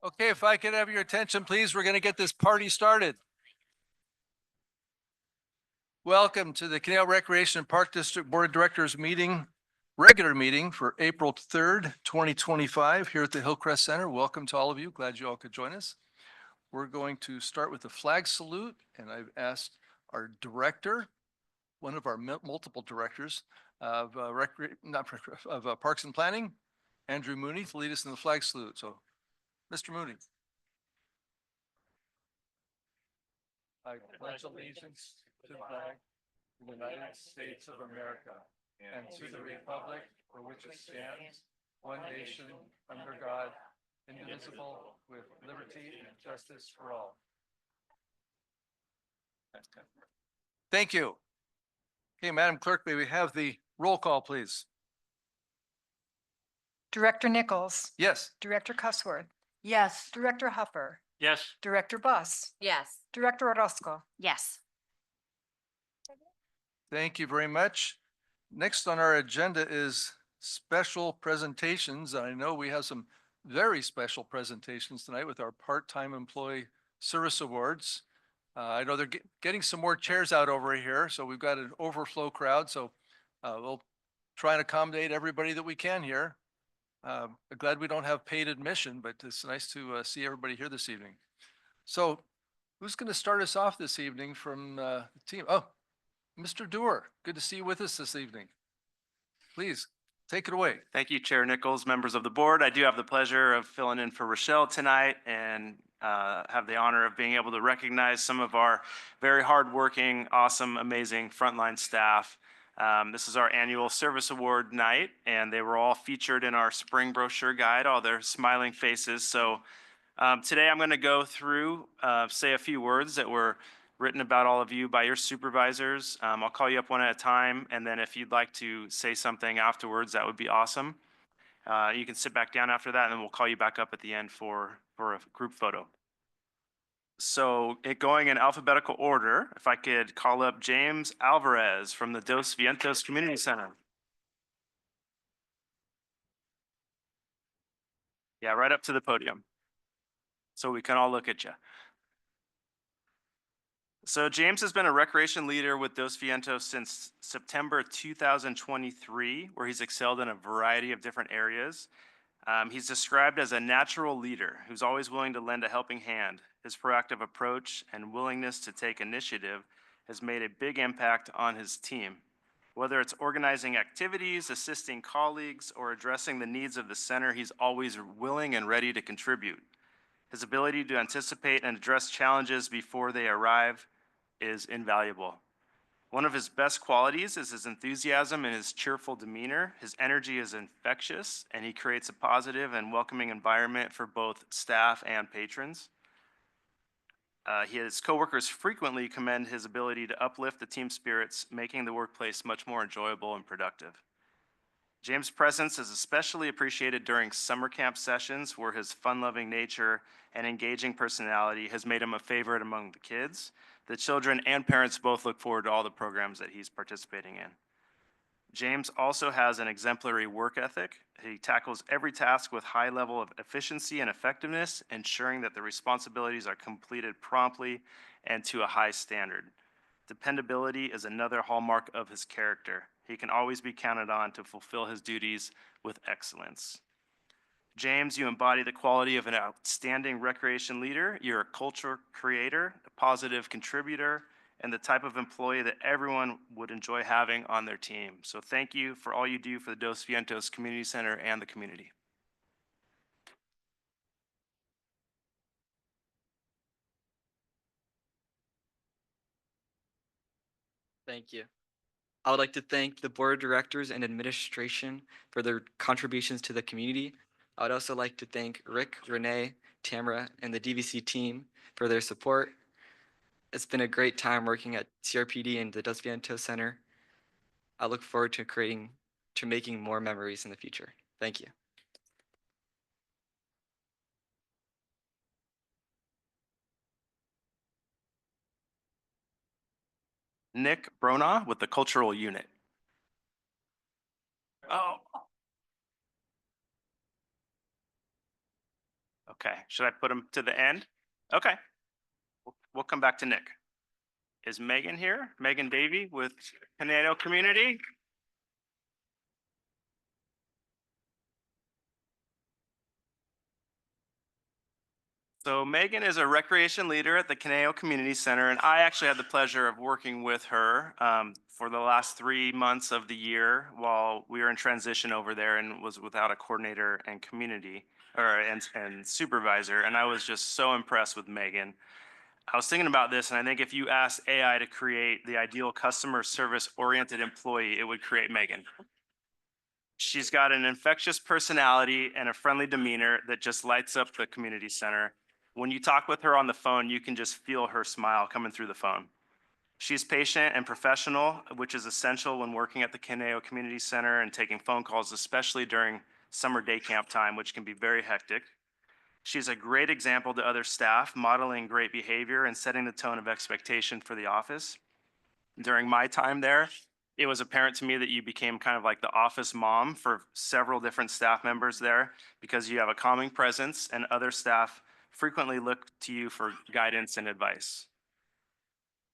Okay, if I could have your attention, please, we're going to get this party started. Welcome to the Conejo Recreation and Park District Board of Directors meeting, regular meeting for April 3rd, 2025 here at the Hillcrest Center. Welcome to all of you. Glad you all could join us. We're going to start with the flag salute, and I've asked our director, one of our multiple directors of Parks and Planning, Andrew Mooney, to lead us in the flag salute. So, Mr. Mooney. I pledge allegiance to the flag of the United States of America and to the republic for which it stands, one nation, under God, indivisible, with liberty and justice for all. Thank you. Okay, Madam Clerk, may we have the roll call, please? Director Nichols. Yes. Director Cusworth. Yes. Director Huffer. Yes. Director Buss. Yes. Director Orozco. Yes. Thank you very much. Next on our agenda is special presentations. I know we have some very special presentations tonight with our part-time employee service awards. I know they're getting some more chairs out over here, so we've got an overflow crowd. So we'll try and accommodate everybody that we can here. I'm glad we don't have paid admission, but it's nice to see everybody here this evening. So who's going to start us off this evening from the team? Oh, Mr. Doer, good to see you with us this evening. Please take it away. Thank you, Chair Nichols, members of the board. I do have the pleasure of filling in for Rochelle tonight and have the honor of being able to recognize some of our very hardworking, awesome, amazing frontline staff. This is our annual service award night, and they were all featured in our spring brochure guide, all their smiling faces. So today I'm going to go through, say a few words that were written about all of you by your supervisors. I'll call you up one at a time, and then if you'd like to say something afterwards, that would be awesome. You can sit back down after that, and then we'll call you back up at the end for a group photo. So going in alphabetical order, if I could call up James Alvarez from the Dos Vientos Community Center. Yeah, right up to the podium, so we can all look at you. So James has been a recreation leader with Dos Vientos since September 2023, where he's excelled in a variety of different areas. He's described as a natural leader who's always willing to lend a helping hand. His proactive approach and willingness to take initiative has made a big impact on his team. Whether it's organizing activities, assisting colleagues, or addressing the needs of the center, he's always willing and ready to contribute. His ability to anticipate and address challenges before they arrive is invaluable. One of his best qualities is his enthusiasm and his cheerful demeanor. His energy is infectious, and he creates a positive and welcoming environment for both staff and patrons. His coworkers frequently commend his ability to uplift the team spirits, making the workplace much more enjoyable and productive. James' presence is especially appreciated during summer camp sessions, where his fun-loving nature and engaging personality has made him a favorite among the kids. The children and parents both look forward to all the programs that he's participating in. James also has an exemplary work ethic. He tackles every task with high level of efficiency and effectiveness, ensuring that the responsibilities are completed promptly and to a high standard. Dependability is another hallmark of his character. He can always be counted on to fulfill his duties with excellence. James, you embody the quality of an outstanding recreation leader. You're a culture creator, a positive contributor, and the type of employee that everyone would enjoy having on their team. So thank you for all you do for the Dos Vientos Community Center and the community. Thank you. I would like to thank the board of directors and administration for their contributions to the community. I would also like to thank Rick, Renee, Tamara, and the DVC team for their support. It's been a great time working at CRPD and the Dos Vientos Center. I look forward to making more memories in the future. Thank you. Nick Brona with the Cultural Unit. Oh. Okay, should I put them to the end? Okay, we'll come back to Nick. Is Megan here? Megan Davey with Conejo Community? So Megan is a recreation leader at the Conejo Community Center, and I actually had the pleasure of working with her for the last 3 months of the year while we were in transition over there and was without a coordinator and community and supervisor. And I was just so impressed with Megan. I was thinking about this, and I think if you asked AI to create the ideal customer service oriented employee, it would create Megan. She's got an infectious personality and a friendly demeanor that just lights up the community center. When you talk with her on the phone, you can just feel her smile coming through the phone. She's patient and professional, which is essential when working at the Conejo Community Center and taking phone calls, especially during summer day camp time, which can be very hectic. She's a great example to other staff, modeling great behavior and setting the tone of expectation for the office. During my time there, it was apparent to me that you became kind of like the office mom for several different staff members there because you have a calming presence and other staff frequently look to you for guidance and advice.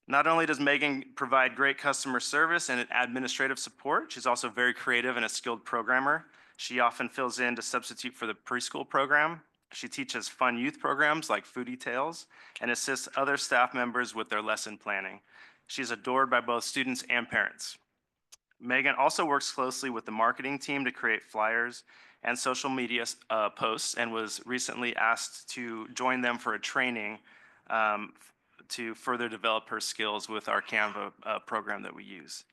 Not only does Megan provide great customer service and administrative support, she's also very creative and a skilled programmer. She often fills in to substitute for the preschool program. She teaches fun youth programs like Foodie Tales and assists other staff members with their lesson planning. She's adored by both students and parents. Megan also works closely with the marketing team to create flyers and social media posts and was recently asked to join them for a training um, to further develop her skills with our Canva program that we use.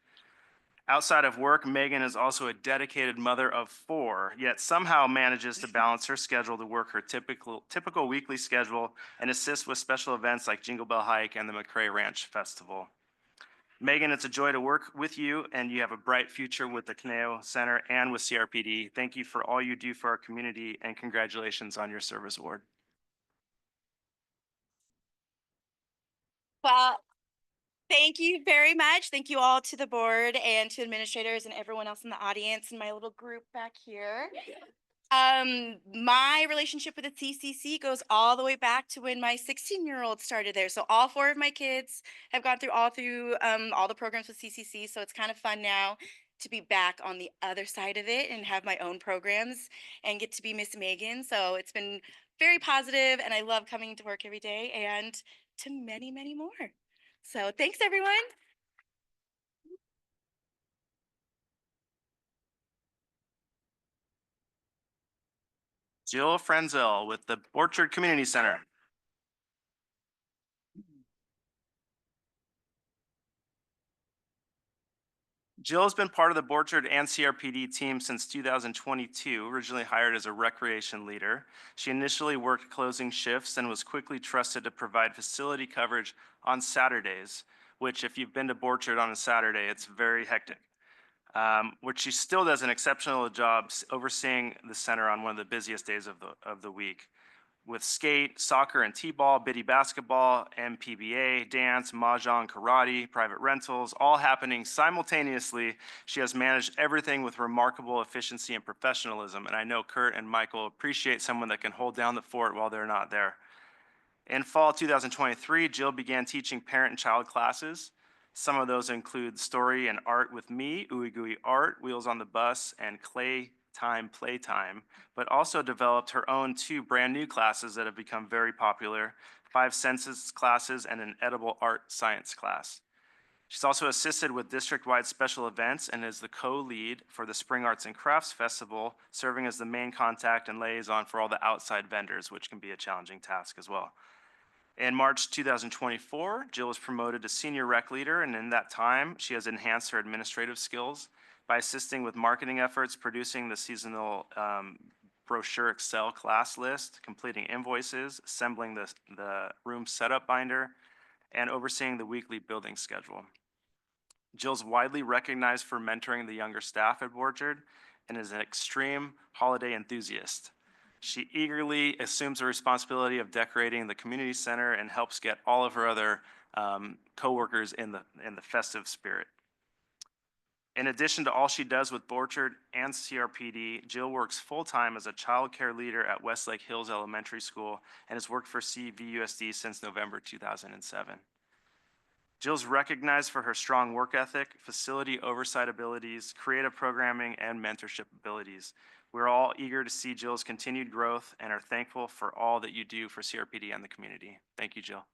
Outside of work, Megan is also a dedicated mother of 4, yet somehow manages to balance her schedule to work her typical weekly schedule and assist with special events like Jingle Bell Hike and the McCrae Ranch Festival. Megan, it's a joy to work with you, and you have a bright future with the Conejo Center and with CRPD. Thank you for all you do for our community, and congratulations on your service award. Well, thank you very much. Thank you all to the board and to administrators and everyone else in the audience and my little group back here. My relationship with the CCC goes all the way back to when my 16-year-old started there. So all 4 of my kids have gone through all the programs with CCC. So it's kind of fun now to be back on the other side of it and have my own programs and get to be Miss Megan. So it's been very positive, and I love coming to work every day and to many, many more. So thanks, everyone. Jill Frenzel with the Orchard Community Center. Jill has been part of the Borchard and CRPD team since 2022, originally hired as a recreation leader. She initially worked closing shifts and was quickly trusted to provide facility coverage on Saturdays, which if you've been to Borchard on a Saturday, it's very hectic. Which she still does an exceptional job overseeing the center on one of the busiest days of the week. With skate, soccer and t-ball, biddy basketball, MPBA, dance, mahjong, karate, private rentals, all happening simultaneously, she has managed everything with remarkable efficiency and professionalism. And I know Kurt and Michael appreciate someone that can hold down the fort while they're not there. In fall 2023, Jill began teaching parent and child classes. Some of those include story and art with me, Ooey Gooey Art, Wheels on the Bus, and Clay Time Playtime, but also developed her own 2 brand new classes that have become very popular, 5 senses classes and an edible art science class. She's also assisted with district-wide special events and is the co-lead for the Spring Arts and Crafts Festival, serving as the main contact and liaison for all the outside vendors, which can be a challenging task as well. In March 2024, Jill was promoted to senior rec leader, and in that time, she has enhanced her administrative skills by assisting with marketing efforts, producing the seasonal brochure Excel class list, completing invoices, assembling the room setup binder, and overseeing the weekly building schedule. Jill's widely recognized for mentoring the younger staff at Borchard and is an extreme holiday enthusiast. She eagerly assumes the responsibility of decorating the community center and helps get all of her other coworkers in the festive spirit. In addition to all she does with Borchard and CRPD, Jill works full-time as a child care leader at Westlake Hills Elementary School and has worked for CVUSD since November 2007. Jill's recognized for her strong work ethic, facility oversight abilities, creative programming, and mentorship abilities. We're all eager to see Jill's continued growth and are thankful for all that you do for CRPD and the community. Thank you, Jill.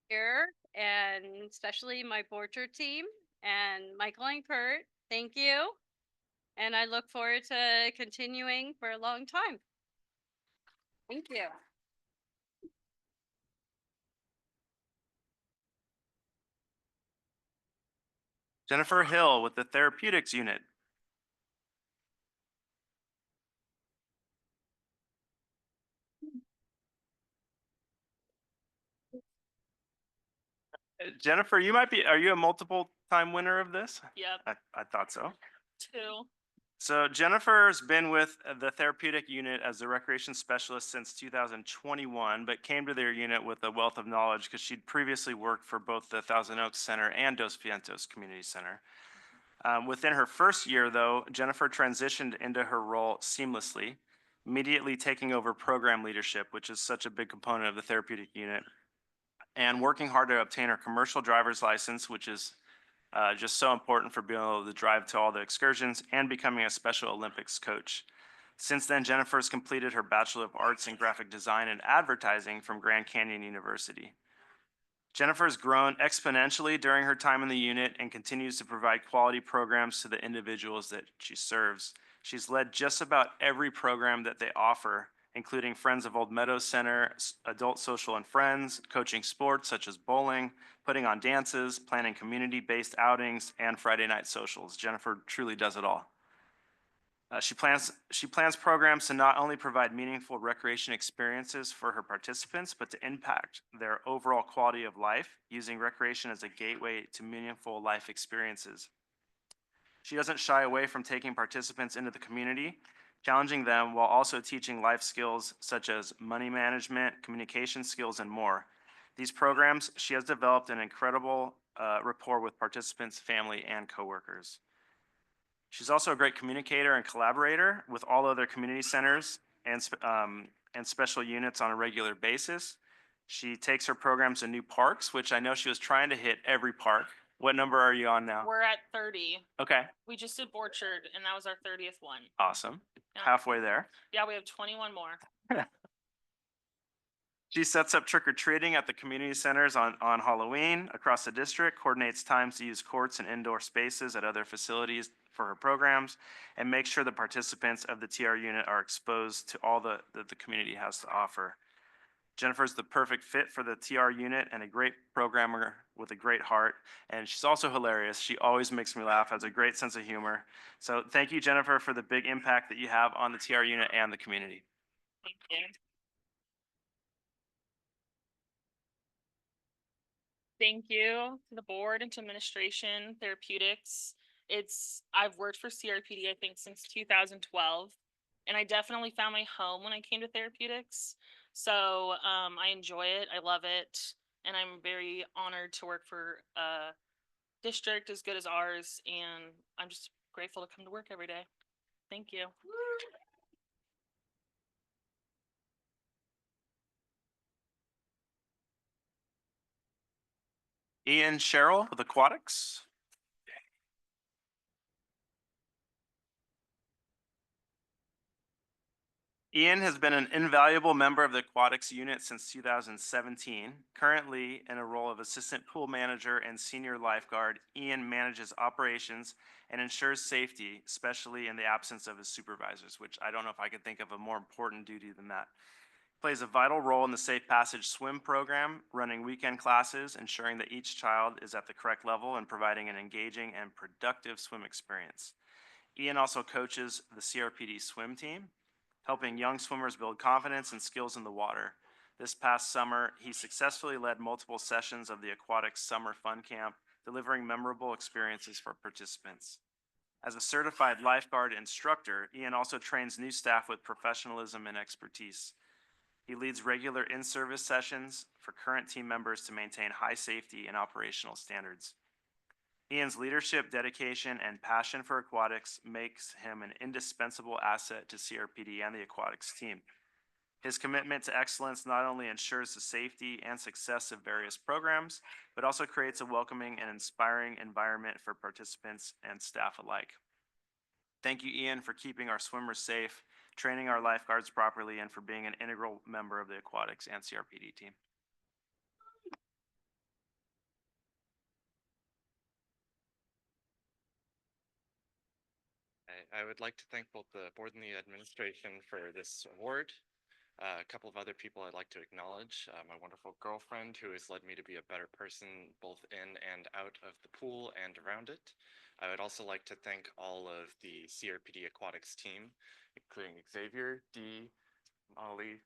Here, and especially my Borchard team and Michael and Kurt. Thank you. And I look forward to continuing for a long time. Thank you. Jennifer Hill with the Therapeutics Unit. Jennifer, are you a multiple time winner of this? Yep, I thought so. 2. So Jennifer's been with the therapeutic unit as the recreation specialist since 2021, but came to their unit with a wealth of knowledge because she'd previously worked for both the Thousand Oaks Center and Dos Vientos Community Center. Within her first year, though, Jennifer transitioned into her role seamlessly, immediately taking over program leadership, which is such a big component of the therapeutic unit, and working hard to obtain her commercial driver's license, which is just so important for being able to drive to all the excursions, and becoming a Special Olympics coach. Since then, Jennifer's completed her Bachelor of Arts in Graphic Design and Advertising from Grand Canyon University. Jennifer's grown exponentially during her time in the unit and continues to provide quality programs to the individuals that she serves. She's led just about every program that they offer, including Friends of Old Meadows Center, Adult Social and Friends, coaching sports such as bowling, putting on dances, planning community-based outings, and Friday night socials. Jennifer truly does it all. She plans programs to not only provide meaningful recreation experiences for her participants, but to impact their overall quality of life, using recreation as a gateway to meaningful life experiences. She doesn't shy away from taking participants into the community, challenging them while also teaching life skills such as money management, communication skills, and more. These programs, she has developed an incredible rapport with participants, family, and coworkers. She's also a great communicator and collaborator with all other community centers and special units on a regular basis. She takes her programs to new parks, which I know she was trying to hit every park. What number are you on now? We're at 30. Okay, We just did Borchard, and that was our 30th one. awesome. Yeah. Halfway there. Yeah, we have 21 more. She sets up trick-or-treating at the community centers on Halloween across the district, coordinates times to use courts and indoor spaces at other facilities for her programs, and makes sure the participants of the TR unit are exposed to all that the community has to offer. Jennifer's the perfect fit for the TR unit and a great programmer with a great heart. And she's also hilarious. She always makes me laugh, has a great sense of humor. So thank you, Jennifer, for the big impact that you have on the TR unit and the community. Thank you. Thank you to the board and to administration, therapeutics. I've worked for CRPD, I think, since 2012. And I definitely found my home when I came to therapeutics. So I enjoy it. I love it. And I'm very honored to work for a district as good as ours. And I'm just grateful to come to work every day. Thank you. Ian Sherrill with Aquatics. Ian has been an invaluable member of the aquatics unit since 2017. Currently in a role of assistant pool manager and senior lifeguard, Ian manages operations and ensures safety, especially in the absence of his supervisors, which I don't know if I could think of a more important duty than that. Plays a vital role in the Safe Passage swim program, running weekend classes, ensuring that each child is at the correct level and providing an engaging and productive swim experience. Ian also coaches the CRPD swim team, helping young swimmers build confidence and skills in the water. This past summer, he successfully led multiple sessions of the Aquatics Summer Fun Camp, delivering memorable experiences for participants. As a certified lifeguard instructor, Ian also trains new staff with professionalism and expertise. He leads regular in-service sessions for current team members to maintain high safety and operational standards. Ian's leadership, dedication, and passion for aquatics makes him an indispensable asset to CRPD and the aquatics team. His commitment to excellence not only ensures the safety and success of various programs, but also creates a welcoming and inspiring environment for participants and staff alike. Thank you, Ian, for keeping our swimmers safe, training our lifeguards properly, and for being an integral member of the aquatics and CRPD team. I would like to thank both the board and the administration for this award. A couple of other people I'd like to acknowledge. My wonderful girlfriend who has led me to be a better person both in and out of the pool and around it. I would also like to thank all of the CRPD aquatics team, including Xavier, Dee, Molly,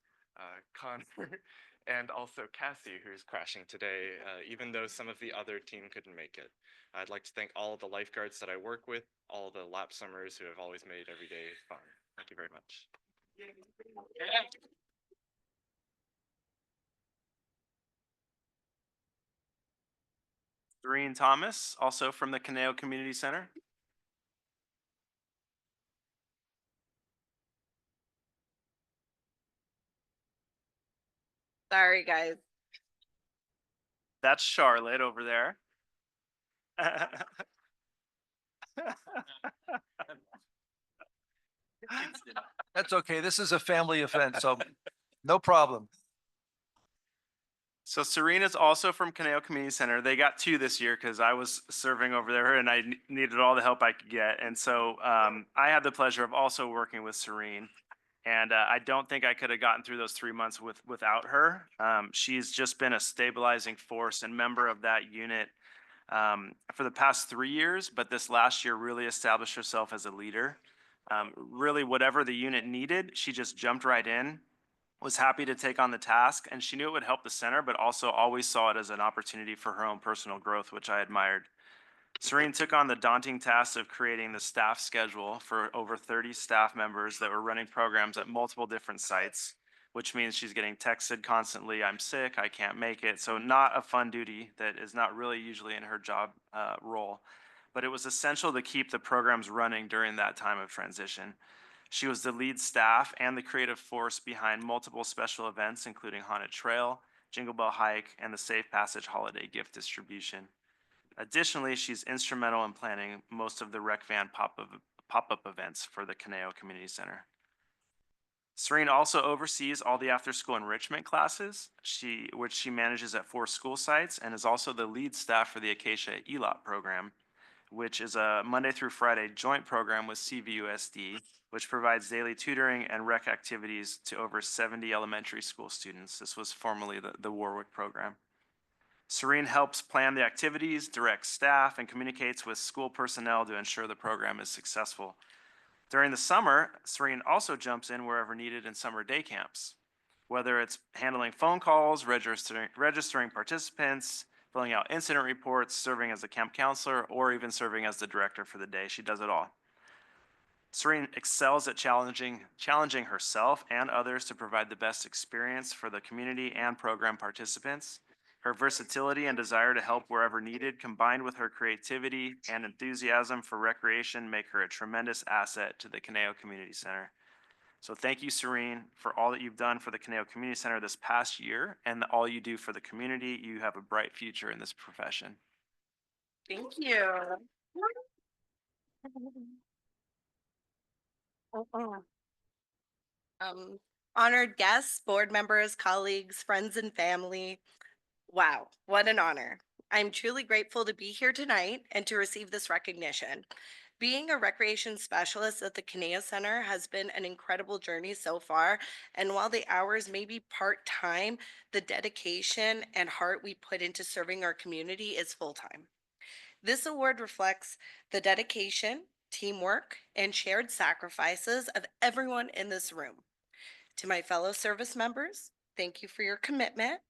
Connor, and also Cassie, who's crashing today, even though some of the other team couldn't make it. I'd like to thank all of the lifeguards that I work with, all the lap swimmers who have always made every day fun. Thank you very much. Doreen Thomas, also from the Conejo Community Center. Sorry, guys. That's Charlotte over there. That's okay. This is a family event, so no problem. So Serena's also from Conejo Community Center. They got two this year because I was serving over there and I needed all the help I could get. And so I had the pleasure of also working with Serene. And I don't think I could have gotten through those 3 months without her. She's just been a stabilizing force and member of that unit for the past 3 years, but this last year really established herself as a leader. Really, whatever the unit needed, she just jumped right in, was happy to take on the task, and she knew it would help the center, but also always saw it as an opportunity for her own personal growth, which I admired. Serene took on the daunting task of creating the staff schedule for over 30 staff members that were running programs at multiple different sites, which means she's getting texted constantly, I'm sick, I can't make it. So not a fun duty that is not really usually in her job role, but it was essential to keep the programs running during that time of transition. She was the lead staff and the creative force behind multiple special events, including Haunted Trail, Jingle Bell Hike, and the Safe Passage Holiday Gift Distribution. Additionally, she's instrumental in planning most of the Rec Van pop-up events for the Conejo Community Center. Serene also oversees all the after-school enrichment classes, which she manages at 4 school sites, and is also the lead staff for the Acacia ELOT program, which is a Monday through Friday joint program with CVUSD, which provides daily tutoring and rec activities to over 70 elementary school students. This was formerly the Warwick program. Serene helps plan the activities, directs staff, and communicates with school personnel to ensure the program is successful. During the summer, Serene also jumps in wherever needed in summer day camps, whether it's handling phone calls, registering participants, filling out incident reports, serving as a camp counselor, or even serving as the director for the day. She does it all. Serene excels at challenging herself and others to provide the best experience for the community and program participants. Her versatility and desire to help wherever needed, combined with her creativity and enthusiasm for recreation, make her a tremendous asset to the Conejo Community Center. So thank you, Serene, for all that you've done for the Conejo Community Center this past year and all you do for the community. You have a bright future in this profession. Thank you. Honored guests, board members, colleagues, friends, and family. Wow, what an honor. I'm truly grateful to be here tonight and to receive this recognition. Being a recreation specialist at the Conejo Center has been an incredible journey so far, and while the hours may be part-time, the dedication and heart we put into serving our community is full-time. This award reflects the dedication, teamwork, and shared sacrifices of everyone in this room. To my fellow service members, thank you for your commitment.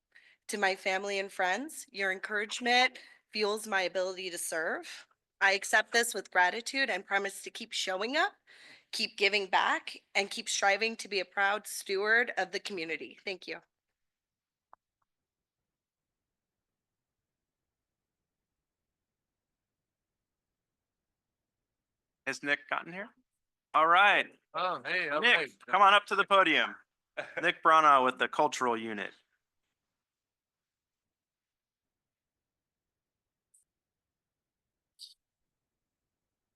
To my family and friends, your encouragement fuels my ability to serve. I accept this with gratitude and promise to keep showing up, keep giving back, and keep striving to be a proud steward of the community. Thank you. Has Nick gotten here? All right. Oh, hey. Nick, come on up to the podium. Nick Brana with the Cultural Unit.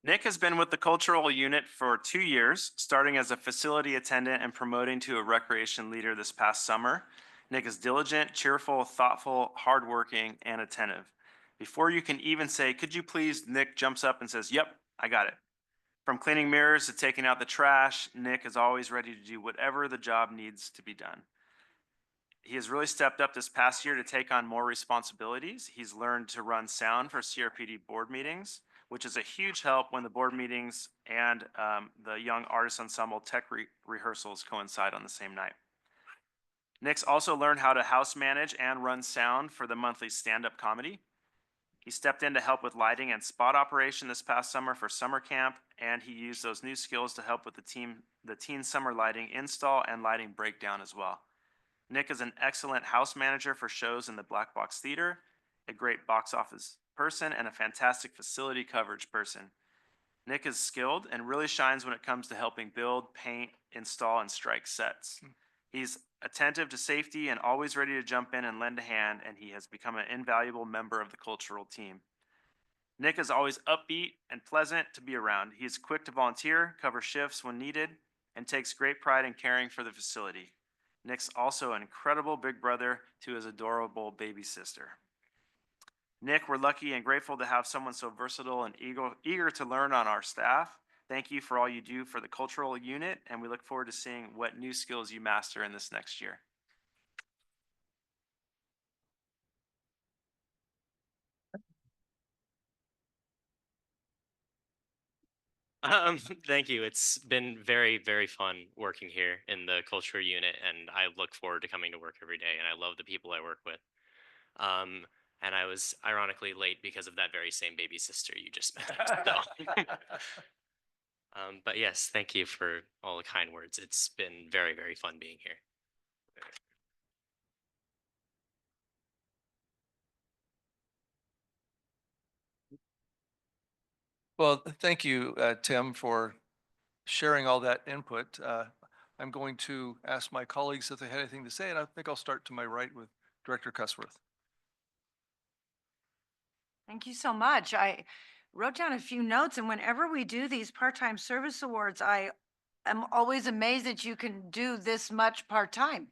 Nick has been with the Cultural Unit for 2 years, starting as a facility attendant and promoting to a recreation leader this past summer. Nick is diligent, cheerful, thoughtful, hardworking, and attentive. Before you can even say, "Could you please," Nick jumps up and says, "Yep, I got it." From cleaning mirrors to taking out the trash, Nick is always ready to do whatever the job needs to be done. He has really stepped up this past year to take on more responsibilities. He's learned to run sound for CRPD board meetings, which is a huge help when the board meetings and the Young Artist Ensemble tech rehearsals coincide on the same night. Nick's also learned how to house manage and run sound for the monthly stand-up comedy. He stepped in to help with lighting and spot operation this past summer for summer camp, and he used those new skills to help with the teen summer lighting install and lighting breakdown as well. Nick is an excellent house manager for shows in the Black Box Theater, a great box office person, and a fantastic facility coverage person. Nick is skilled and really shines when it comes to helping build, paint, install, and strike sets. He's attentive to safety and always ready to jump in and lend a hand, and he has become an invaluable member of the cultural team. Nick is always upbeat and pleasant to be around. He is quick to volunteer, cover shifts when needed, and takes great pride in caring for the facility. Nick's also an incredible big brother to his adorable baby sister. Nick, we're lucky and grateful to have someone so versatile and eager to learn on our staff. Thank you for all you do for the cultural unit, and we look forward to seeing what new skills you master in this next year. Thank you. It's been very, very fun working here in the culture unit, and I look forward to coming to work every day. And I love the people I work with. And I was ironically late because of that very same baby sister you just mentioned. So, but yes, thank you for all the kind words. It's been very, very fun being here. Well, thank you, Tim, for sharing all that input. I'm going to ask my colleagues if they had anything to say, and I think I'll start to my right with Director Cusworth. Thank you so much. I wrote down a few notes, and whenever we do these part-time service awards, I am always amazed that you can do this much part-time.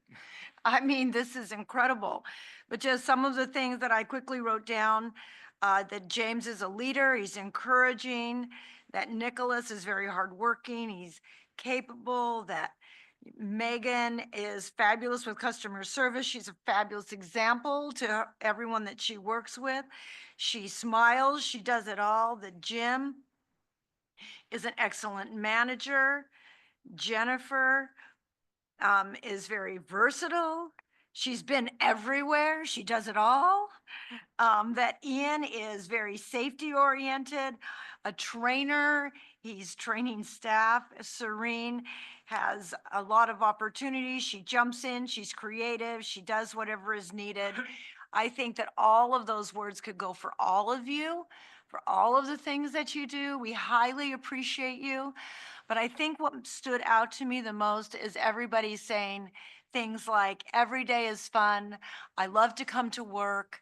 I mean, this is incredible. But just some of the things that I quickly wrote down, that James is a leader, he's encouraging, that Nicholas is very hardworking, he's capable, that Megan is fabulous with customer service. She's a fabulous example to everyone that she works with. She smiles, she does it all. The Jim is an excellent manager. Jennifer is very versatile. She's been everywhere. She does it all. That Ian is very safety oriented, a trainer. He's training staff. Serene has a lot of opportunities. She jumps in, she's creative, she does whatever is needed. I think that all of those words could go for all of you, for all of the things that you do. We highly appreciate you. But I think what stood out to me the most is everybody saying things like, every day is fun. I love to come to work.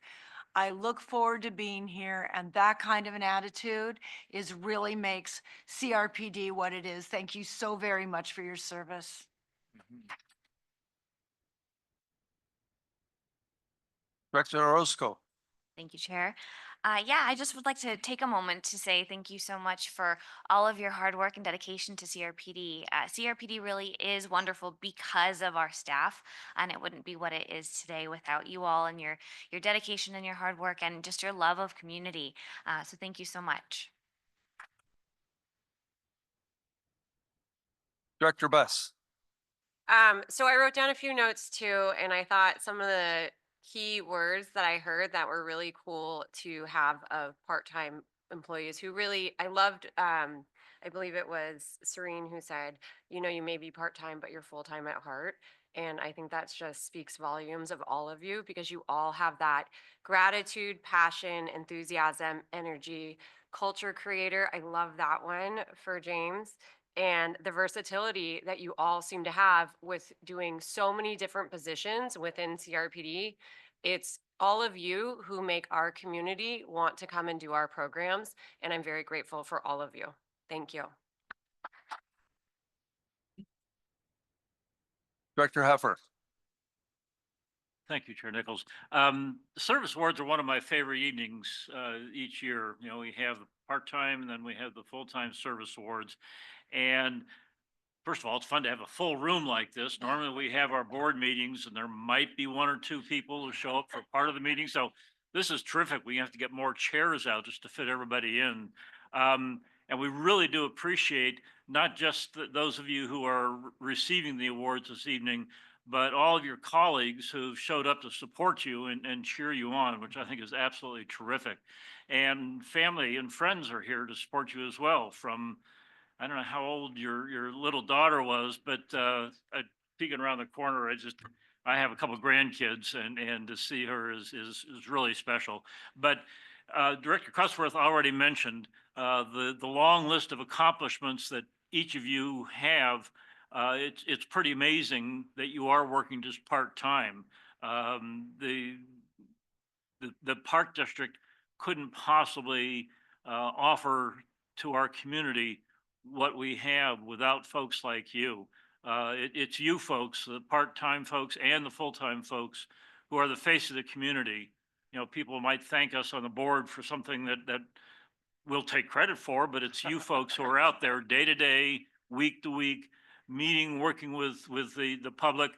I look forward to being here, and that kind of an attitude is really makes CRPD what it is. Thank you so very much for your service. Director Orozco. Thank you, Chair. Yeah, I just would like to take a moment to say thank you so much for all of your hard work and dedication to CRPD. CRPD really is wonderful because of our staff, and it wouldn't be what it is today without you all and your dedication and your hard work and just your love of community. So thank you so much. Director Buss. So I wrote down a few notes too, and I thought some of the key words that I heard that were really cool to have of part-time employees who really, I loved I believe it was Serene who said, you know, you may be part-time, but you're full-time at heart. And I think that just speaks volumes of all of you because you all have that gratitude, passion, enthusiasm, energy, culture creator. I love that one for James. And the versatility that you all seem to have with doing so many different positions within CRPD. It's all of you who make our community want to come and do our programs. And I'm very grateful for all of you. Thank you. Director Heffer. Thank you, Chair Nichols. The service awards are one of my favorite evenings each year. You know, we have the part-time and then we have the full-time service awards. And first of all, it's fun to have a full room like this. Normally we have our board meetings and there might be one or two people who show up for part of the meeting. So this is terrific. We have to get more chairs out just to fit everybody in. And we really do appreciate not just those of you who are receiving the awards this evening, but all of your colleagues who've showed up to support you and cheer you on, which I think is absolutely terrific. And family and friends are here to support you as well. From, I don't know how old your little daughter was, but peeking around the corner, I have a couple of grandkids, and to see her is really special. But Director Cusworth already mentioned the long list of accomplishments that each of you have. It's pretty amazing that you are working just part-time. The park district couldn't possibly offer to our community what we have without folks like you. It's you folks, the part-time folks and the full-time folks, who are the face of the community. You know, people might thank us on the board for something that we'll take credit for, but it's you folks who are out there day to day, week to week, meeting, working with the public,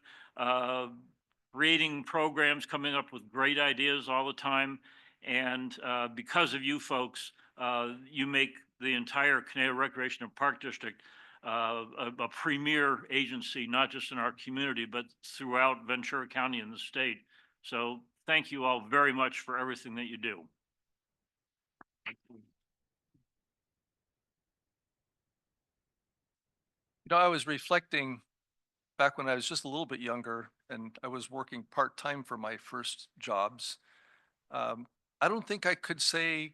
creating programs, coming up with great ideas all the time. And because of you folks, you make the entire Conejo Recreation and Park District a premier agency, not just in our community, but throughout Ventura County and the state. So thank you all very much for everything that you do. You know, I was reflecting back when I was just a little bit younger and I was working part-time for my first jobs. I don't think I could say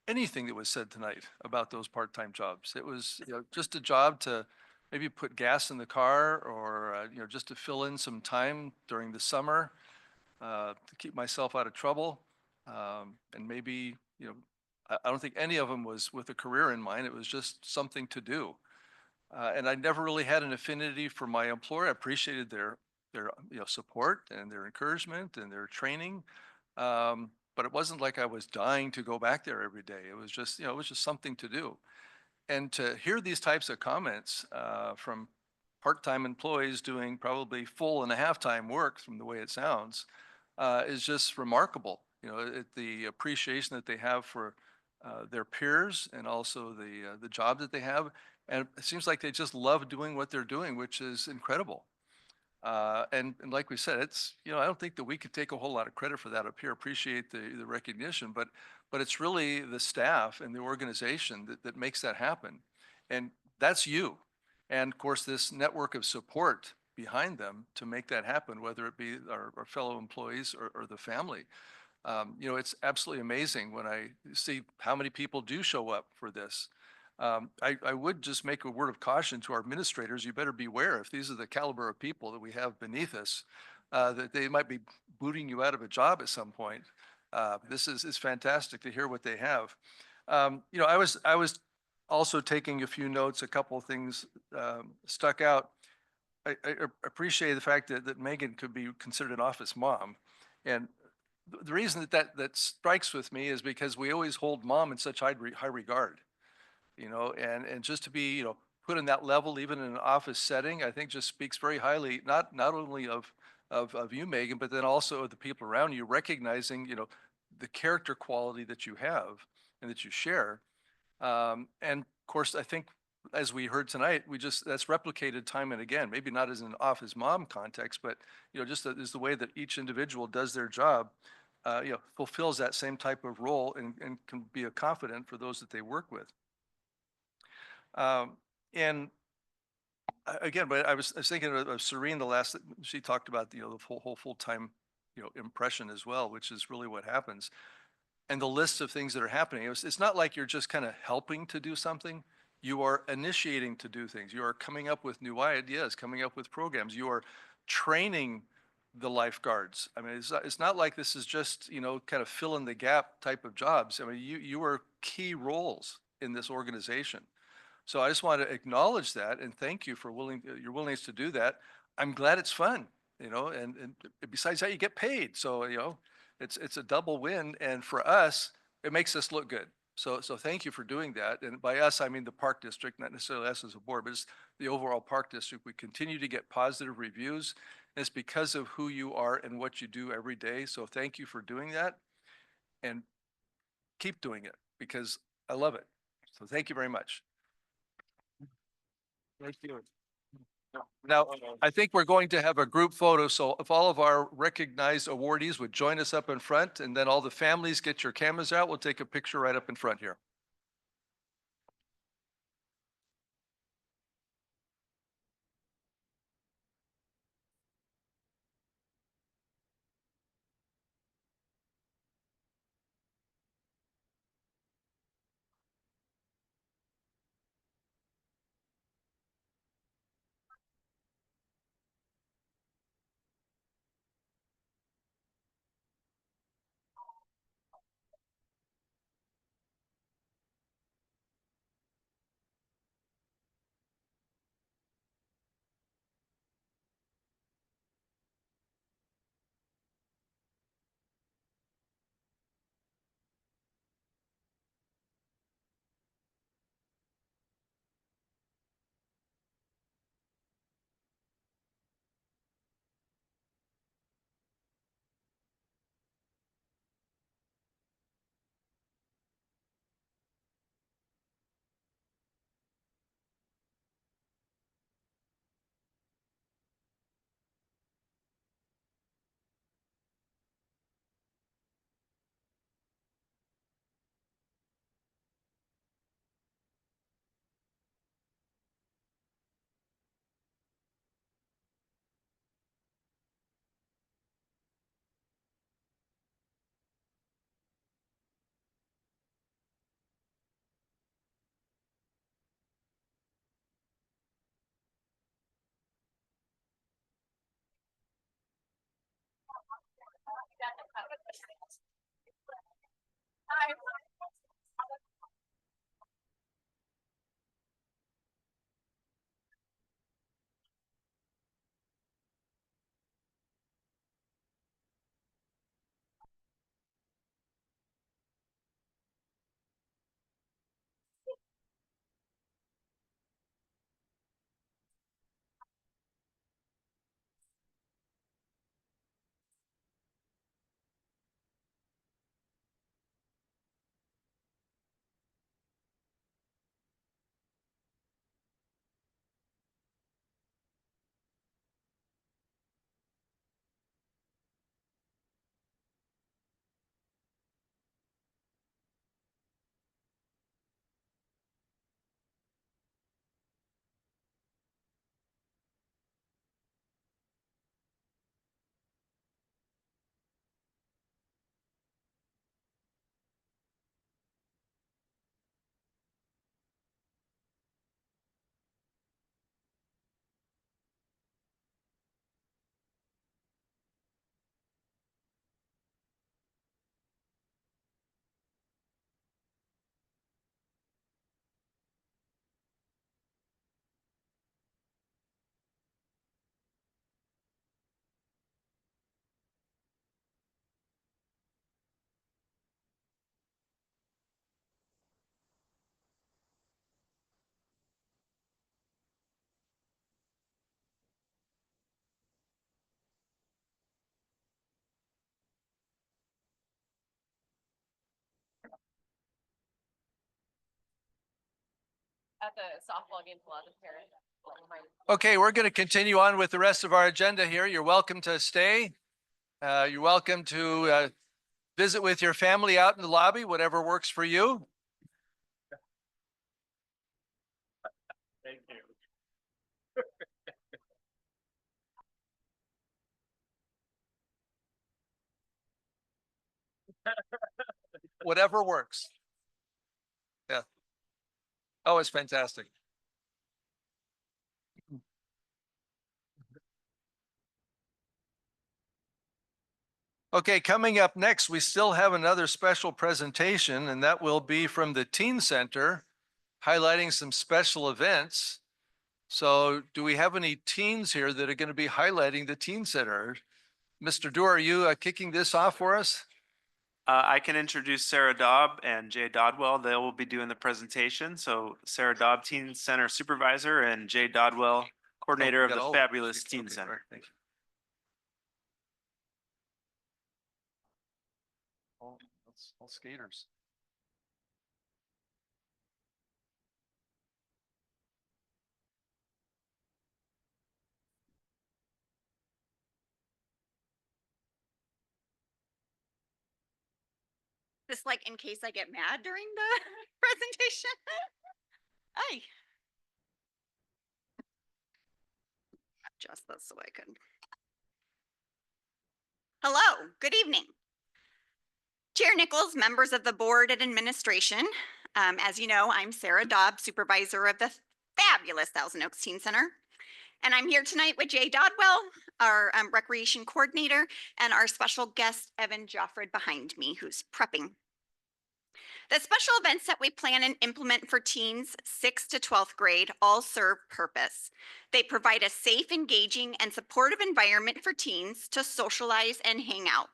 anything that was said tonight about those part-time jobs. It was, you know, just a job to maybe put gas in the car or, you know, just to fill in some time during the summer to keep myself out of trouble. And maybe, you know, I don't think any of them was with a career in mind. It was just something to do. And I never really had an affinity for my employer. I appreciated their you know, support and their encouragement and their training. But it wasn't like I was dying to go back there every day. It was just, you know, it was just something to do. And to hear these types of comments from part-time employees doing probably full and a half time work from the way it sounds is just remarkable. You know, the appreciation that they have for their peers and also the job that they have. And it seems like they just love doing what they're doing, which is incredible. And like we said, it's, you know, I don't think that we could take a whole lot of credit for that up here, appreciate the recognition, but it's really the staff and the organization that makes that happen. And that's you. And of course, this network of support behind them to make that happen, whether it be our fellow employees or the family. You know, it's absolutely amazing when I see how many people do show up for this. I would just make a word of caution to our administrators. You better beware if these are the caliber of people that we have beneath us, that they might be booting you out of a job at some point. This is fantastic to hear what they have. You know, I was also taking a few notes. A couple of things stuck out. I appreciate the fact that Megan could be considered an office mom, and the reason that strikes with me is because we always hold mom in such high regard, you know, and just to be, you know, put in that level, even in an office setting, I think just speaks very highly, not only of you, Megan, but then also of the people around you, recognizing, you know, the character quality that you have and that you share. And of course, I think as we heard tonight, that's replicated time and again, maybe not as an office mom context, but, you know, just as the way that each individual does their job, you know, fulfills that same type of role and can be a confidant for those that they work with. And again, but I was thinking of Serene, the last, she talked about, you know, the whole full-time, you know, impression as well, which is really what happens. And the list of things that are happening, it's not like you're just kind of helping to do something. You are initiating to do things. You are coming up with new ideas, coming up with programs. You are training the lifeguards. I mean, it's not like this is just, you know, kind of fill in the gap type of jobs. I mean, you are key roles in this organization. So I just want to acknowledge that and thank you for your willingness to do that. I'm glad it's fun, you know, and besides that, you get paid. So, you know, it's a double win. And for us, it makes us look good. So thank you for doing that. And by us, I mean the park district, not necessarily us as a board, but it's the overall park district. We continue to get positive reviews. And it's because of who you are and what you do every day. So thank you for doing that and keep doing it because I love it. So thank you very much. Thank you. Now, I think we're going to have a group photo, so if all of our recognized awardees would join us up in front, and then all the families get your cameras out, we'll take a picture right up in front here. At the softball game, a lot of parents. Okay, we're going to continue on with the rest of our agenda here. You're welcome to stay. You're welcome to visit with your family out in the lobby, whatever works for you. Thank you. Whatever works. Yeah. Oh, it's fantastic. Okay, coming up next, we still have another special presentation, and that will be from the Teen Center, highlighting some special events. So do we have any teens here that are going to be highlighting the Teen Center? Mr. Doer, are you kicking this off for us? I can introduce Sarah Daub and Jay Dodwell. They will be doing the presentation. So Sarah Daub, Teen Center Supervisor, and Jay Dodwell, Coordinator of got the all fabulous okay, Teen all Center. right, thank you. All skaters. Just like in case I get mad during the presentation. Hi. Adjust this so I can. Hello, good evening. Chair Nichols, members of the board and administration. As you know, I'm Sarah Dobb, supervisor of the fabulous Thousand Oaks Teen Center. And I'm here tonight with Jay Dodwell, our recreation coordinator, and our special guest, Evan Joffred, behind me, who's prepping. The special events that we plan and implement for teens 6th to 12th grade all serve purpose. They provide a safe, engaging, and supportive environment for teens to socialize and hang out.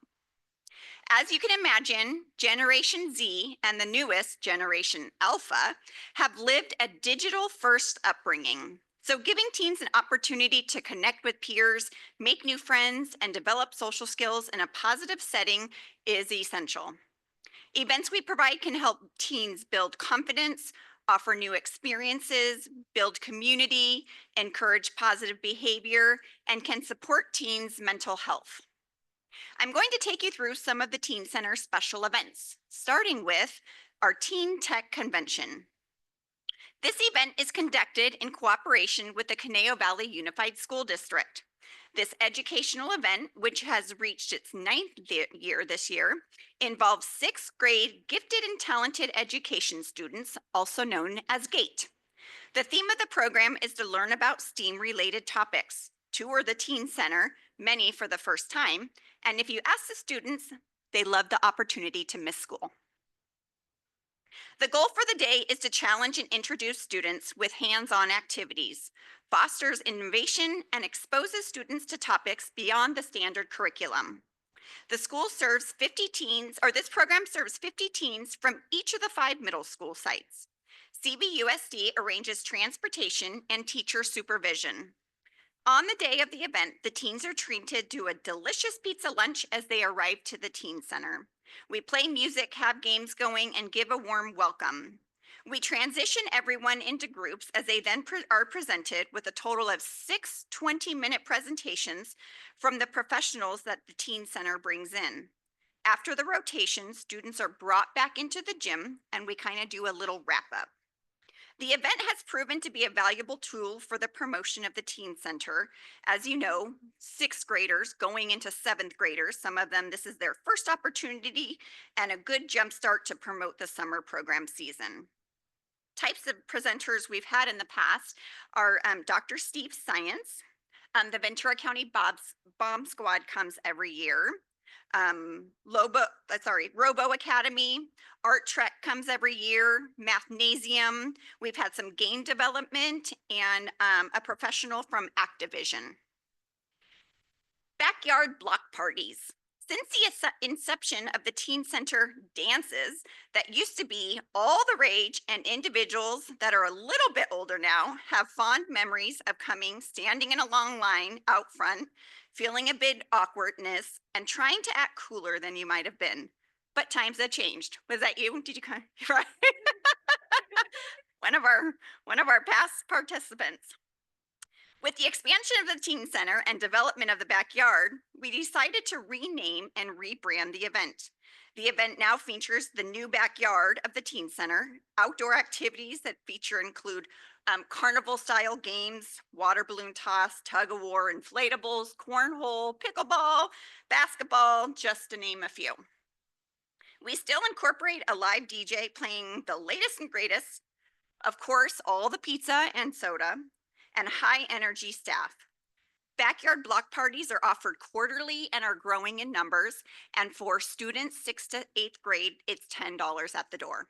As you can imagine, Generation Z and the newest Generation Alpha have lived a digital-first upbringing. So giving teens an opportunity to connect with peers, make new friends, and develop social skills in a positive setting is essential. Events we provide can help teens build confidence, offer new experiences, build community, encourage positive behavior, and can support teens' mental health. I'm going to take you through some of the Teen Center special events, starting with our Teen Tech Convention. This event is conducted in cooperation with the Conejo Valley Unified School District. This educational event, which has reached its 9th year this year, involves 6th grade gifted and talented education students, also known as GATE. The theme of the program is to learn about STEAM-related topics, tour the Teen Center, many for the first time, and if you ask the students, they love the opportunity to miss school. The goal for the day is to challenge and introduce students with hands-on activities, fosters innovation, and exposes students to topics beyond the standard curriculum. The school serves 50 teens, or this program serves 50 teens from each of the 5 middle school sites. CVUSD arranges transportation and teacher supervision. On the day of the event, the teens are treated to a delicious pizza lunch as they arrive to the Teen Center. We play music, have games going, and give a warm welcome. We transition everyone into groups as they then are presented with a total of 6 20-minute presentations from the professionals that the Teen Center brings in. After the rotation, students are brought back into the gym and we kind of do a little wrap up. The event has proven to be a valuable tool for the promotion of the Teen Center. As you know, 6th graders going into 7th graders, some of them, this is their first opportunity and a good jumpstart to promote the summer program season. Types of presenters we've had in the past are Dr. Steve Science. The Ventura County Bomb Squad comes every year. Robo Academy, Art Trek comes every year, Mathnasium. We've had some game development and a professional from Activision. Backyard block parties. Since the inception of the Teen Center dances that used to be all the rage, and individuals that are a little bit older now have fond memories of standing in a long line out front, feeling a bit awkwardness and trying to act cooler than you might have been. But times have changed. Was that you? Did you come? Right. one of our past participants. With the expansion of the teen center and development of the backyard, we decided to rename and rebrand the event. The event now features the new backyard of the teen center. Outdoor activities that feature include carnival style games, water balloon toss, tug of war, inflatables, cornhole, pickleball, basketball, just to name a few. We still incorporate a live DJ playing the latest and greatest, of course, all the pizza and soda, and high energy staff. Backyard block parties are offered quarterly and are growing in numbers. And for students 6th to 8th grade, it's $10 at the door.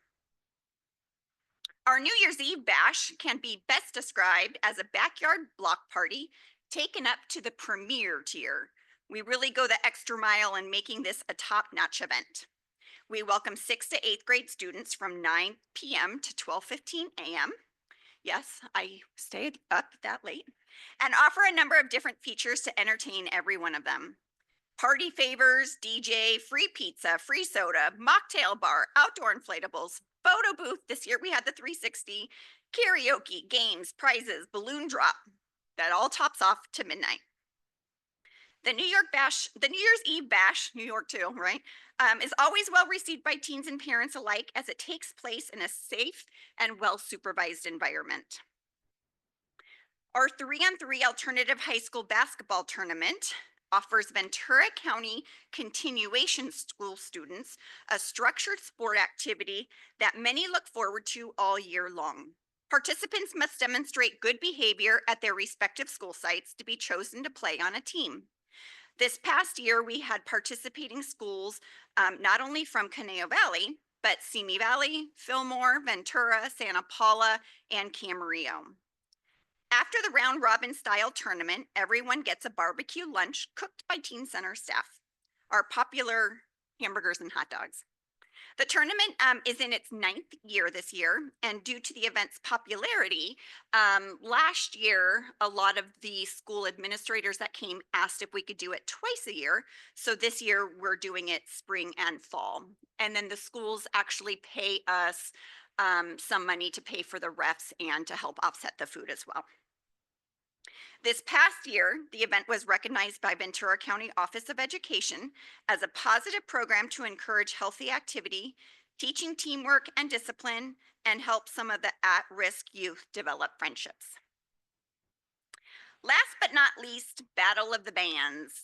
Our New Year's Eve bash can be best described as a backyard block party taken up to the premier tier. We really go the extra mile in making this a top-notch event. We welcome 6th to 8th grade students from 9 p.m. to 12:15 a.m. Yes, I stayed up that late, and offer a number of different features to entertain every one of them. Party favors, DJ, free pizza, free soda, mocktail bar, outdoor inflatables, photo booth. This year we had the 360, karaoke, games, prizes, balloon drop. That all tops off to midnight. The New Year's Eve bash, New York too, right? Is always well received by teens and parents alike as it takes place in a safe and well-supervised environment. Our 3-on-3 alternative high school basketball tournament offers Ventura County continuation school students a structured sport activity that many look forward to all year long. Participants must demonstrate good behavior at their respective school sites to be chosen to play on a team. This past year, we had participating schools, not only from Conejo Valley, but Simi Valley, Fillmore, Ventura, Santa Paula, and Camarillo. After the round robin style tournament, everyone gets a barbecue lunch cooked by Teen Center staff, our popular hamburgers and hot dogs. The tournament is in its 9th year this year, and due to the event's popularity, last year, a lot of the school administrators that came asked if we could do it twice a year. So this year, we're doing it spring and fall. And then the schools actually pay us some money to pay for the refs and to help offset the food as well. This past year, the event was recognized by Ventura County Office of Education as a positive program to encourage healthy activity, teaching teamwork and discipline, and help some of the at-risk youth develop friendships. Last but not least, Battle of the Bands.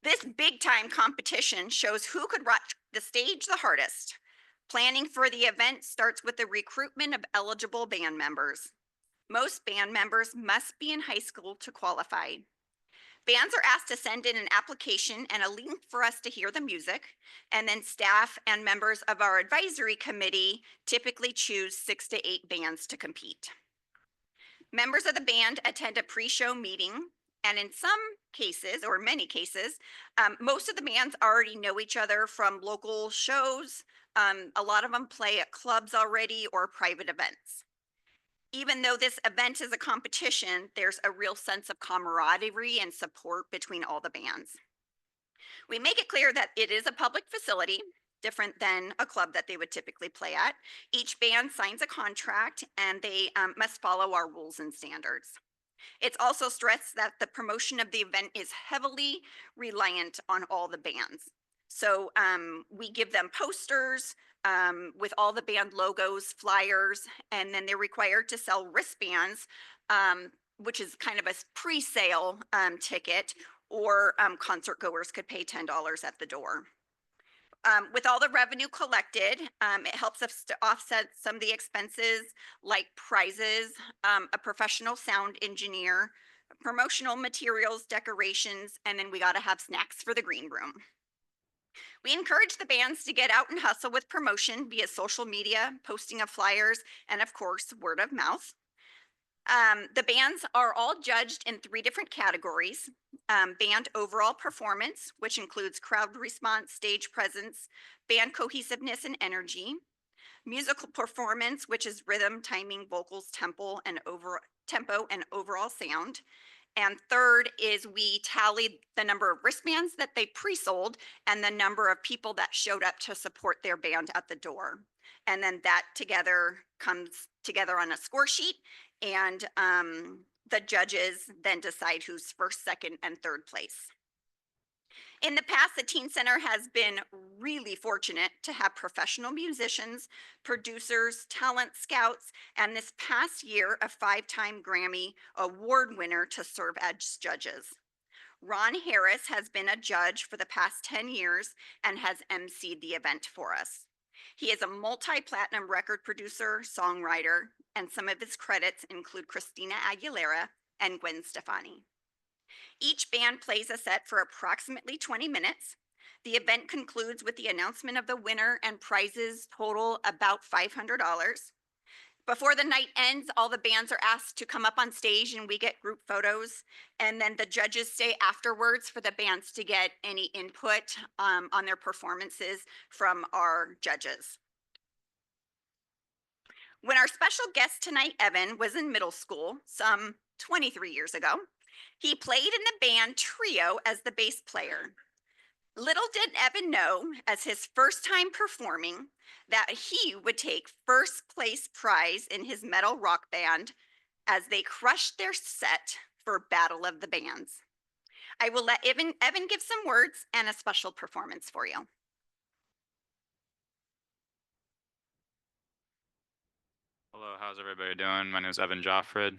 This big-time competition shows who could rock the stage the hardest. Planning for the event starts with the recruitment of eligible band members. Most band members must be in high school to qualify. Bands are asked to send in an application and a link for us to hear the music, and then staff and members of our advisory committee typically choose 6 to 8 bands to compete. Members of the band attend a pre-show meeting, and in some cases, or many cases, most of the bands already know each other from local shows. A lot of them play at clubs already or private events. Even though this event is a competition, there's a real sense of camaraderie and support between all the bands. We make it clear that it is a public facility, different than a club that they would typically play at. Each band signs a contract and they must follow our rules and standards. It's also stressed that the promotion of the event is heavily reliant on all the bands. So we give them posters with all the band logos, flyers, and then they're required to sell wristbands, which is kind of a pre-sale ticket, or concert goers could pay $10 at the door. With all the revenue collected, it helps us to offset some of the expenses like prizes, a professional sound engineer, promotional materials, decorations, and then we got to have snacks for the green room. We encourage the bands to get out and hustle with promotion via social media, posting of flyers, and of course, word of mouth. The bands are all judged in 3 different categories. Band overall performance, which includes crowd response, stage presence, band cohesiveness and energy. Musical performance, which is rhythm, timing, vocals, tempo, and overall sound. And third is we tallied the number of wristbands that they pre-sold and the number of people that showed up to support their band at the door. And then that together comes together on a score sheet, and The judges then decide who's first, second, and third place. In the past, the Teen Center has been really fortunate to have professional musicians, producers, talent scouts, and this past year, a 5-time Grammy Award winner to serve as judges. Ron Harris has been a judge for the past 10 years and has emceed the event for us. He is a multi-platinum record producer, songwriter, and some of his credits include Christina Aguilera and Gwen Stefani. Each band plays a set for approximately 20 minutes. The event concludes with the announcement of the winner, and prizes total about $500. Before the night ends, all the bands are asked to come up on stage and we get group photos. And then the judges stay afterwards for the bands to get any input on their performances from our judges. When our special guest tonight, Evan, was in middle school, some 23 years ago, he played in the band Trio as the bass player. Little did Evan know, as his first time performing, that he would take first place prize in his metal rock band as they crushed their set for Battle of the Bands. I will let Evan give some words and a special performance for you. Hello, how's everybody doing? My name is Evan Joffred.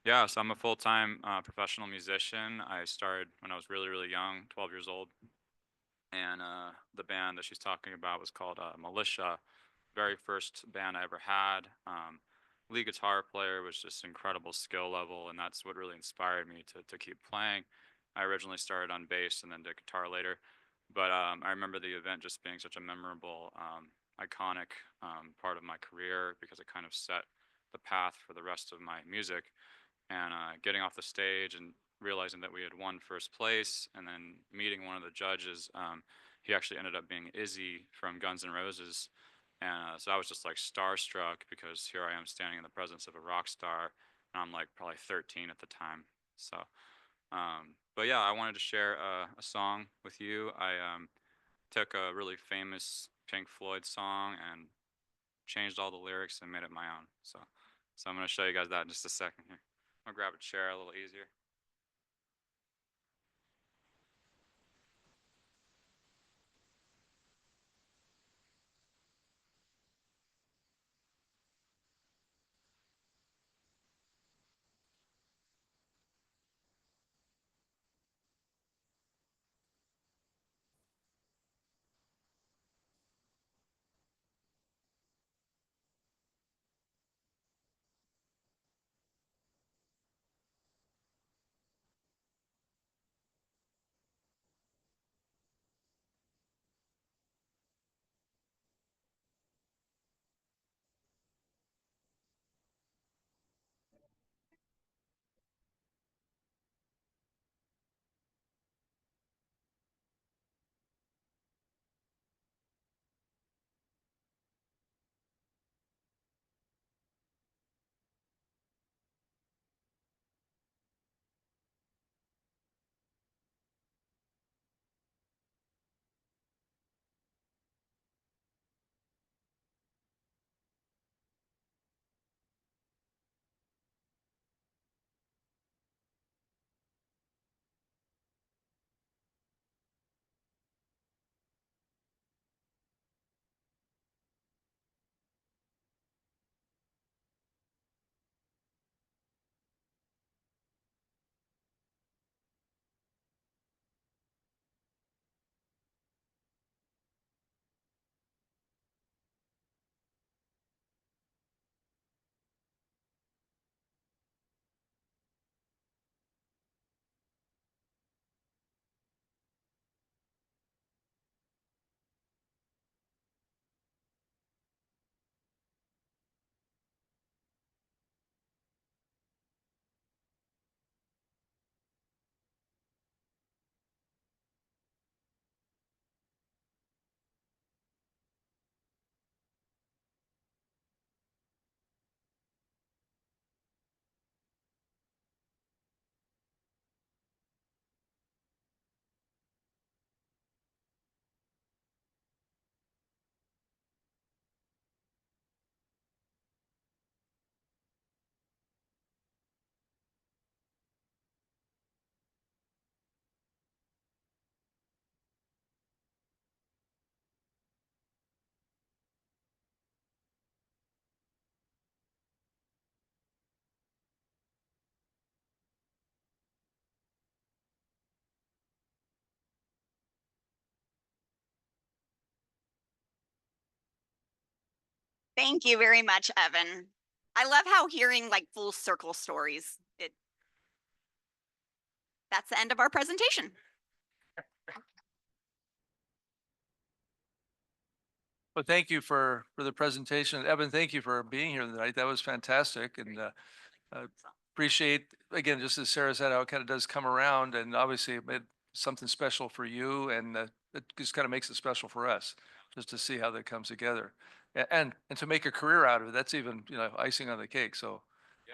Yeah, so I'm a full-time professional musician. I started when I was really, really young, 12 years old. And the band that she's talking about was called Militia. Very first band I ever had. Lead guitar player was just incredible skill level, and that's what really inspired me to keep playing. I originally started on bass and then did guitar later. But I remember the event just being such a memorable, iconic part of my career because it kind of set the path for the rest of my music. And getting off the stage and realizing that we had won first place, and then meeting one of the judges, he actually ended up being Izzy from Guns N' Roses. And so I was just like starstruck because here I am standing in the presence of a rock star, and I'm like probably 13 at the time. So, but yeah, I wanted to share a song with you. I took a really famous Pink Floyd song and changed all the lyrics and made it my own. So I'm gonna show you guys that in just a second here. I'm gonna grab a chair a little easier. Thank you very much, Evan. I love how hearing like full circle stories. That's the end of our presentation. Well, thank you for the presentation. Evan, thank you for being here tonight. That was fantastic. And appreciate, again, just as Sarah said, how it kind of does come around. And obviously it made something special for you. And it just kind of makes it special for us just to see how that comes together. And to make a career out of it, that's even, icing on the cake. So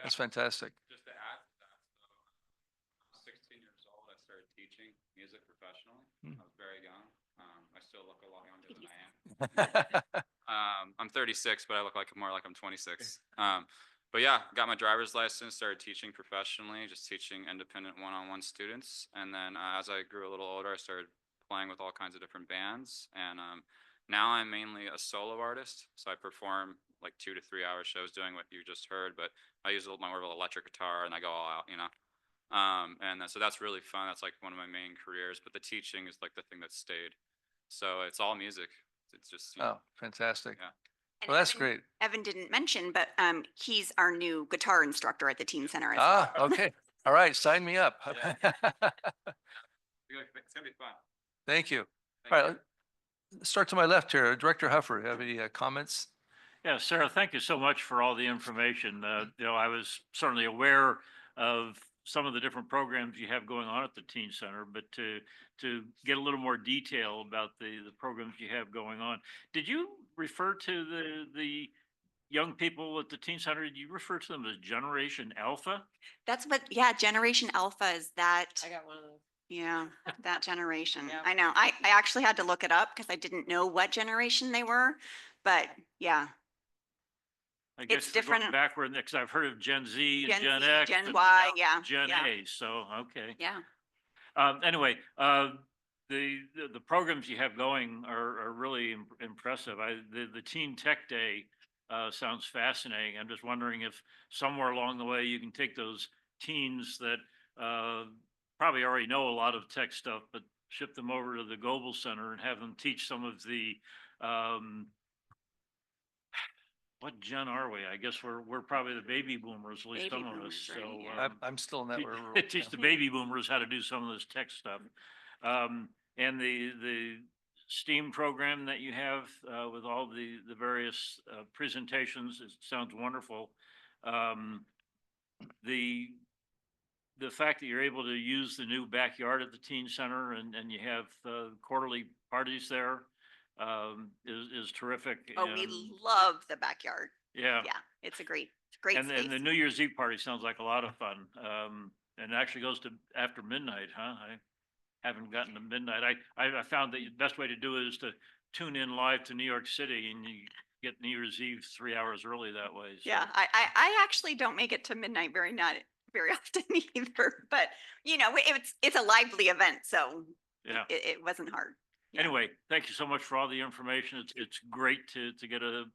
that's fantastic. Just to add to that, so I was 16 years old. I started teaching music professionally. I was very young. I still look a lot younger than I am. I'm 36, but I look more like I'm 26. But yeah, got my driver's license, started teaching professionally, just teaching independent one-on-one students. And then as I grew a little older, I started playing with all kinds of different bands. And now I'm mainly a solo artist. So I perform like 2 to 3 hour shows doing what you just heard, but I use more of an electric guitar and I go all out, so that's really fun. That's like one of my main careers, but the teaching is like the thing that stayed. So it's all music. It's just, Oh, fantastic. Yeah. And Well, that's Evan- great. Evan didn't mention, but he's our new guitar instructor at the teen center as Ah, well. okay. All right. Sign me up. It's gonna be fun. Thank you. Thank All you. right. Let's start to my left here. Director Huffer, have any comments? Yeah, Sarah, thank you so much for all the information. I was certainly aware of some of the different programs you have going on at the Teen Center, but to get a little more detail about the programs you have going on. Did you refer to the young people at the Teen Center, did you refer to them as Generation Alpha? That's what, yeah, Generation Alpha is that. I got one of those. Yeah, that generation. Yeah. I know. I actually had to look it up because I didn't know what generation they were, but yeah. I guess It's you're going different- backward, because I've heard of Gen Z and Gen Gen Z, X. Gen and Y, yeah. Gen yeah, A, so, okay. Yeah. Anyway, the programs you have going are really impressive. The Teen Tech Day sounds fascinating. I'm just wondering if somewhere along the way you can take those teens that probably already know a lot of tech stuff, but ship them over to the Global Center and have them teach some of the what gen are we? I guess we're probably the baby boomers, at least Baby some of us. boomers, right, So yeah. I'm still in that. teach the baby boomers how to do some of this tech stuff. And the STEAM program that you have with all the various presentations, it sounds wonderful. The fact that you're able to use the new backyard at the teen center and you have quarterly parties there is terrific. Oh, we love the backyard. Yeah. Yeah, it's a great And space. the New Year's Eve party sounds like a lot of fun. And it actually goes to after midnight, huh? I haven't gotten to midnight. I found that the best way to do it is to tune in live to New York City and you get New Year's Eve 3 hours early that way. So. Yeah, I actually don't make it to midnight not very often either, but it's a lively event, so Yeah. it wasn't hard. Yeah. Anyway, thank you so much for all the information. It's great to get a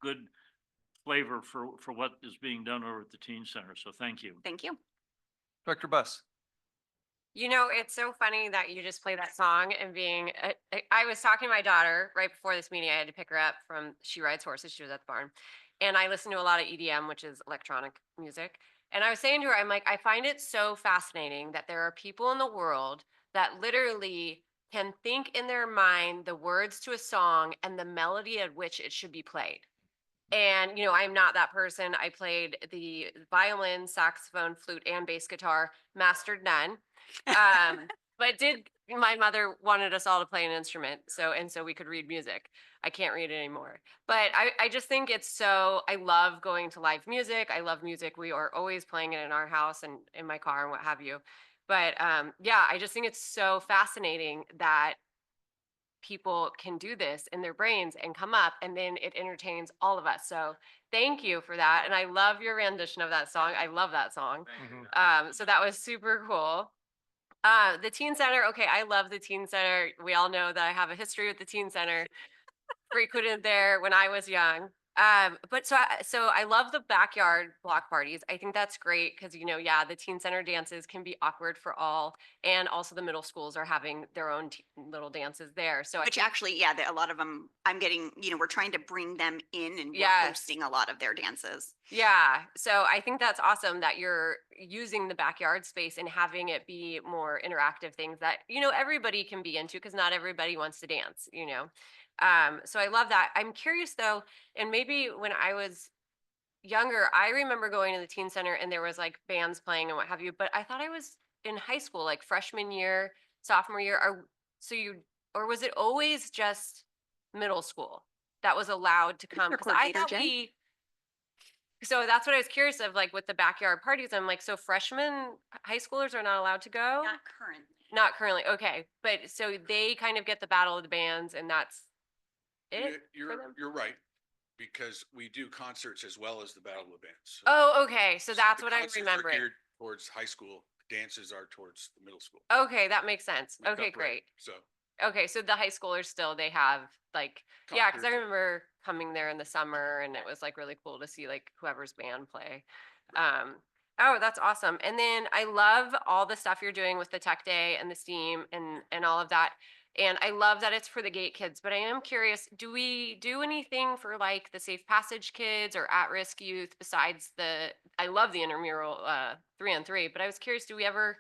good flavor for what is being done over at the Teen Center. So thank you. Thank you. Director Buss. It's so funny that you just play that song and I was talking to my daughter right before this meeting. I had to pick her up she rides horses. She was at the barn. And I listen to a lot of EDM, which is electronic music. And I was saying to her, I'm like, I find it so fascinating that there are people in the world that literally can think in their mind the words to a song and the melody at which it should be played. And, I'm not that person. I played the violin, saxophone, flute, and bass guitar, mastered none. But my mother wanted us all to play an instrument. So we could read music. I can't read it anymore. But I just think I love going to live music. I love music. We are always playing it in our house and in my car and what have you. But I just think it's so fascinating that people can do this in their brains and come up and then it entertains all of us. So thank you for that. And I love your rendition of that song. I love that song. So that was super cool. The Teen Center. Okay. I love the Teen Center. We all know that I have a history with the Teen Center. Frequented there when I was young. But so I love the backyard block parties. I think that's great because, yeah, the teen center dances can be awkward for all. And also the middle schools are having their own little dances there. So Which actually, yeah, a lot of them, I'm getting, we're trying to bring them in and we're Yes. hosting a lot of their dances. yeah, so I think that's awesome that you're using the backyard space and having it be more interactive things that, everybody can be into because not everybody wants to dance. So I love that. I'm curious though, and maybe when I was younger, I remember going to the teen center and there was like bands playing and what have you, but I thought I was in high school, like freshman year, sophomore year. Or was it always just middle school that was allowed to come? Your 'Cause I coordinator, thought Jen? so that's what I was curious of, like with the backyard parties. I'm like, so freshmen high schoolers are not allowed to go? Not currently. Not currently. Okay. But so they kind of get the battle of the bands and that's it for them? You're right, because we do concerts as well as the Battle of the Bands. So Oh, okay. So that's the what I'm concerts are remembering. geared towards high school, dances are towards the middle school. Okay, that makes sense. We Okay, separate, great. So. Okay, so the high schoolers still, they have like, yeah, because I Concerts. remember coming there in the summer and it was like really cool to see like whoever's band play. Oh, that's awesome. And then I love all the stuff you're doing with the tech day and the STEAM and all of that. And I love that it's for the gate kids, but I am curious, do we do anything for like the safe passage kids or at-risk youth besides I love the intramural 3-on-3, but I was curious, do we ever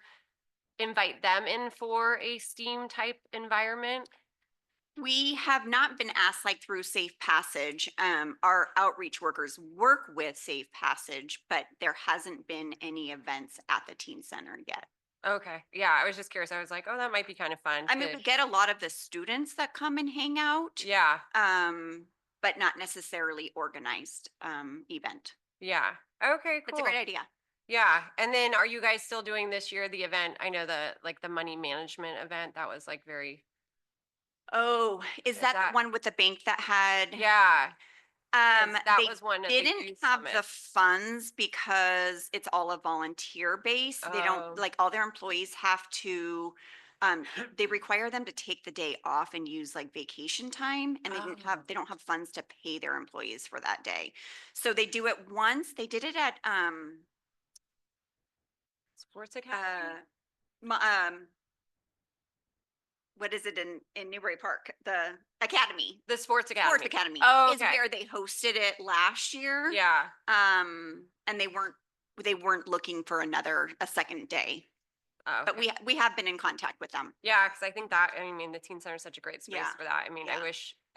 invite them in for a STEAM type environment? We have not been asked like through Safe Passage. Our outreach workers work with Safe Passage, but there hasn't been any events at the teen center yet. Okay. Yeah, I was just curious. I was like, oh, that might be kind of fun. I mean, we get a lot of the students that come and hang out. Yeah. But not necessarily organized event. Yeah. Okay, cool. It's a great idea. Yeah. And then are you guys still doing this year the event? I know the money management event that was like very. Oh, is that that- the one with the bank that had? Yeah. That They was one at the didn't youth have summit. the funds because it's all a volunteer base. They Oh. don't, like, all their employees have to, they require them to take the day off and use like vacation time, and Oh. they don't have funds to pay their employees for that day. So they do it once. They did it at, Sports Academy? what is it in Newbury Park? The Academy. The Sports Academy. Sports Academy. Oh, Is okay. where they hosted it last year. Yeah. And they weren't looking for a second day. Oh, But okay. we have been in contact with them. Yeah, because I think that, I mean, the teen center is such a great space Yeah. for that. I mean, Yeah.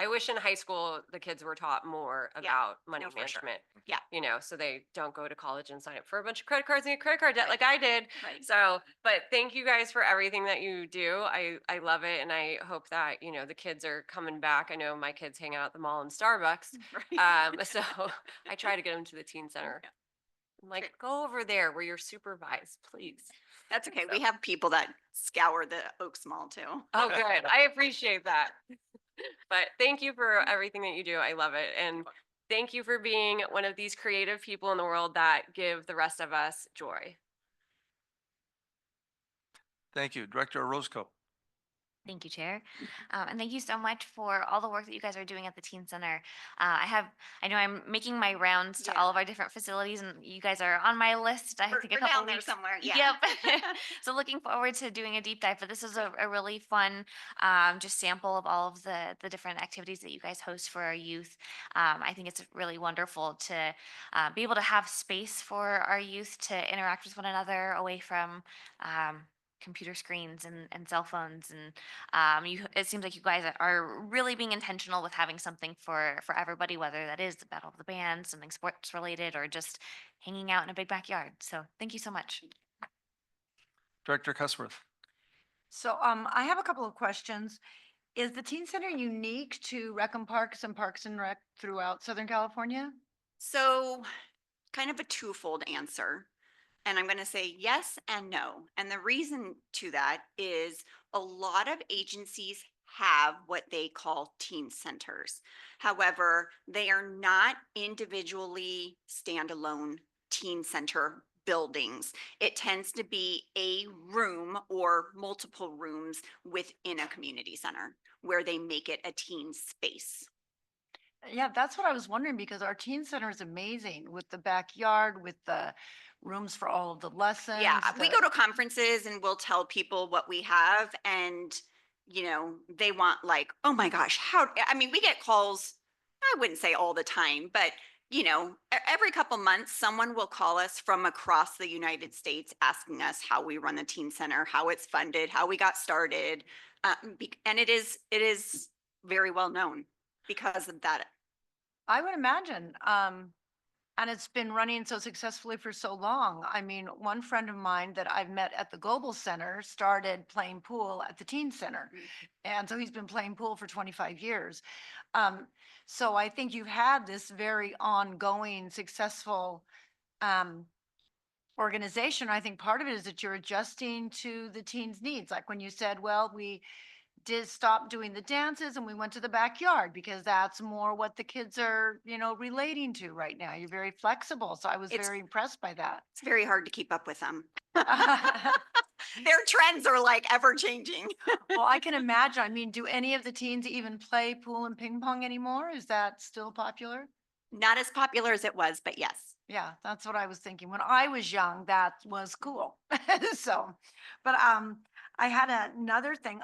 I wish in high school the kids were taught more Yeah. about money No, for sure. management. Yeah. So they don't go to college and sign up for a bunch of credit cards and get credit card debt like I did. Right. So, but thank you guys for everything that you do. I love it. And I hope that, the kids are coming back. I know my kids hang out at the mall and Starbucks. So I try to get them to the teen center. Yeah. I'm like, go over there where you're supervised, please. That's okay. So- We have people that scour the Oaks Mall too. Oh, good. I appreciate that. But thank you for everything that you do. I love it. And thank you for being one of these creative people in the world that give the rest of us joy. Thank you. Director Orozco. Thank you, Chair. And thank you so much for all the work that you guys are doing at the Teen Center. I know I'm making my rounds to all of our different facilities, and you guys are on my list. I think a We're couple down there weeks. somewhere. Yeah. Yep. So looking forward to doing a deep dive, but this is a really fun just sample of all of the different activities that you guys host for our youth. I think it's really wonderful to be able to have space for our youth to interact with one another away from computer screens and cell phones. And it seems like you guys are really being intentional with having something for everybody, whether that is the Battle of the Bands, something sports related, or just hanging out in a big backyard. So thank you so much. Director Cussworth. So I have a couple of questions. Is the teen center unique to Rec and Parks and Rec throughout Southern California? So kind of a twofold answer. And I'm going to say yes and no. And the reason to that is a lot of agencies have what they call teen centers. However, they are not individually standalone teen center buildings. It tends to be a room or multiple rooms within a community center where they make it a teen space. Yeah, that's what I was wondering because our teen center is amazing with the backyard, with the rooms for all of the lessons. Yeah, we the- go to conferences and we'll tell people what we have and, you know, they want like, oh my gosh, I mean, we get calls, I wouldn't say all the time, but you know, every couple months, someone will call us from across the United States asking us how we run the teen center, how it's funded, how we got started. And it is very well known because of that. I would imagine. And it's been running so successfully for so long. I mean, one friend of mine that I've met at the Global Center started playing pool at the Teen Center. And so he's been playing pool for 25 years. Um, so I think you've had this very ongoing, successful organization. I think part of it is that you're adjusting to the teens' needs. Like when you said, well, we did stop doing the dances and we went to the backyard because that's more what the kids are, relating to right now. You're very flexible. So I was It's- very impressed by that. It's very hard to keep up with them. Their trends are like ever changing. Well, I can imagine. I mean, do any of the teens even play pool and ping pong anymore? Is that still popular? Not as popular as it was, but yes. Yeah, that's what I was thinking. When I was young, that was cool. So, but I had another thing.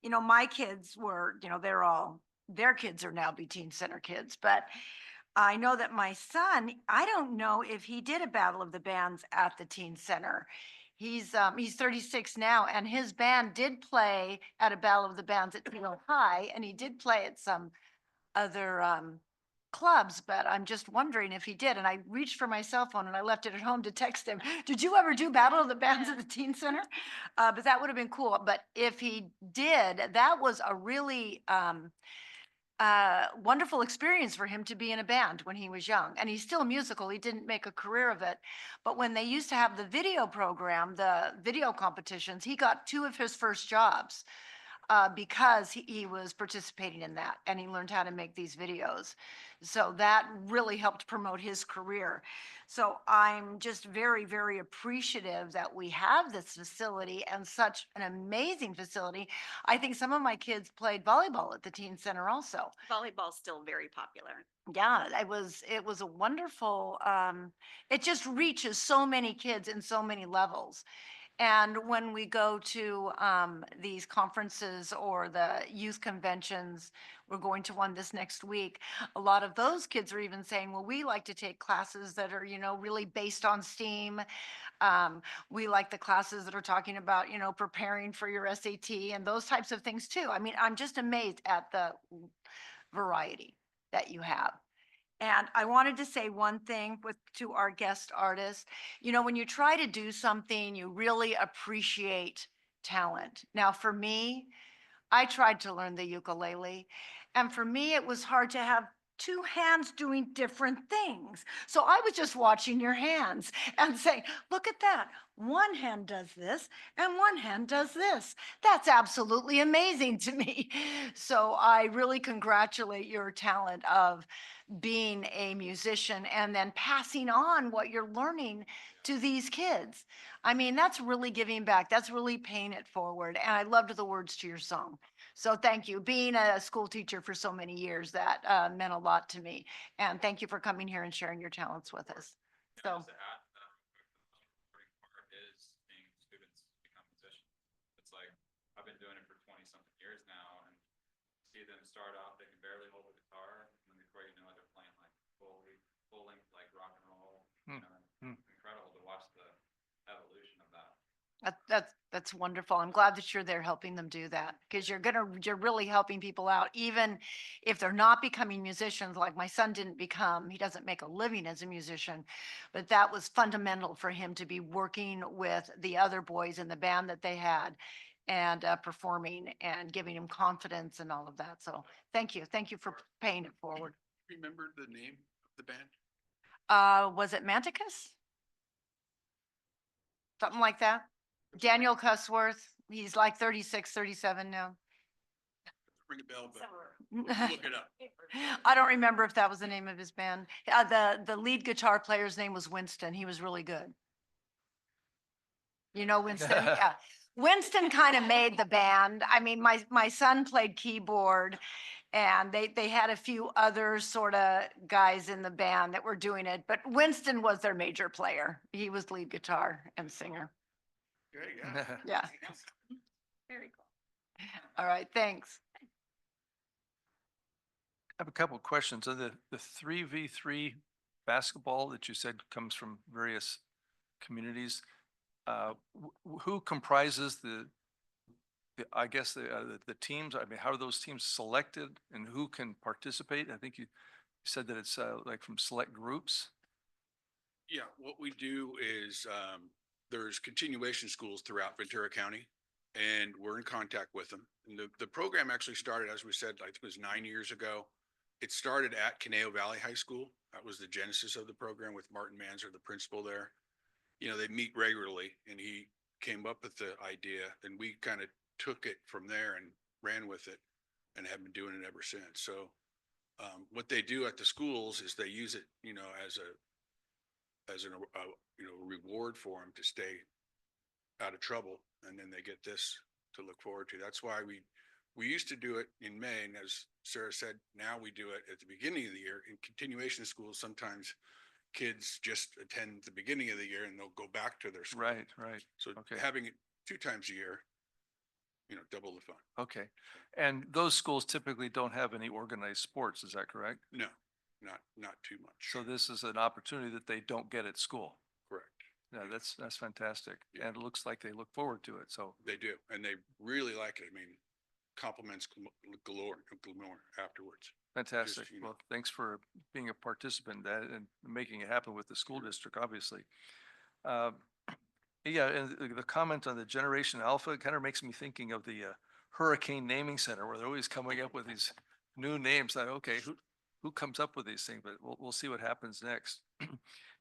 My kids were, their kids are now be teen center kids, but I know that my son, I don't know if he did a battle of the bands at the teen center. He's 36 now, and his band did play at a battle of the bands at Tilo High, and he did play at some other clubs, but I'm just wondering if he did. And I reached for my cell phone and I left it at home to text him. Did you ever do Battle of the Bands at the Teen Center? But that would have been cool. But if he did, that was a really wonderful experience for him to be in a band when he was young. And he's still musical. He didn't make a career of it. But when they used to have the video program, the video competitions, he got 2 of his first jobs because he was participating in that and he learned how to make these videos. So that really helped promote his career. So I'm just very, very appreciative that we have this facility and such an amazing facility. I think some of my kids played volleyball at the teen center also. Volleyball's still very popular. Yeah, it was a wonderful, it just reaches so many kids in so many levels. And when we go to these conferences or the youth conventions, we're going to one this next week. A lot of those kids are even saying, well, we like to take classes that are, really based on STEAM. We like the classes that are talking about, preparing for your SAT and those types of things too. I mean, I'm just amazed at the variety that you have. And I wanted to say one thing to our guest artist. When you try to do something, you really appreciate talent. Now, for me, I tried to learn the ukulele, and for me, it was hard to have 2 hands doing different things. So I was just watching your hands and saying, look at that. One hand does this and one hand does this. That's absolutely amazing to me. So I really congratulate your talent of being a musician and then passing on what you're learning to these kids. I mean, that's really giving back. That's really paying it forward. And I loved the words to your song. So thank you. Being a school teacher for so many years, that meant a lot to me. And thank you for coming here and sharing your talents with us. So. Just to add to that real quick, the most rewarding part is seeing students become musicians. It's like, I've been doing it for 20-something years now, and see them start off, they can barely hold a guitar, and then before you know it, they're playing like full length, like rock and roll. Incredible to watch the evolution of that. That's wonderful. I'm glad that you're there helping them do that because you're really helping people out, even if they're not becoming musicians. Like my son didn't become, he doesn't make a living as a musician, but that was fundamental for him to be working with the other boys in the band that they had and performing and giving him confidence and all of that. So thank you. Thank you for paying it forward. Remember the name of the band? Was it Manticus? Something like that? Daniel Cussworth, he's like 36, 37 now. Ring a bell, but look it up. I don't remember if that was the name of his band. The lead guitar player's name was Winston. He was really good. You know Winston? Yeah. Winston kind of made the band. I mean, my son played keyboard And they had a few other sort of guys in the band that were doing it, but Winston was their major player. He was lead guitar and singer. Great, I Yeah. Very cool. All right, thanks. have a couple of questions. On the 3v3 basketball that you said comes from various communities, who comprises I guess the teams? I mean, how are those teams selected and who can participate? I think you said that it's like from select groups. Yeah, what we do is, there's continuation schools throughout Ventura County, and we're in contact with them. And the program actually started, as we said, I think it was 9 years ago. It started at Conejo Valley High School. That was the genesis of the program with Martin Manzer, the principal there. You know, they meet regularly, and he came up with the idea, and we kind of took it from there and ran with it and have been doing it ever since. So, what they do at the schools is they use it, you know, as an you know, reward for them to stay out of trouble, and then they get this to look forward to. That's why we used to do it in May, and as Sarah said, now we do it at the beginning of the year. In continuation schools, sometimes kids just attend the beginning of the year and they'll go back to their school. Right, right. So Okay. having it 2 times a year, you know, double the fun. Okay. And those schools typically don't have any organized sports, is that correct? No, not too much. So this is an opportunity that they don't get at school. Correct. Yeah, that's fantastic. Yeah. And it looks like they look forward to it. So, They do, and they really like it. I mean, compliments galore afterwards. fantastic. you know. Well, thanks for being a participant in that and making it happen with the school district, obviously. Uh, Yeah, and the comment on the Generation Alpha kind of makes me thinking of the Hurricane Naming Center, where they're always coming up with these new names. That, okay, who comes up with these things? But we'll see what happens next.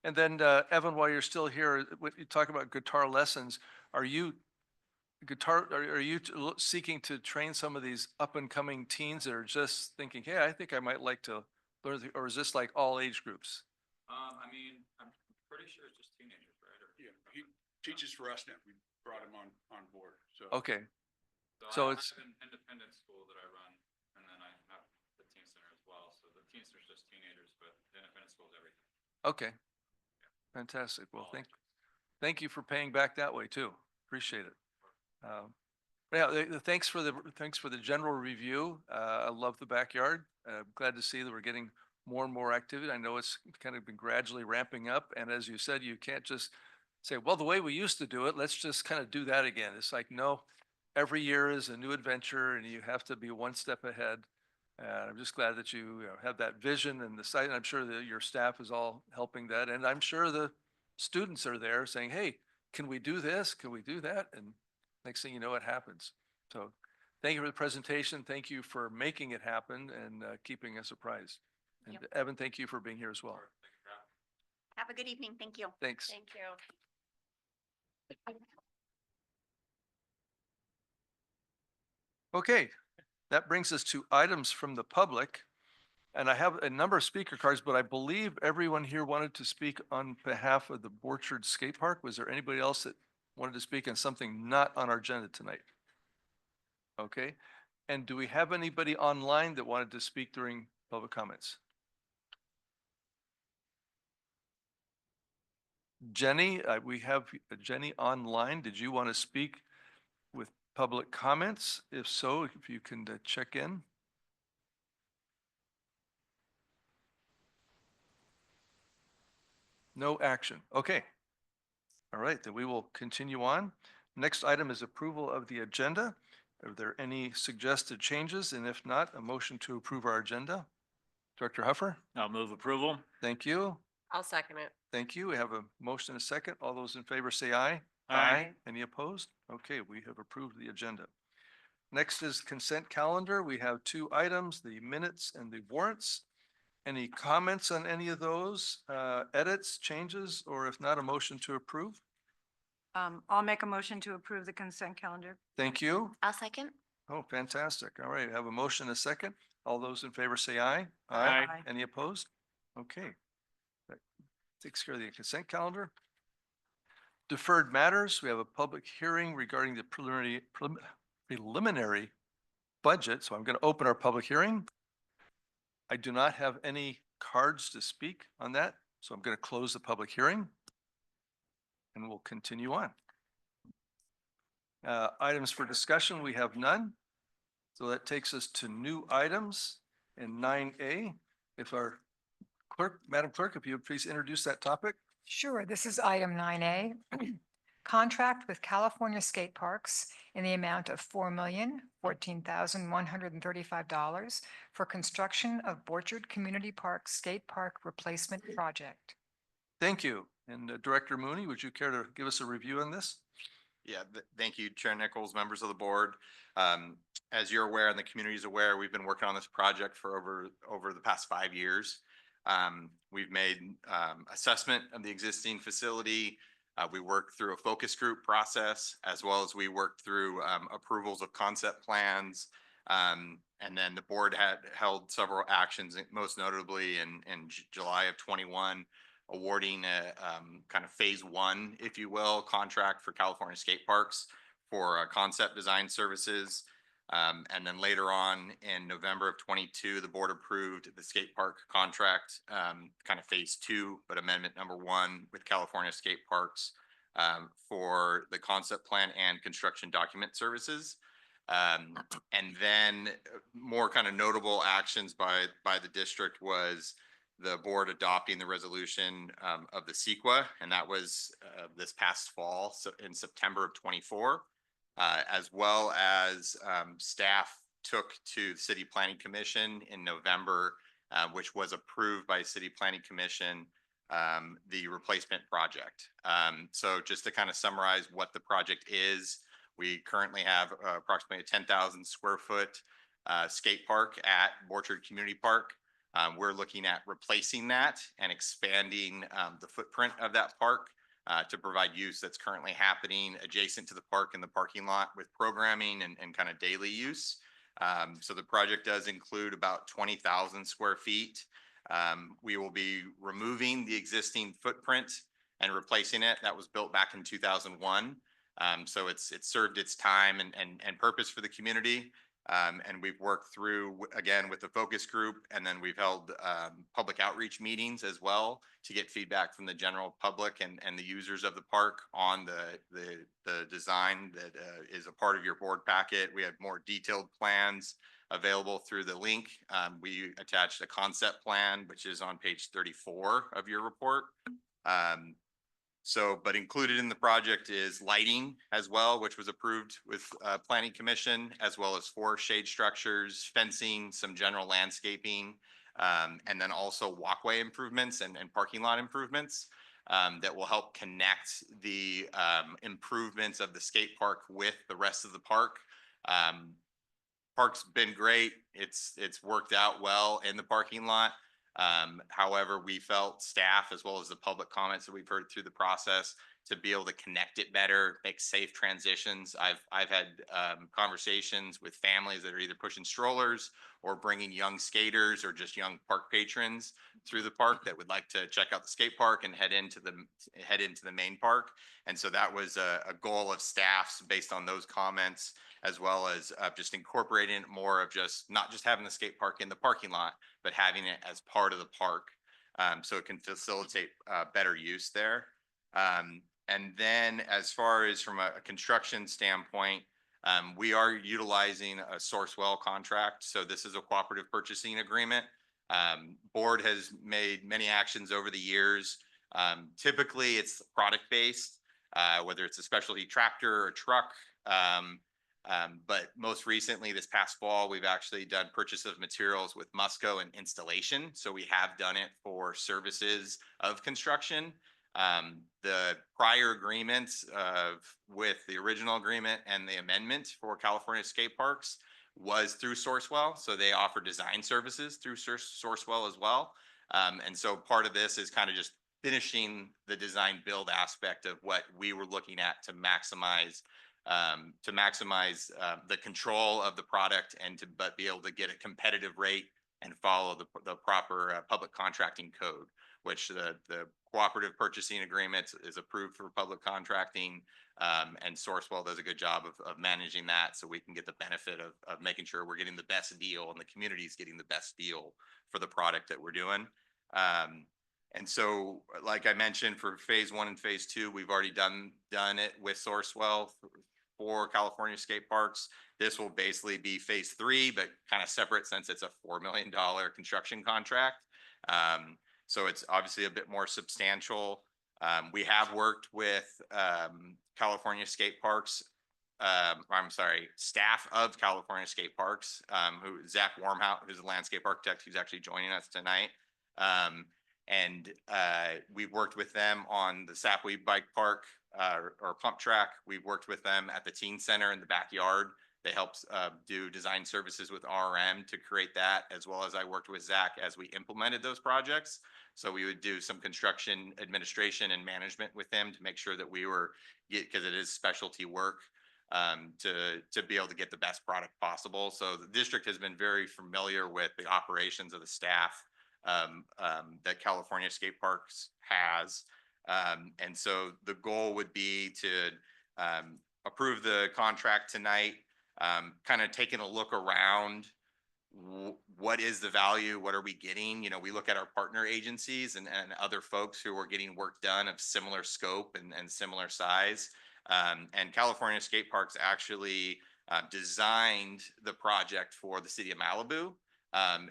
And then Evan, while you're still here, when you talk about guitar lessons, are you seeking to train some of these up and coming teens that are just thinking, hey, I think I might like to learn, or is this like all age groups? I mean, I'm pretty sure it's just teenagers, right? Or- Yeah, he teaches for us now. We brought him on board, so. Okay, so I it's- have an independent school that I run, and then I have the teen center as well. So the teen center is just teenagers, but the independent school is everything. okay. Fantastic. Well, thank you for paying back that way too. Appreciate it. Yeah, thanks for the general review. I love the backyard. Glad to see that we're getting more and more activity. I know it's kind of been gradually ramping up. And as you said, you can't just say, well, the way we used to do it, let's just kind of do that again. It's like, no, every year is a new adventure and you have to be one step ahead. And I'm just glad that you know, have that vision and the site. And I'm sure that your staff is all helping that. And I'm sure the students are there saying, hey, can we do this? Can we do that? And next thing you know, it happens. So thank you for the presentation. Thank you for making it happen and keeping us apprised. And Evan, thank you for being here as well. Have a good evening. Thank you. Thanks. Thank you. Okay, that brings us to items from the public. And I have a number of speaker cards, but I believe everyone here wanted to speak on behalf of the Borchard Skate Park. Was there anybody else that wanted to speak on something not on our agenda tonight? Okay, and do we have anybody online that wanted to speak during public comments? Jenny, we have Jenny online. Did you want to speak with public comments? If so, if you can check in. No action. Okay. All right, then we will continue on. Next item is approval of the agenda. Are there any suggested changes? And if not, a motion to approve our agenda. Director Huffer? I'll move approval. Thank you. I'll second it. Thank you. We have a motion and a second. All those in favor say aye. Aye. Any opposed? Okay, we have approved the agenda. Next is consent calendar. We have 2 items, the minutes and the warrants. Any comments on any of those, edits, changes, or if not, a motion to approve? I'll make a motion to approve the consent calendar. Thank you. I'll second. Oh, fantastic. All right, I have a motion and a second. All those in favor say aye. Aye. Any opposed? Okay. That takes care of the consent calendar. Deferred matters, we have a public hearing regarding the preliminary budget. So I'm going to open our public hearing. I do not have any cards to speak on that, so I'm going to close the public hearing and we'll continue on. Items for discussion, we have none. So that takes us to new items in 9A. If our clerk, Madam Clerk, if you would please introduce that topic. Sure, this is item 9A. Contract with California Skate Parks in the amount of $4,014,135 for construction of Borchard Community Park Skate Park Replacement Project. Thank you. And Director Mooney, would you care to give us a review on this? Yeah, thank you, Chair Nichols, members of the board. As you're aware and the community is aware, we've been working on this project for over the past 5 years. We've made assessment of the existing facility. We worked through a focus group process, as well as we worked through approvals of concept plans. And then the board had held several actions, most notably in July of 21, awarding a kind of phase 1, if you will, contract for California Skate Parks for concept design services. And then later on in November of 22, the board approved the skate park contract, kind of phase 2, but amendment number 1 with California Skate Parks for the concept plan and construction document services. And then more kind of notable actions by the district was the board adopting the resolution of the CEQA, and that was this past fall, so in September of 24, as well as staff took to the City Planning Commission in November, which was approved by City Planning Commission, the replacement project. So just to kind of summarize what the project is, we currently have approximately a 10,000 square foot skate park at Borchard Community Park. We're looking at replacing that and expanding the footprint of that park to provide use that's currently happening adjacent to the park in the parking lot with programming and kind of daily use. So the project does include about 20,000 square feet. We will be removing the existing footprint and replacing it. That was built back in 2001. So it's served its time and purpose for the community. And we've worked through, again, with the focus group, and then we've held public outreach meetings as well to get feedback from the general public and the users of the park on the design that is a part of your board packet. We have more detailed plans available through the link. We attached a concept plan, which is on page 34 of your report. But included in the project is lighting as well, which was approved with Planning Commission, as well as 4 shade structures, fencing, some general landscaping, and then also walkway improvements and parking lot improvements that will help connect the improvements of the skate park with the rest of the park. Park's been great. It's worked out well in the parking lot. However, we felt staff, as well as the public comments that we've heard through the process, to be able to connect it better, make safe transitions. I've had conversations with families that are either pushing strollers or bringing young skaters or just young park patrons through the park that would like to check out the skate park and head into the main park. And so that was a goal of staff's based on those comments, as well as just incorporating more of just not just having the skate park in the parking lot, but having it as part of the park, so it can facilitate better use there. And then as far as from a construction standpoint, we are utilizing a Sourcewell contract. So this is a cooperative purchasing agreement. Board has made many actions over the years. Typically it's product based, whether it's a specialty tractor or truck. But most recently, this past fall, we've actually done purchase of materials with Musco and installation. So we have done it for services of construction. The prior agreements with the original agreement and the amendment for California Skate Parks was through Sourcewell. So they offer design services through Sourcewell as well. And so part of this is kind of just finishing the design build aspect of what we were looking at to maximize the control of the product and but be able to get a competitive rate and follow the proper public contracting code, which the cooperative purchasing agreement is approved for public contracting. And Sourcewell does a good job of managing that so we can get the benefit of making sure we're getting the best deal and the community's getting the best deal for the product that we're doing. And so, like I mentioned, for phase 1 and phase 2, we've already done it with Sourcewell for California skate parks. This will basically be phase 3, but kind of separate since it's a $4 million construction contract. So it's obviously a bit more substantial. We have worked with California skate parks. I'm sorry, staff of California skate parks, who Zach Warmhout, who's a landscape architect, who's actually joining us tonight. And we've worked with them on the Sapweed Bike Park or pump track. We've worked with them at the teen center in the backyard. They helped do design services with RM to create that, as well as I worked with Zach as we implemented those projects. So we would do some construction administration and management with them to make sure that we were, because it is specialty work, to be able to get the best product possible. So the district has been very familiar with the operations of the staff that California Skate Parks has. And so the goal would be to approve the contract tonight, kind of taking a look around what is the value, what are we getting? You know, we look at our partner agencies and other folks who are getting work done of similar scope and similar size. And California Skate Parks actually designed the project for the city of Malibu.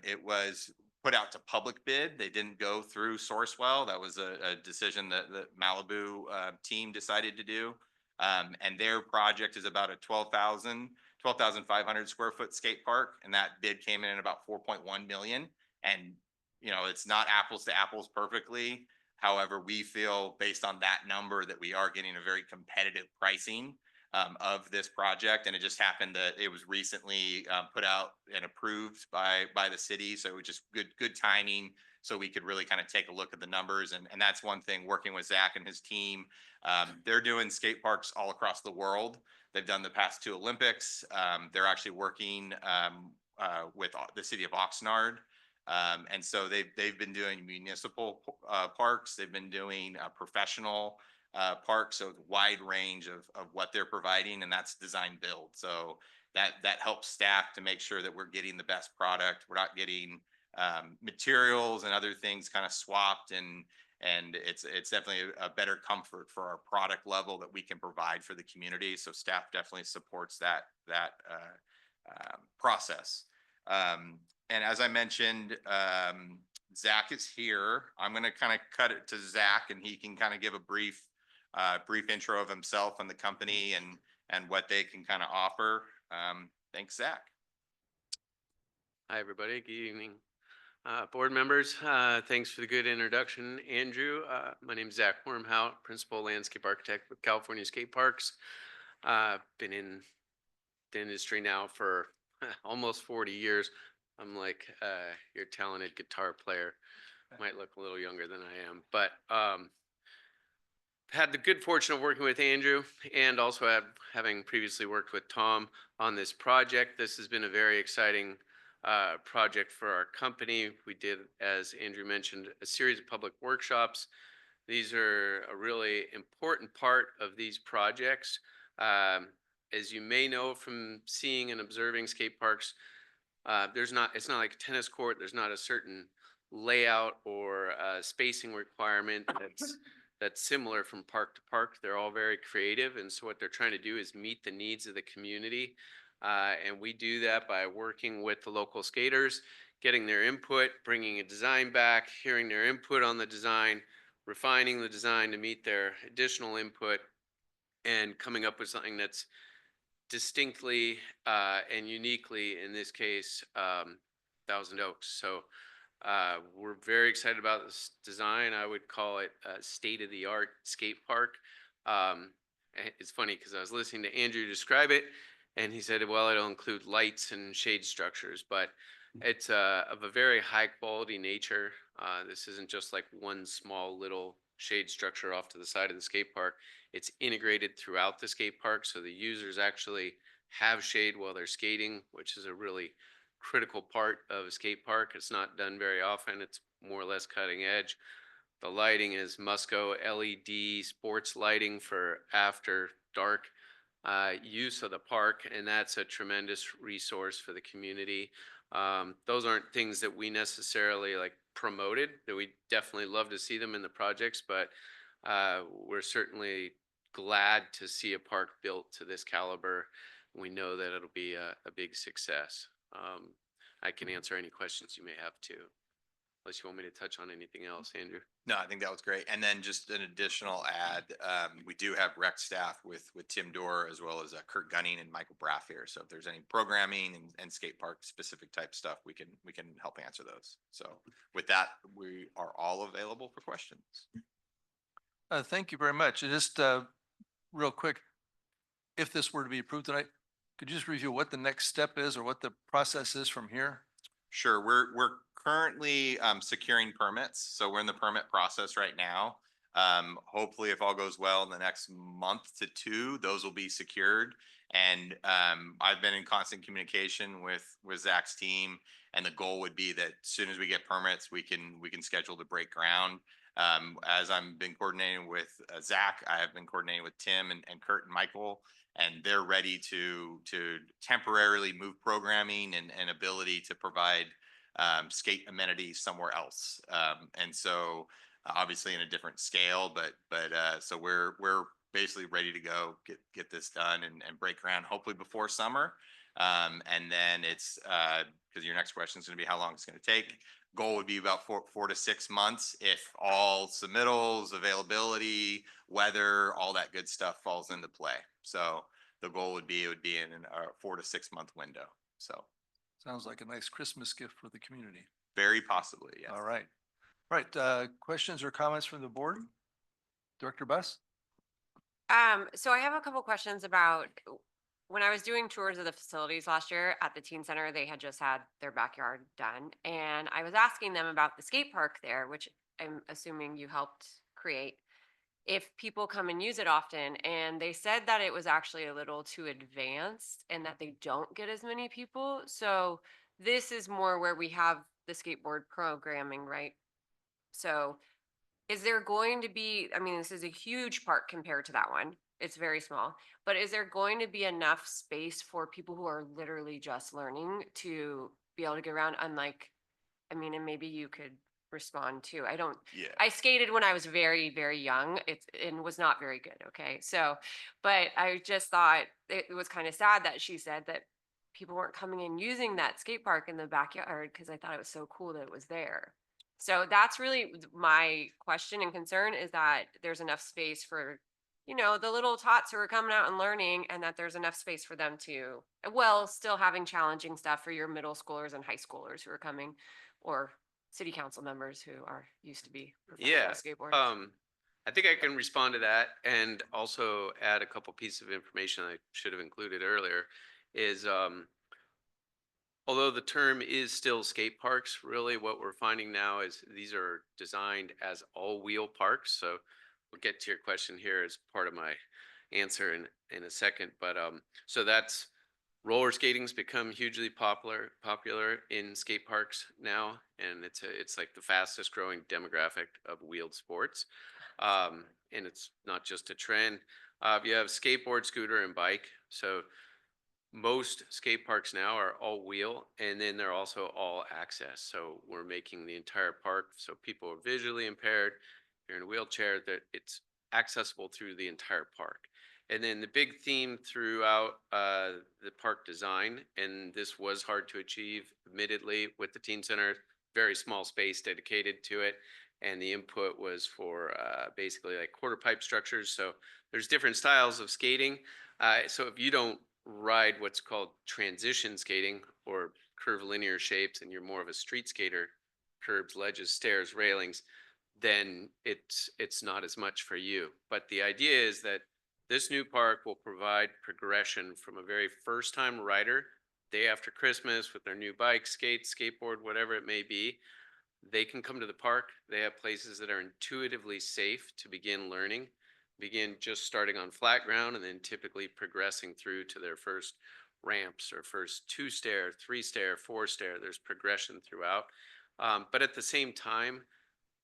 It was put out to public bid. They didn't go through Sourcewell. That was a decision that the Malibu team decided to do. And their project is about a 12,500 square foot skate park. And that bid came in at about 4.1 million. And, you know, it's not apples to apples perfectly. However, we feel based on that number that we are getting a very competitive pricing of this project. And it just happened that it was recently put out and approved by the city. So it was just good timing. So we could really kind of take a look at the numbers. And that's one thing, working with Zach and his team. They're doing skate parks all across the world. They've done the past 2 Olympics. They're actually working with the city of Oxnard. And so they've been doing municipal parks. They've been doing professional parks. So wide range of what they're providing, and that's design build. So that helps staff to make sure that we're getting the best product. We're not getting materials and other things kind of swapped, and it's definitely a better comfort for our product level that we can provide for the community. So staff definitely supports that process. And as I mentioned, Zach is here. I'm going to kind of cut it to Zach, and he can kind of give a brief intro of himself and the company and what they can kind of offer. Thanks, Zach. Hi, everybody. Good evening. Board members, thanks for the good introduction, Andrew. My name is Zach Wormhout, Principal Landscape Architect with California Skate Parks. Been in the industry now for almost 40 years. I'm like your talented guitar player. Might look a little younger than I am, but had the good fortune of working with Andrew and also having previously worked with Tom on this project. This has been a very exciting project for our company. We did, as Andrew mentioned, a series of public workshops. These are a really important part of these projects. As you may know from seeing and observing skate parks, it's not like a tennis court. There's not a certain layout or spacing requirement that's similar from park to park. They're all very creative, and so what they're trying to do is meet the needs of the community. And we do that by working with the local skaters, getting their input, bringing a design back, hearing their input on the design, refining the design to meet their additional input, and coming up with something that's distinctly and uniquely, in this case, Thousand Oaks. So we're very excited about this design. I would call it a state-of-the-art skate park. It's funny because I was listening to Andrew describe it, and he said, well, it'll include lights and shade structures, but it's of a very high quality nature. This isn't just like one small little shade structure off to the side of the skate park. It's integrated throughout the skate park, so the users actually have shade while they're skating, which is a really critical part of a skate park. It's not done very often. It's more or less cutting edge. The lighting is Musco LED sports lighting for after dark use of the park, and that's a tremendous resource for the community. Those aren't things that we necessarily like promoted, that we definitely love to see them in the projects, but we're certainly glad to see a park built to this caliber. We know that it'll be a big success. I can answer any questions you may have too, unless you want me to touch on anything else, Andrew. No, I think that was great. And then just an additional add, we do have rec staff with Tim Dorr as well as Kurt Gunning and Michael Braff here. So if there's any programming and skate park specific type stuff, we can help answer those. So with that, we are all available for questions. Thank you very much. And just real quick, if this were to be approved tonight, could you just review what the next step is or what the process is from here? Sure. We're currently securing permits. So we're in the permit process right now. Hopefully, if all goes well in the next month to two, those will be secured. And I've been in constant communication with Zach's team, and the goal would be that as soon as we get permits, we can schedule to break ground. As I've been coordinating with Zach, I have been coordinating with Tim and Kurt and Michael, and they're ready to temporarily move programming and ability to provide skate amenities somewhere else. And so obviously in a different scale, but so we're basically ready to go get this done and break ground hopefully before summer. And then it's because your next question is going to be how long it's going to take. Goal would be about 4 to 6 months if all submittals, availability, weather, all that good stuff falls into play. So the goal would be in a 4 to 6 month window. So Sounds like a nice Christmas gift for the community. very possibly, yes. All right. Right. Questions or comments from the board? Director Buss? So I have a couple questions about when I was doing tours of the facilities last year at the teen center, they had just had their backyard done. And I was asking them about the skate park there, which I'm assuming you helped create, if people come and use it often. And they said that it was actually a little too advanced and that they don't get as many people. So this is more where we have the skateboard programming, right? So is there going to be, I mean, this is a huge park compared to that one. It's very small, but is there going to be enough space for people who are literally just learning to be able to get around? Unlike, I mean, and maybe you could respond too. Yeah. I skated when I was very, very young. And was not very good. Okay. So, but I just thought it was kind of sad that she said that people weren't coming in using that skate park in the backyard because I thought it was so cool that it was there. So that's really my question and concern, is that there's enough space for, the little tots who are coming out and learning, and that there's enough space for them to, well, still having challenging stuff for your middle schoolers and high schoolers who are coming, or city council members who are used to be Yeah. professional skateboarders. I think I can respond to that and also add a couple pieces of information I should have included earlier is although the term is still skate parks, really what we're finding now is these are designed as all-wheel parks. So we'll get to your question here as part of my answer in a second. But so that's roller skating's become hugely popular in skate parks now, and it's like the fastest growing demographic of wheeled sports. And it's not just a trend. You have skateboard, scooter, and bike. So most skate parks now are all wheel, and then they're also all access. So we're making the entire park so people are visually impaired, if you're in a wheelchair, that it's accessible through the entire park. And then the big theme throughout the park design, and this was hard to achieve, admittedly, with the teen center, very small space dedicated to it, and the input was for basically like quarter pipe structures. So there's different styles of skating. So if you don't ride what's called transition skating or curvilinear shapes and you're more of a street skater, curbs, ledges, stairs, railings, then it's not as much for you. But the idea is that this new park will provide progression from a very first time rider day after Christmas with their new bike, skate, skateboard, whatever it may be. They can come to the park. They have places that are intuitively safe to begin learning, begin just starting on flat ground and then typically progressing through to their first ramps or first 2-stair, 3-stair, 4-stair. There's progression throughout. But at the same time,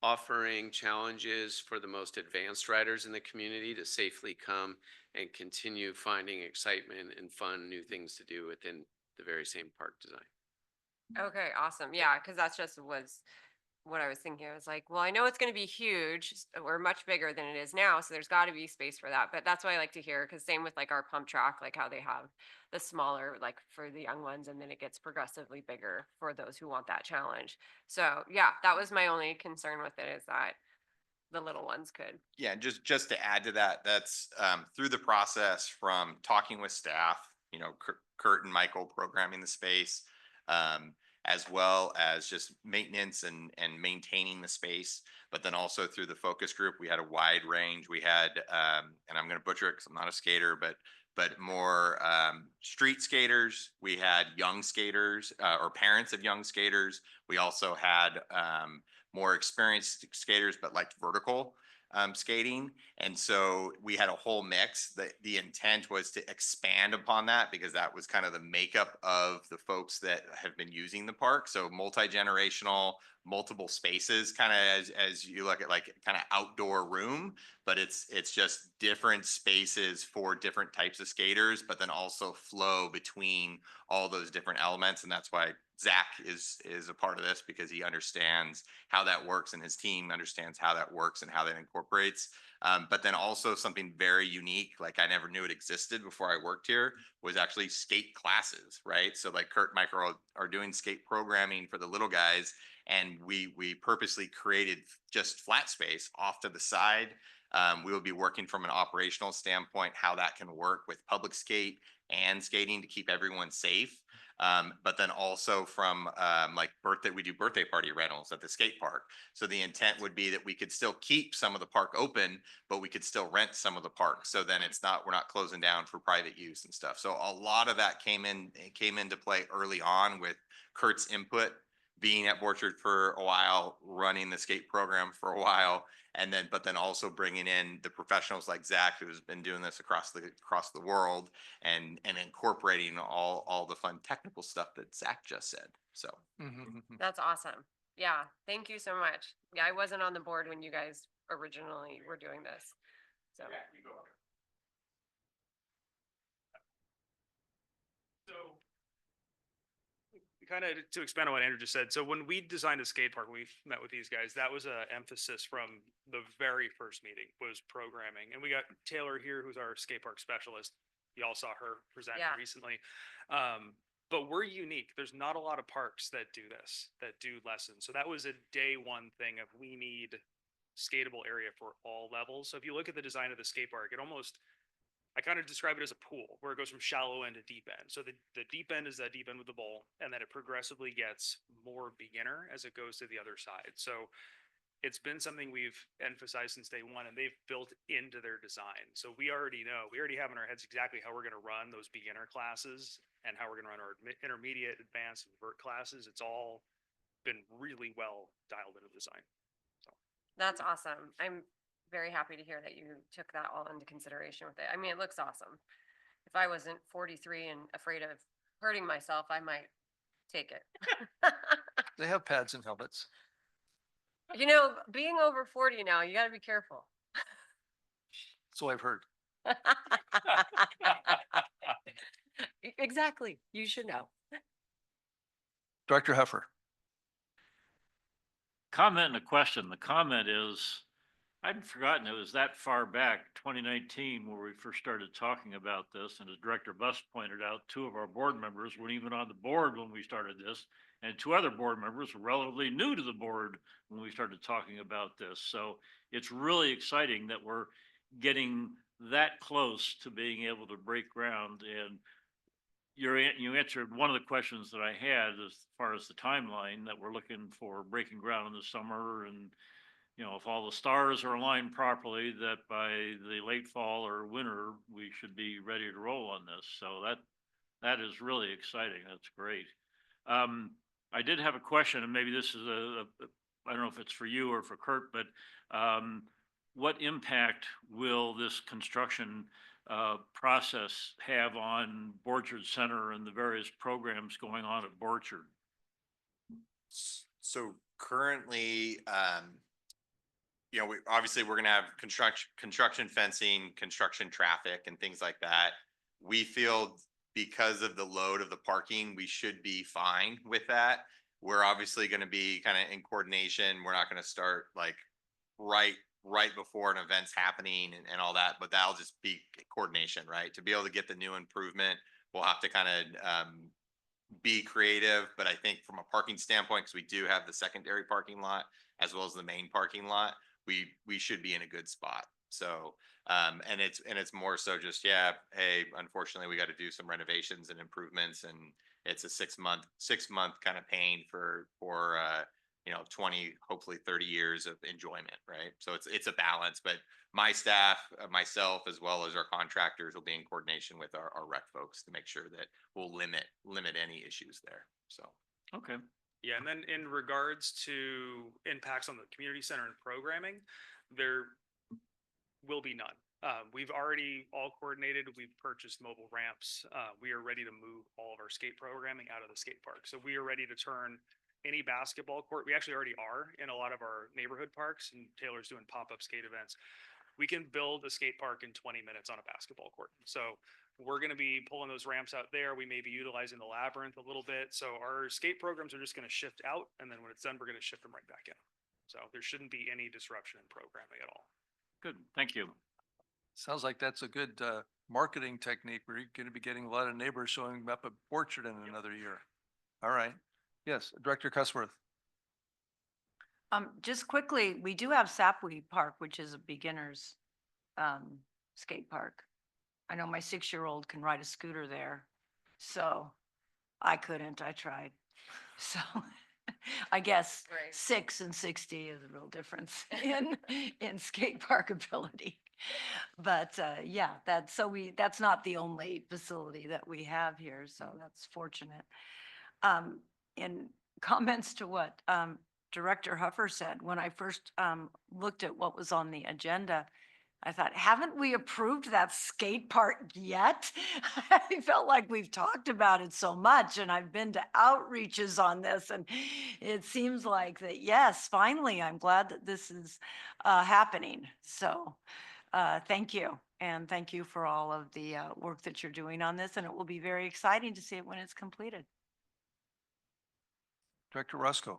offering challenges for the most advanced riders in the community to safely come and continue finding excitement and fun new things to do within the very same park design. Okay, awesome. Yeah, because that's just was what I was thinking. I was like, well, I know it's going to be huge or much bigger than it is now, so there's got to be space for that. But that's what I like to hear, because same with like our pump track, like how they have the smaller, like for the young ones, and then it gets progressively bigger for those who want that challenge. So yeah, that was my only concern with it, is that the little ones could. Yeah, just to add to that, that's through the process from talking with staff, you know, Kurt and Michael programming the space, as well as just maintenance and maintaining the space. But then also through the focus group, we had a wide range. We had, and I'm going to butcher it because I'm not a skater, but more street skaters. We had young skaters or parents of young skaters. We also had more experienced skaters, but like vertical skating. And so we had a whole mix. The intent was to expand upon that because that was kind of the makeup of the folks that have been using the park. So multi-generational, multiple spaces, kind of as you look at like kind of outdoor room, but it's just different spaces for different types of skaters, but then also flow between all those different elements. And that's why Zach is a part of this, because he understands how that works and his team understands how that works and how that incorporates. But then also something very unique, like I never knew it existed before I worked here, was actually skate classes, right? So like Kurt and Michael are doing skate programming for the little guys, and we purposely created just flat space off to the side. We will be working from an operational standpoint, how that can work with public skate and skating to keep everyone safe. But then also from like we do birthday party rentals at the skate park. So the intent would be that we could still keep some of the park open, but we could still rent some of the park. So then we're not closing down for private use and stuff. So a lot of that came into play early on with Kurt's input, being at Borchard for a while, running the skate program for a while, but then also bringing in the professionals like Zach, who's been doing this across the world, and incorporating all the fun technical stuff that Zach just said. So That's awesome. Yeah, thank you so much. Yeah, I wasn't on the board when you guys originally were doing this. So kind of to expand on what Andrew just said. So when we designed a skate park, we met with these guys. That was an emphasis from the very first meeting, was programming. And we got Taylor here, who's our skate park specialist. You all saw her present recently. But we're unique. There's not a lot of parks that do this, that do lessons. So that was a day one thing of, we need skatable area for all levels. So if you look at the design of the skate park, I kind of describe it as a pool where it goes from shallow end to deep end. So the deep end is that deep end with the bowl, and then it progressively gets more beginner as it goes to the other side. So it's been something we've emphasized since day one, and they've built into their design. So we already have in our heads exactly how we're going to run those beginner classes and how we're going to run our intermediate, advanced, and vert classes. It's all been really well dialed into design. So that's awesome. I'm very happy to hear that you took that all into consideration with it. I mean, it looks awesome. If I wasn't 43 and afraid of hurting myself, I might take it. They have pads and helmets. You know, being over 40 now, you got to be careful. So I've heard. Exactly. You should know. Director Heffer. Comment and a question. The comment is, I'd forgotten it was that far back, 2019, where we first started talking about this. And as Director Buss pointed out, 2 of our board members weren't even on the board when we started this. And 2 other board members were relatively new to the board when we started talking about this. So it's really exciting that we're getting that close to being able to break ground. And you answered one of the questions that I had as far as the timeline, that we're looking for breaking ground in the summer, and if all the stars are aligned properly, that by the late fall or winter, we should be ready to roll on this. So that is really exciting. That's great. I did have a question, and maybe this is I don't know if it's for you or for Kurt, but what impact will this construction process have on Borchard Center and the various programs going on at Borchard? So currently, you know, obviously we're gonna have construction fencing, construction traffic and things like that. We feel because of the load of the parking, we should be fine with that. We're obviously gonna be kind of in coordination. We're not gonna start like right right before an event's happening and all that, but that'll just be coordination, right? To be able to get the new improvement, we'll have to kind of be creative, but I think from a parking standpoint, because we do have the secondary parking lot as well as the main parking lot, we should be in a good spot. So and it's more so just, yeah, hey, unfortunately we got to do some renovations and improvements, and it's a 6 month kind of pain for 20, hopefully 30 years of enjoyment, right? So it's a balance, but my staff, myself, as well as our contractors will be in coordination with our rec folks to make sure that we'll limit any issues there. So. Okay. Yeah, and then in regards to impacts on the community center and programming, there will be none. We've already all coordinated. We've purchased mobile ramps. We are ready to move all of our skate programming out of the skate park. So we are ready to turn any basketball court. We actually already are in a lot of our neighborhood parks, and Taylor's doing pop-up skate events. We can build a skate park in 20 minutes on a basketball court. So we're going to be pulling those ramps out there. We may be utilizing the labyrinth a little bit. So our skate programs are just going to shift out. And then when it's done, we're going to shift them right back in. So there shouldn't be any disruption in programming at all. Good. Thank you. Sounds like that's a good marketing technique. We're going to be getting a lot of neighbors showing up at Orchard in another year. All right. Yes, Director Cusworth. Just quickly, we do have Sapwe Park, which is a beginner's skate park. I know my 6-year-old can ride a scooter there, so I couldn't. I tried. So I guess Right. 6 and 60 is a real difference in skate park ability. But yeah, that's not the only facility that we have here, so that's fortunate. In comments to what Director Huffer said, when I first looked at what was on the agenda, I thought, haven't we approved that skate park yet? I felt like we've talked about it so much, and I've been to outreaches on this, and it seems like that, yes, finally, I'm glad that this is happening. So thank you. And thank you for all of the work that you're doing on this, and it will be very exciting to see it when it's completed. Director Rusco.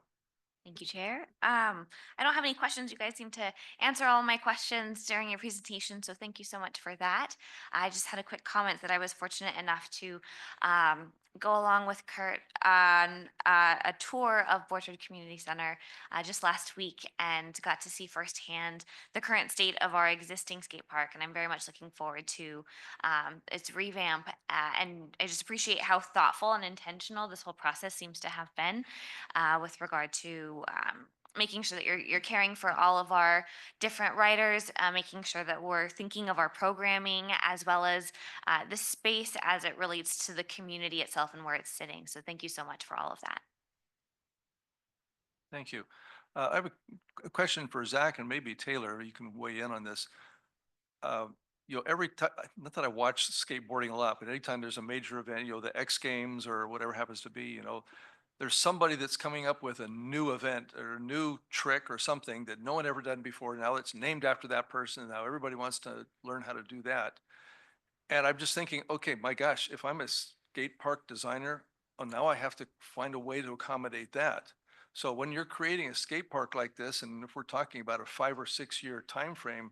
Thank you, Chair. I don't have any questions. You guys seem to answer all my questions during your presentation, so thank you so much for that. I just had a quick comment that I was fortunate enough to go along with Kurt on a tour of Orchard Community Center just last week and got to see firsthand the current state of our existing skate park, and I'm very much looking forward to its revamp. And I just appreciate how thoughtful and intentional this whole process seems to have been with regard to making sure that you're caring for all of our different writers, making sure that we're thinking of our programming as well as the space as it relates to the community itself and where it's sitting. So thank you so much for all of that. Thank you. I have a question for Zach and maybe Taylor. You can weigh in on this. Every time, not that I watch skateboarding a lot, but anytime there's a major event, the X Games or whatever happens to be, there's somebody that's coming up with a new event or a new trick or something that no one ever done before. Now it's named after that person. Now everybody wants to learn how to do that. And I'm just thinking, okay, my gosh, if I'm a skate park designer, now I have to find a way to accommodate that. So when you're creating a skate park like this, and if we're talking about a 5 or 6 year time frame,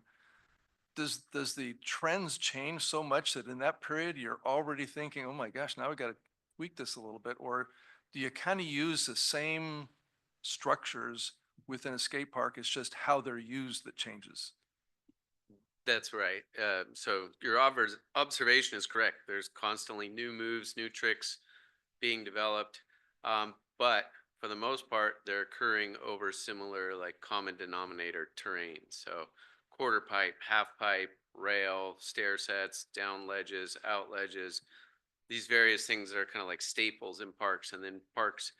does the trends change so much that in that period you're already thinking, oh my gosh, now we got to tweak this a little bit? Or do you kind of use the same structures within a skate park? It's just how they're used that changes. That's right. So your observation is correct. There's constantly new moves, new tricks being developed. But for the most part, they're occurring over similar like common denominator terrain. So quarter pipe, half pipe, rail, stair sets, down ledges, out ledges, these various things that are kind of like staples in parks. And then parks,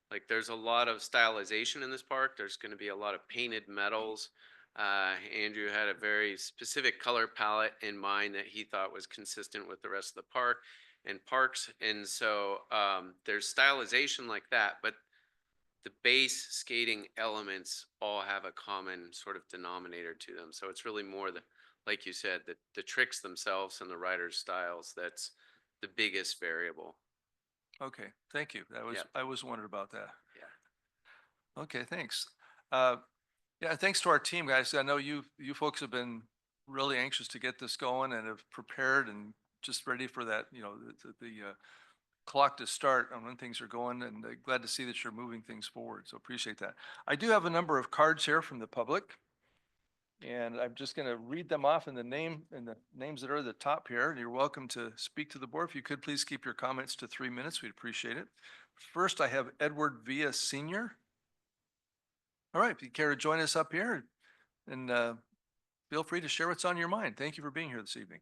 like there's a lot of stylization in this park. There's going to be a lot of painted metals. Andrew had a very specific color palette in mind that he thought was consistent with the rest of the park and parks. And so there's stylization like that, but the base skating elements all have a common sort of denominator to them. So it's really more the, like you said, the tricks themselves and the riders' styles that's the biggest variable. Okay, thank you. Yeah. I was wondering about that. Yeah. Okay, thanks. Yeah, thanks to our team, guys. I know you folks have been really anxious to get this going and have prepared and just ready for that, the clock to start on when things are going, and glad to see that you're moving things forward. So appreciate that. I do have a number of cards here from the public, and I'm just going to read them off in the names that are at the top here. And you're welcome to speak to the board. If you could please keep your comments to 3 minutes, we'd appreciate it. First, I have Edward Villa Sr. All right, if you care to join us up here, and feel free to share what's on your mind. Thank you for being here this evening.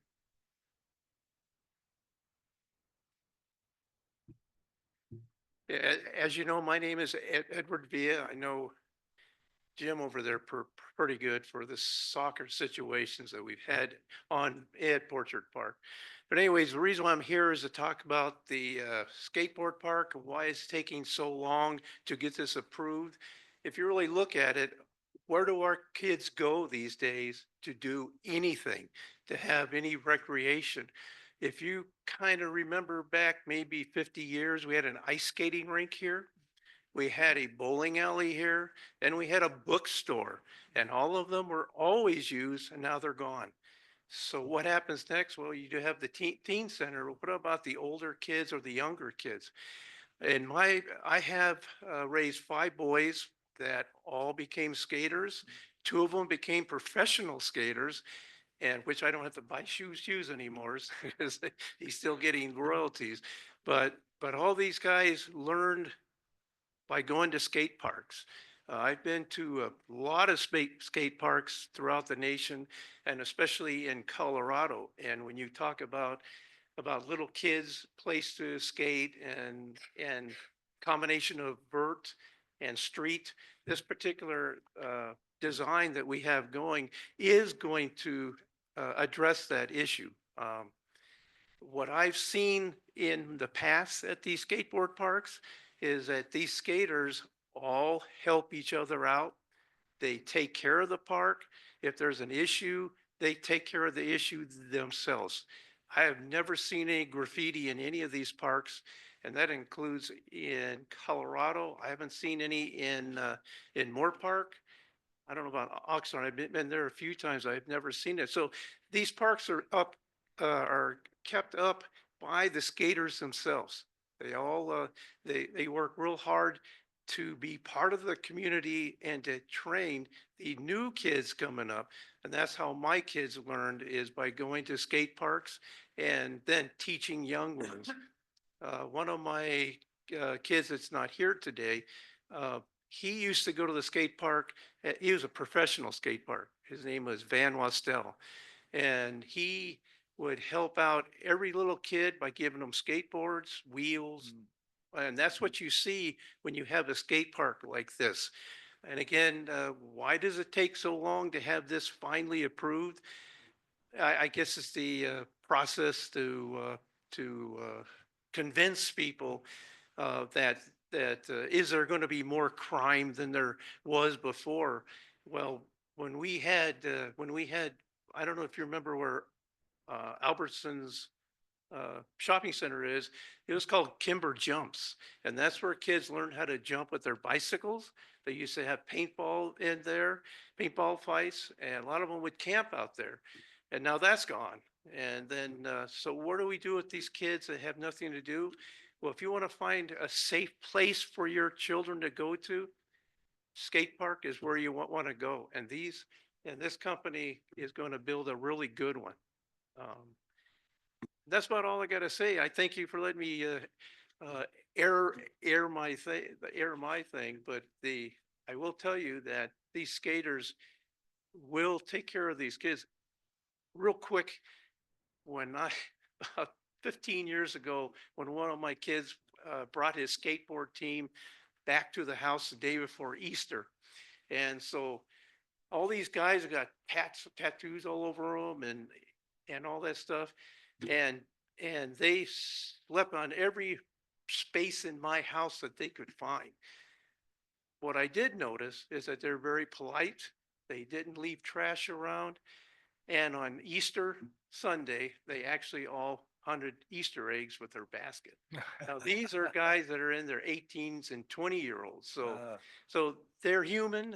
As you know, my name is Edward Villa. I know Jim over there pretty good for the soccer situations that we've had on at Portrait Park. But anyways, the reason why I'm here is to talk about the skateboard park and why it's taking so long to get this approved. If you really look at it, where do our kids go these days to do anything, to have any recreation? If you kind of remember back maybe 50 years, we had an ice skating rink here. We had a bowling alley here, and we had a bookstore, and all of them were always used, and now they're gone. So what happens next? Well, you do have the teen center. What about the older kids or the younger kids? I have raised 5 boys that all became skaters. 2 of them became professional skaters, and which I don't have to buy shoes anymore because he's still getting royalties. But all these guys learned by going to skate parks. I've been to a lot of skate parks throughout the nation, and especially in Colorado. And when you talk about little kids' place to skate and combination of vert and street, this particular design that we have going is going to address that issue. What I've seen in the past at these skateboard parks is that these skaters all help each other out. They take care of the park. If there's an issue, they take care of the issue themselves. I have never seen any graffiti in any of these parks, and that includes in Colorado. I haven't seen any in Moore Park. I don't know about Oxnard. I've been there a few times. I've never seen it. So these parks are kept up by the skaters themselves. They all they work real hard to be part of the community and to train the new kids coming up. And that's how my kids learned, is by going to skate parks and then teaching young ones. One of my kids that's not here today, he used to go to the skate park. He was a professional skate park. His name was Van Wastel. And he would help out every little kid by giving them skateboards, wheels. And that's what you see when you have a skate park like this. And again, why does it take so long to have this finally approved? I guess it's the process to convince people that is there going to be more crime than there was before? Well, when we had, I don't know if you remember where Albertson's shopping center is. It was called Kimber Jumps, and that's where kids learned how to jump with their bicycles. They used to have paintball in there, paintball fights, and a lot of them would camp out there. And now that's gone. And then, so what do we do with these kids that have nothing to do? Well, if you want to find a safe place for your children to go to, skate park is where you want to go. And this company is going to build a really good one. That's about all I got to say. I thank you for letting me uh, air my thing. But I will tell you that these skaters will take care of these kids. Real quick, when I about 15 years ago, when one of my kids brought his skateboard team back to the house the day before Easter, and so all these guys have got tattoos all over them and all that stuff, and they slept on every space in my house that they could find. What I did notice is that they're very polite. They didn't leave trash around. And on Easter Sunday, they actually all hunted Easter eggs with their basket. Now, these are guys that are in their 18s and 20-year-olds. So they're human.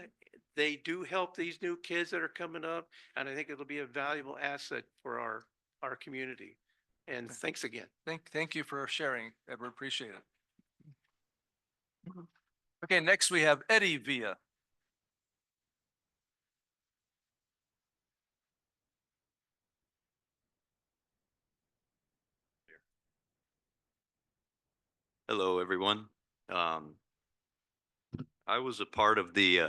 They do help these new kids that are coming up. And I think it'll be a valuable asset for our community. And thanks again. Thank you for sharing, Edward. Appreciate it. Okay, next we have Eddie Villa. Hello, everyone. I was a part of the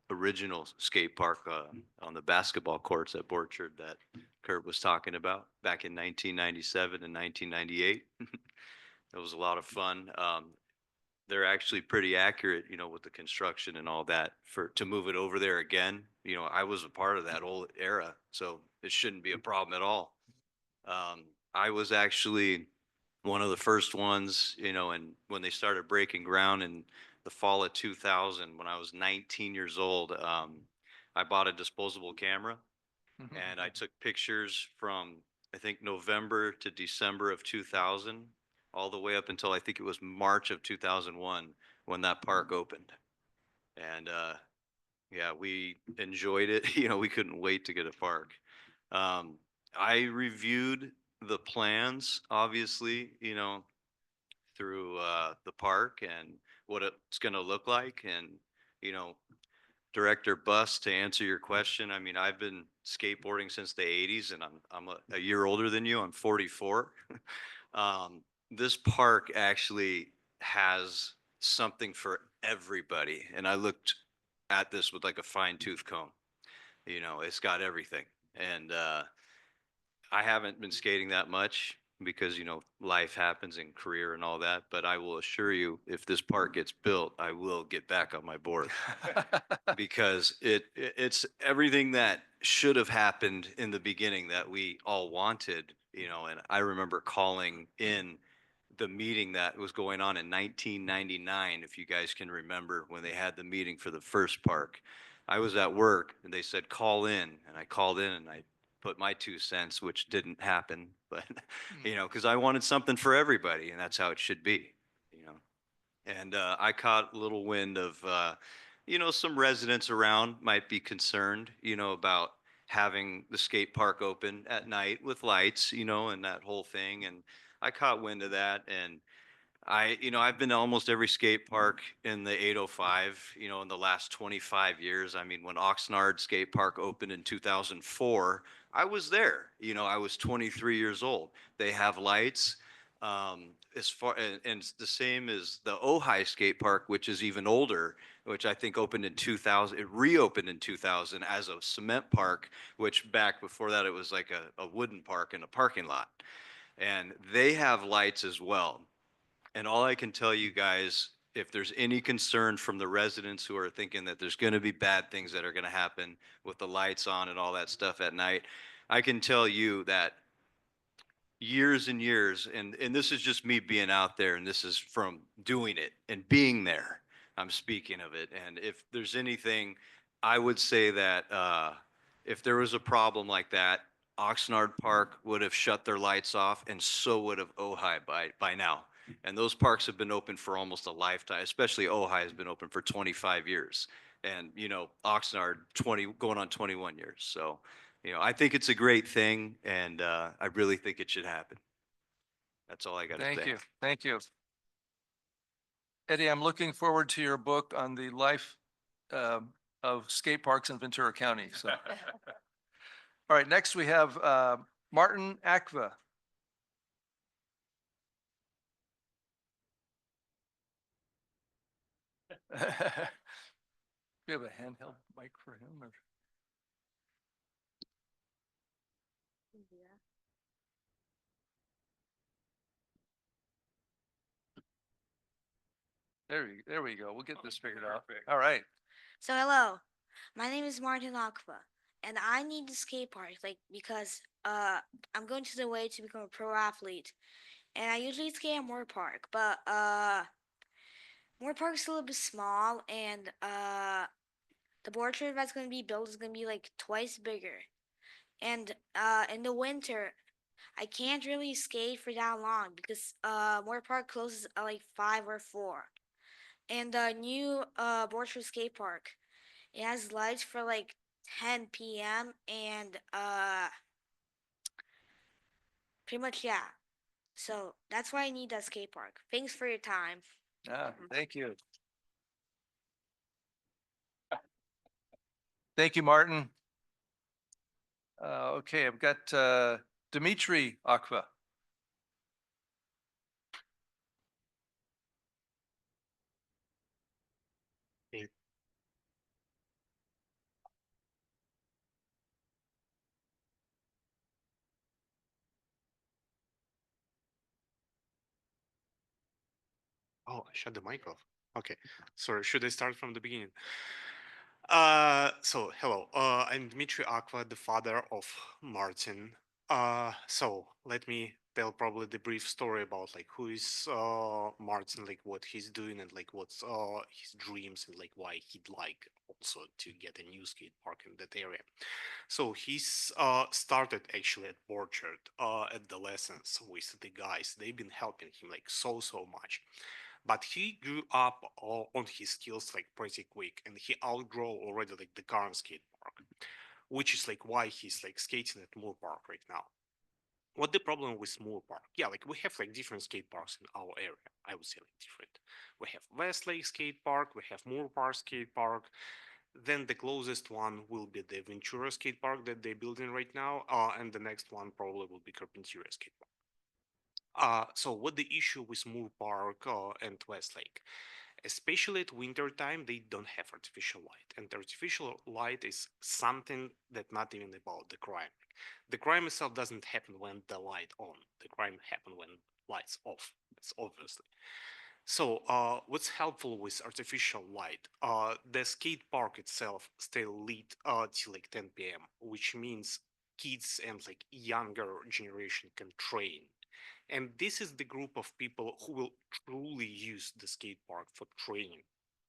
original skate park on the basketball courts at Borchard that Kurt was talking about back in 1997 and 1998. It was a lot of fun. They're actually pretty accurate, with the construction and all that to move it over there again. I was a part of that whole era, so it shouldn't be a problem at all. I was actually one of the first ones, and when they started breaking ground in the fall of 2000, when I was 19 years old, I bought a disposable camera and I took pictures from, I think, November to December of 2000, all the way up until I think it was March of 2001 when that park opened. And yeah, we enjoyed it. We couldn't wait to get a park. I reviewed the plans, obviously, through the park and what it's going to look like. And, Director Buss, to answer your question, I mean, I've been skateboarding since the 80s and I'm a year older than you. I'm 44. This park actually has something for everybody. And I looked at this with like a fine tooth comb. It's got everything. And I haven't been skating that much because, life happens in career and all that. But I will assure you, if this park gets built, I will get back on my board because it's everything that should have happened in the beginning that we all wanted, and I remember calling in the meeting that was going on in 1999, if you guys can remember when they had the meeting for the first park. I was at work and they said, call in. And I called in and I put my 2 cents, which didn't happen, but, because I wanted something for everybody and that's how it should be, you know. And I caught a little wind of, some residents around might be concerned, about having the skate park open at night with lights, and that whole thing. And I caught wind of that. And I've been to almost every skate park in the 805, in the last 25 years. I mean, when Oxnard Skate Park opened in 2004, I was there. I was 23 years old. They have lights. And it's the same as the Ojai Skate Park, which is even older, which I think opened in 2000. It reopened in 2000 as a cement park, which back before that it was like a wooden park in a parking lot. And they have lights as well. And all I can tell you guys, if there's any concern from the residents who are thinking that there's going to be bad things that are going to happen with the lights on and all that stuff at night, I can tell you that years and years, and this is just me being out there, and this is from doing it and being there. I'm speaking of it. And if there's anything, I would say that if there was a problem like that, Oxnard Park would have shut their lights off, and so would have Ojai by now. And those parks have been open for almost a lifetime, especially Ojai has been open for 25 years. And, Oxnard 20, going on 21 years. So, I think it's a great thing and I really think it should happen. That's all I got to say. Thank you. Thank you. Eddie, I'm looking forward to your book on the life of skate parks in Ventura County. So, all right, next we have Martin Akva. Do you have a handheld mic for him? Or? There we go. We'll get this figured out. All right. So hello, my name is Martin Aqua, and I need the skate park because I'm going to the way to become a pro athlete, and I usually skate at Moore Park, but Moore Park's a little bit small, and the board track that's gonna be built is gonna be like twice bigger. And in the winter, I can't really skate for that long because Moore Park closes at like 5 or 4. And the new board track skate park, it has lights for like 10 p.m. and pretty much yeah. So that's why I need that skate park. Thanks for your time. Thank you. Thank you, Martin. Okay, I've got Dimitri Aqua. Oh, I shut the mic off. Okay. Sorry, should I start from the beginning? So hello. I'm Dmitry Aqua, the father of Martin. So let me tell probably the brief story about like who is Martin, like what he's doing and like what's his dreams and like why he'd like also to get a new skate park in that area. So he's started actually at Orchard at the lessons with the guys. They've been helping him like so much, but he grew up on his skills like pretty quick, and he outgrow already like the current skate park, which is like why he's like skating at Moore Park right now. What the problem with Moore Park? Yeah, like we have like different skate parks in our area. I would say like different. We have Westlake Skate Park, we have Moore Park Skate Park. Then the closest one will be the Ventura Skate Park that they're building right now, and the next one probably will be Carpinteria Skate Park. So what the issue with Moore Park and Westlake? Especially at winter time, they don't have artificial light, and artificial light is something that not even about the crime. The crime itself doesn't happen when the light on. The crime happen when lights off. It's obviously. So, what's helpful with artificial light? The skate park itself stay lit till like 10 p.m., which means kids and like younger generation can train. And this is the group of people who will truly use the skate park for training,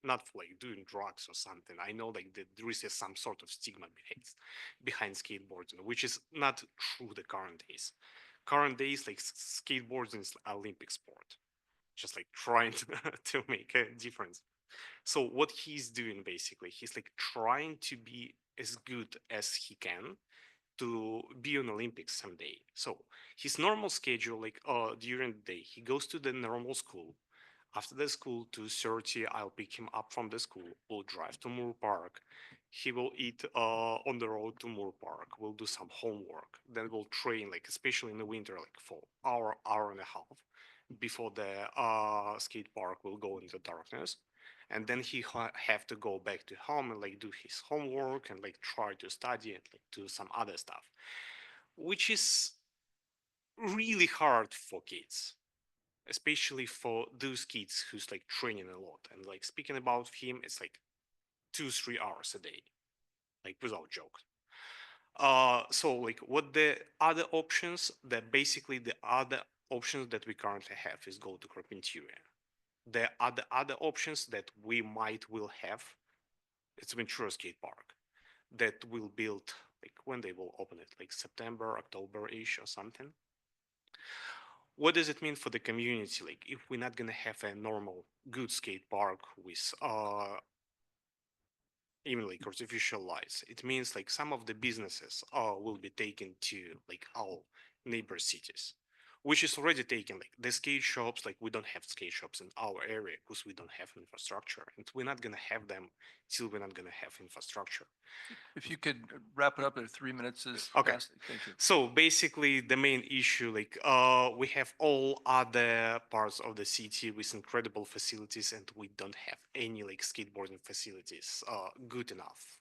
not for like doing drugs or something. I know like that there is some sort of stigma behind skateboarding, which is not true the current days. Current days, like skateboarding is Olympic sport, just like trying to make a difference. So what he's doing basically, he's like trying to be as good as he can to be on Olympics someday. So his normal schedule, like during the day, he goes to the normal school. After the school, 2:30, I'll pick him up from the school. We'll drive to Moore Park. He will eat on the road to Moore Park. We'll do some homework. Then we'll train, like especially in the winter, like for hour and a half before the skate park will go into darkness. And then he have to go back to home and like do his homework and like try to study and like do some other stuff, which is really hard for kids, especially for those kids who's like training a lot. And like speaking about him, it's like 2-3 hours a day, like without joke. So like what the other options, that basically the other options that we currently have is go to Carpinteria. The other options that we might will have, it's Ventura Skate Park that will build like when they will open it, like September, October-ish or something. What does it mean for the community? Like if we're not gonna have a normal good skate park with even like artificial lights, it means like some of the businesses will be taken to like our neighbor cities, which is already taken. Like the skate shops, like we don't have skate shops in our area because we don't have infrastructure, and we're not gonna have them till we're not gonna have infrastructure. If you could wrap it up in 3 minutes is Okay. fantastic. Thank you. So basically the main issue, like we have all other parts of the city with incredible facilities, and we don't have any like skateboarding facilities good enough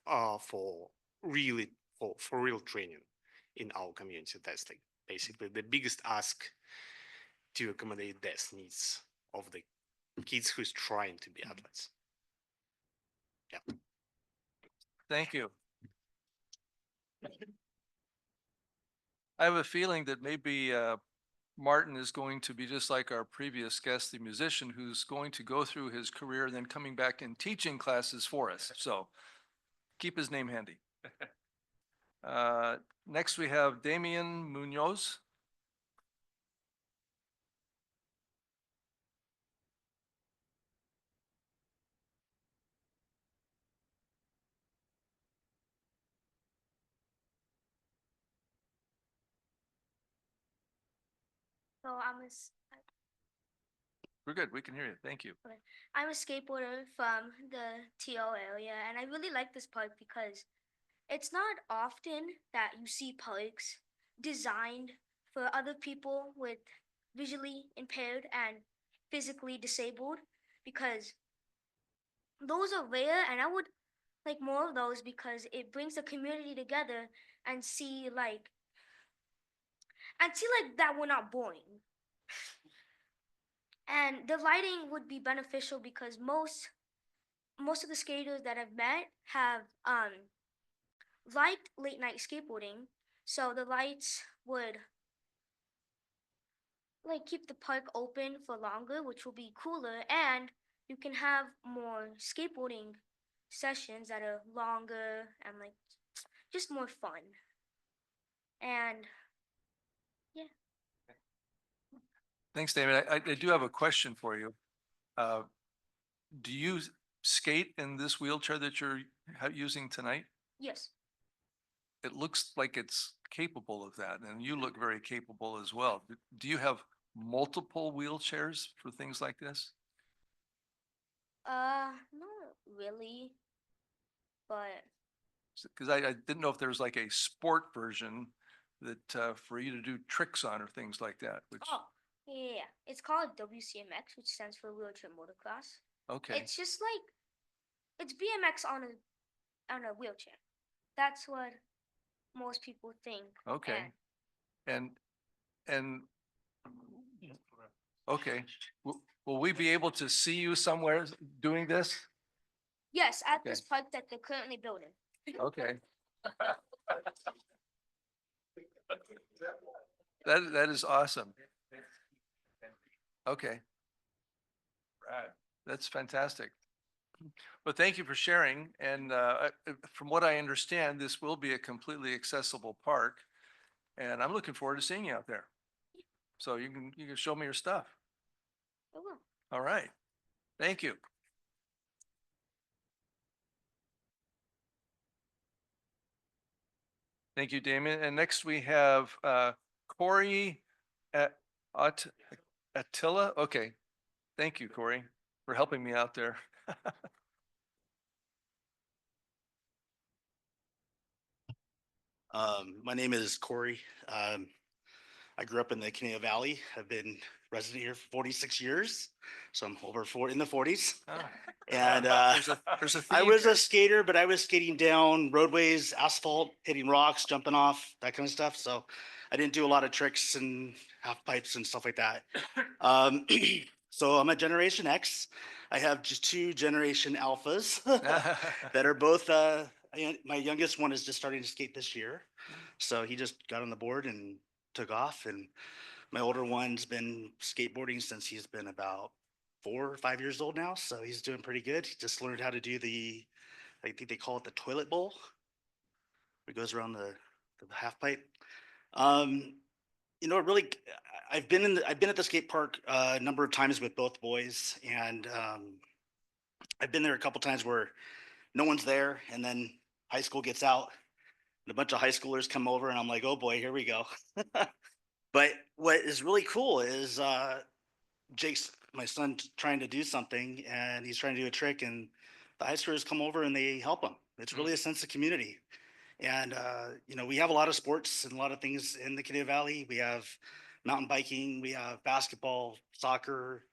for really for real training in our community. That's like basically the biggest ask to accommodate these needs of the kids who's trying to be athletes. Yeah. Thank you. I have a feeling that maybe Martin is going to be just like our previous guest, the musician, who's going to go through his career, then coming back and teaching classes for us. So keep his name handy. Next, we have Damian Munoz. So We're good. We can hear you. Thank you. I'm a skateboarder from the TO area, and I really like this park because it's not often that you see parks designed for other people with visually impaired and physically disabled, because those are rare, and I would like more of those because it brings the community together and see like that we're not boring. And the lighting would be beneficial because most of the skaters that I've met have liked late night skateboarding, so the lights would like keep the park open for longer, which will be cooler, and you can have more skateboarding sessions that are longer and like just more fun. And yeah. Thanks, David. I do have a question for you. Do you skate in this wheelchair that you're using tonight? Yes. It looks like it's capable of that, and you look very capable as well. Do you have multiple wheelchairs for things like this? Not really, but Because I didn't know if there's like a sport version that for you to do tricks on or things like that, which, yeah. It's called WCMX, which stands for wheelchair motocross. okay, It's just like it's BMX on a wheelchair. That's what most people think. okay. And And, okay, will we be able to see you somewhere doing this? yes, at Okay. this park that they're currently building. Okay. That is awesome. Okay. Right. That's fantastic. Well, thank you for sharing. And from what I understand, this will be a completely accessible park. And I'm looking forward to seeing you out there. So you can show me your stuff. I will. All right. Thank you. Thank you, Damien. And next we have Corey Attila. Okay. Thank you, Corey, for helping me out there. My name is Corey. I grew up in the Conejo Valley. I've been resident here for 46 years, so I'm in the 40s. Ah. And There's a I theme was here. a skater, but I was skating down roadways, asphalt, hitting rocks, jumping off, that kind of stuff. So I didn't do a lot of tricks and half pipes and stuff like that. So I'm a Generation X. I have just two Generation Alphas that are both. My youngest one is just starting to skate this year, so he just got on the board and took off. And my older one's been skateboarding since he's been about 4 or 5 years old now, so he's doing pretty good. He just learned how to do I think they call it the toilet bowl. It goes around the half pipe. Um, really, I've been at the skate park a number of times with both boys, and I've been there a couple times where no one's there, and then high school gets out, and a bunch of high schoolers come over, and I'm like, oh boy, here we go. But what is really cool is Jake's my son trying to do something, and he's trying to do a trick, and the high schoolers come over and they help him. It's really a sense of community. And we have a lot of sports and a lot of things in the Conejo Valley. We have mountain biking, we have basketball, soccer,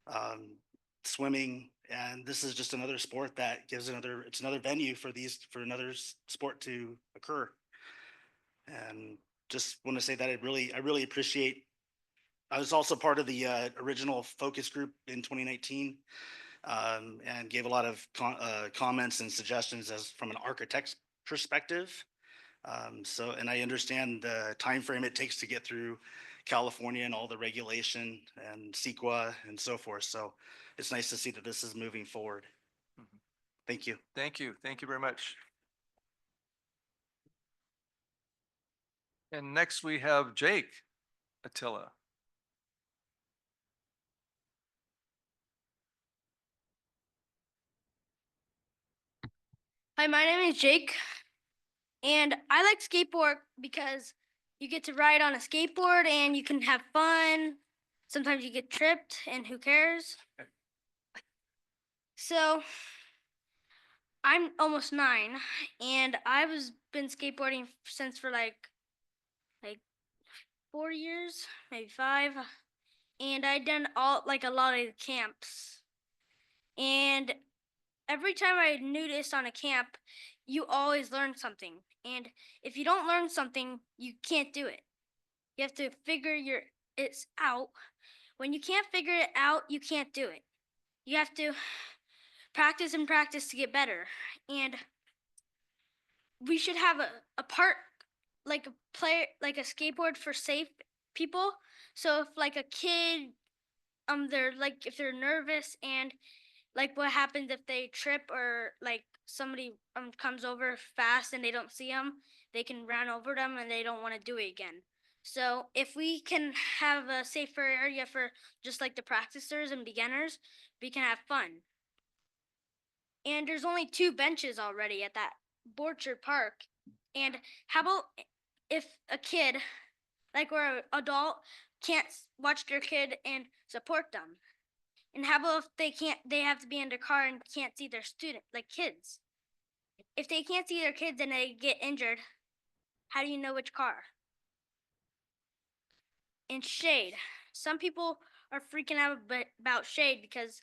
um, swimming, and this is just another sport that gives it's another venue for another sport to occur. And just want to say that I really appreciate. I was also part of the original focus group in 2019, and gave a lot of comments and suggestions as from an architect's perspective. And I understand the time frame it takes to get through California and all the regulation and CEQA and so forth. So it's nice to see that this is moving forward. Thank you. Thank you. Thank you very much. And next we have Jake Attila. Hi, my name is Jake, and I like skateboard because you get to ride on a skateboard and you can have fun. Sometimes you get tripped, and who cares? So, I'm almost 9, and I was been skateboarding since for like 4 years, maybe 5, and I done all like a lot of the camps. And every time I noticed on a camp, you always learn something. And if you don't learn something, you can't do it. You have to figure it out. When you can't figure it out, you can't do it. You have to practice and practice to get better. And we should have a part like a player like a skateboard for safe people. So if like a kid they're like if they're nervous and like what happens if they trip or like somebody comes over fast and they don't see them, they can run over them and they don't want to do it again. So if we can have a safer area for just like the practicers and beginners, we can have fun. And there's only 2 benches already at that Borchard Park. And how about if a kid, like or an adult, can't watch their kid and support them? And how about if they have to be in their car and can't see their student, like kids? If they can't see their kids and they get injured, how do you know which car? And shade. Some people are freaking out about shade because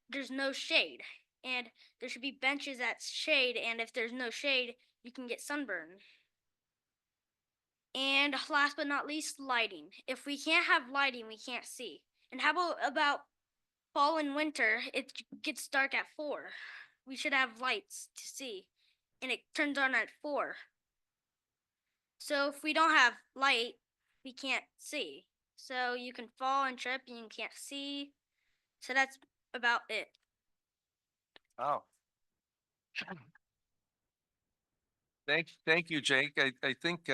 there's no shade. And there should be benches that shade, and if there's no shade, you can get sunburn. And last but not least, lighting. If we can't have lighting, we can't see. And how about fall and winter, it gets dark at 4. We should have lights to see, and it turns on at 4. So if we don't have light, we can't see. So you can fall and trip and you can't see. So that's about it. Wow. Thank you, Jake. I think,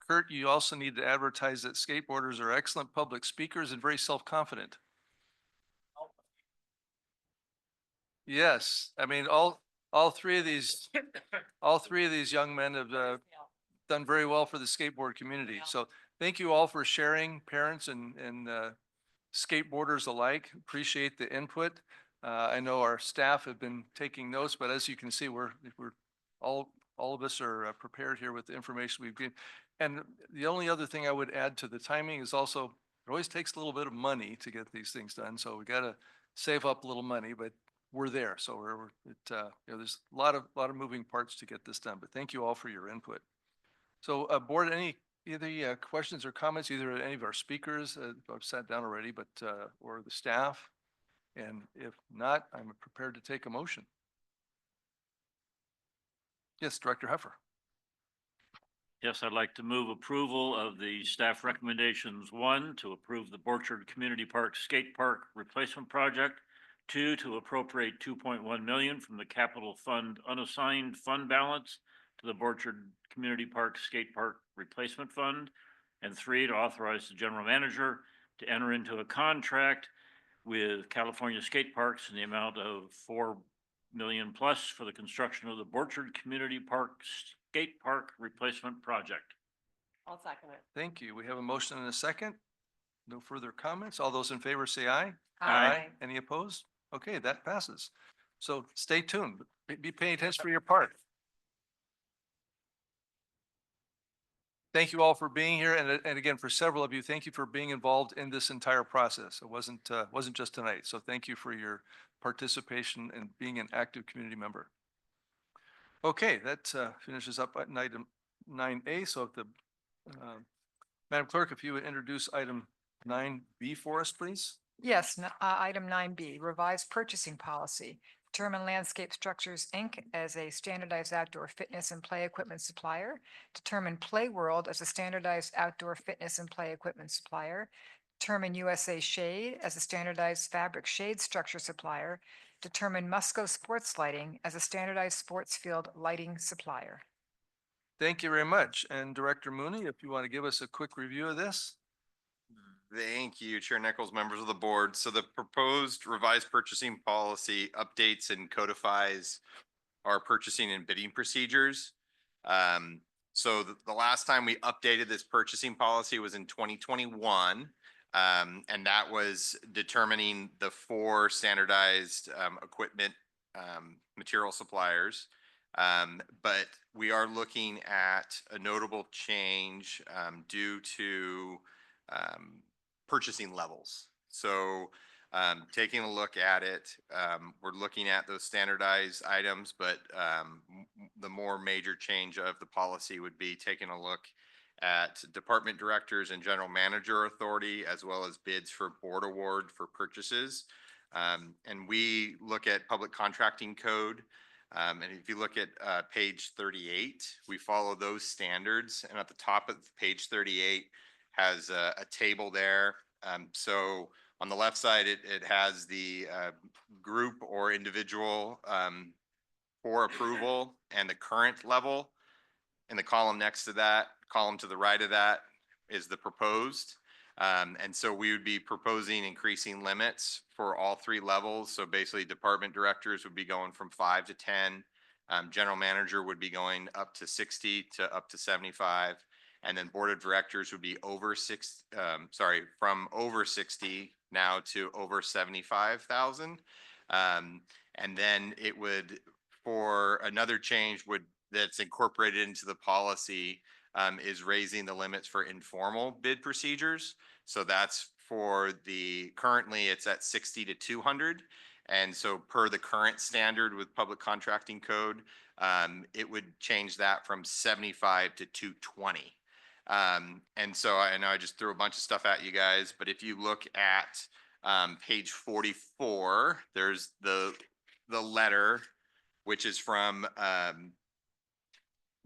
Kurt, you also need to advertise that skateboarders are excellent public speakers and very self-confident. Yes, I mean, all 3 of these, all 3 of these young men have done very well for the skateboard community. So thank you all for sharing, parents and skateboarders alike. Appreciate the input. I know our staff have been taking notes, but as you can see, we're all of us are prepared here with the information we've given. And the only other thing I would add to the timing is also, it always takes a little bit of money to get these things done. So we got to save up a little money, but we're there. So there's a lot of moving parts to get this done, but thank you all for your input. So board, any questions or comments, either any of our speakers, I've sat down already, but or the staff? And if not, I'm prepared to take a motion. Yes, Director Heffer. Yes, I'd like to move approval of the staff recommendations. 1, to approve the Borchard Community Park Skate Park Replacement Project. 2, to appropriate 2.1 million from the capital fund unassigned fund balance to the Borchard Community Park Skate Park Replacement Fund. And 3, to authorize the general manager to enter into a contract with California Skate Parks in the amount of 4 million plus for the construction of the Borchard Community Park Skate Park Replacement Project. I'll second it. Thank you. We have a motion and a second. No further comments. All those in favor say aye. Aye. Any opposed? Okay, that passes. So stay tuned. Be paying attention for your part. Thank you all for being here. And again, for several of you, thank you for being involved in this entire process. It wasn't just tonight. So thank you for your participation and being an active community member. Okay, that finishes up item 9A. So if the Madam Clerk, if you would introduce item 9B for us, please. Yes, item 9B, revised purchasing policy. Determine Landscape Structures, Inc. as a standardized outdoor fitness and play equipment supplier. Determine Play World as a standardized outdoor fitness and play equipment supplier. Determine USA Shade as a standardized fabric shade structure supplier. Determine Musco Sports Lighting as a standardized sports field lighting supplier. Thank you very much. And Director Mooney, if you want to give us a quick review of this? Thank you, Chair Nichols, members of the board. So the proposed revised purchasing policy updates and codifies our purchasing and bidding procedures. So the last time we updated this purchasing policy was in 2021. And that was determining the 4 standardized equipment material suppliers. But we are looking at a notable change due to purchasing levels. So taking a look at it, we're looking at those standardized items, but the more major change of the policy would be taking a look at department directors and general manager authority, as well as bids for board award for purchases. And we look at public contracting code. And if you look at page 38, we follow those standards. And at the top of page 38 has a table there. So on the left side, it has the group or individual for approval and the current level. In the column next to that, column to the right of that is the proposed. And so we would be proposing increasing limits for all 3 levels. So basically department directors would be going from 5 to 10. General manager would be going up to 60 to up to 75. And then board of directors would be from over 60 now to over 75,000. And then it would, for another change that's incorporated into the policy, is raising the limits for informal bid procedures. So that's currently it's at 60 to 200. And so per the current standard with public contracting code, it would change that from 75 to 220. And so I know I just threw a bunch of stuff at you guys, but if you look at page 44, there's the letter, which is from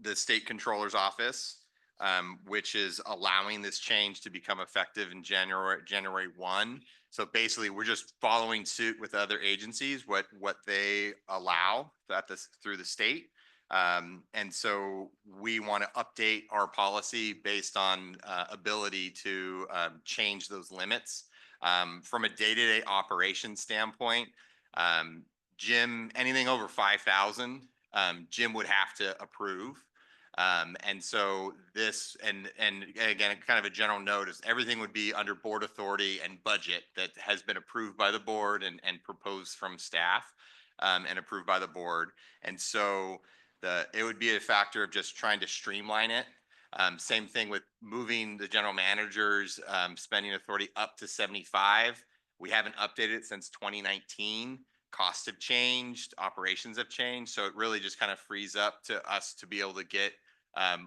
the state controller's office, which is allowing this change to become effective in January 1. So basically, we're just following suit with other agencies, what they allow through the state. And so we want to update our policy based on ability to change those limits. From a day-to-day operation standpoint, Jim, anything over 5,000, Jim would have to approve. And so this, and again, kind of a general note is everything would be under board authority and budget that has been approved by the board and proposed from staff and approved by the board. And so it would be a factor of just trying to streamline it. Same thing with moving the general manager's spending authority up to 75. We haven't updated it since 2019. Costs have changed, operations have changed. So it really just kind of frees up to us to be able to get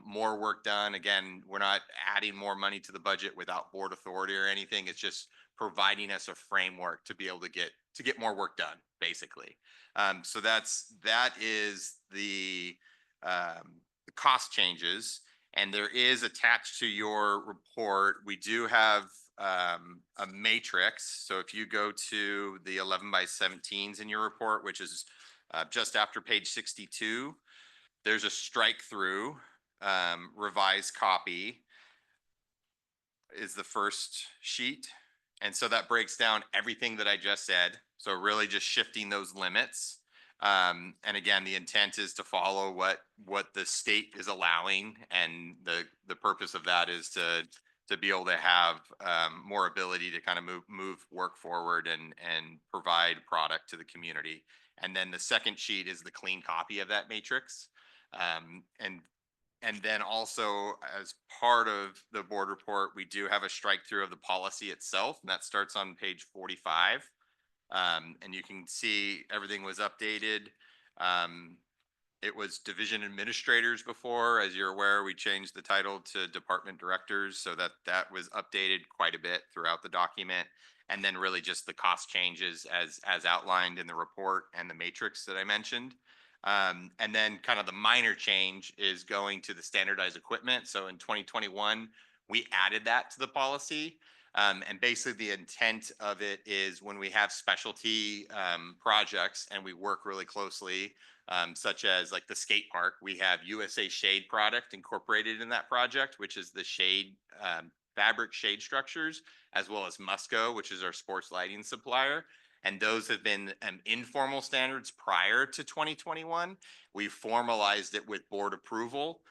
more work done. Again, we're not adding more money to the budget without board authority or anything. It's just providing us a framework to be able to get more work done, basically. So that is the cost changes. And there is attached to your report, we do have a matrix. So if you go to the 11 by 17s in your report, which is just after page 62, there's a strike through revised copy is the first sheet. And so that breaks down everything that I just said. So really just shifting those limits. And again, the intent is to follow what the state is allowing. And the purpose of that is to be able to have more ability to kind of move work forward and provide product to the community. And then the second sheet is the clean copy of that matrix. And then also as part of the board report, we do have a strike through of the policy itself, and that starts on page 45. And you can see everything was updated. It was division administrators before. As you're aware, we changed the title to department directors, so that was updated quite a bit throughout the document. and then really just the cost changes as outlined in the report and the matrix that I mentioned. And then kind of the minor change is going to the standardized equipment. So in 2021, we added that to the policy. And basically the intent of it is when we have specialty projects and we work really closely, such as like the skate park, we have USA Shade product incorporated in that project, which is the shade fabric shade structures, as well as Musco, which is our sports lighting supplier. And those have been informal standards prior to 2021. We formalized it with board approval.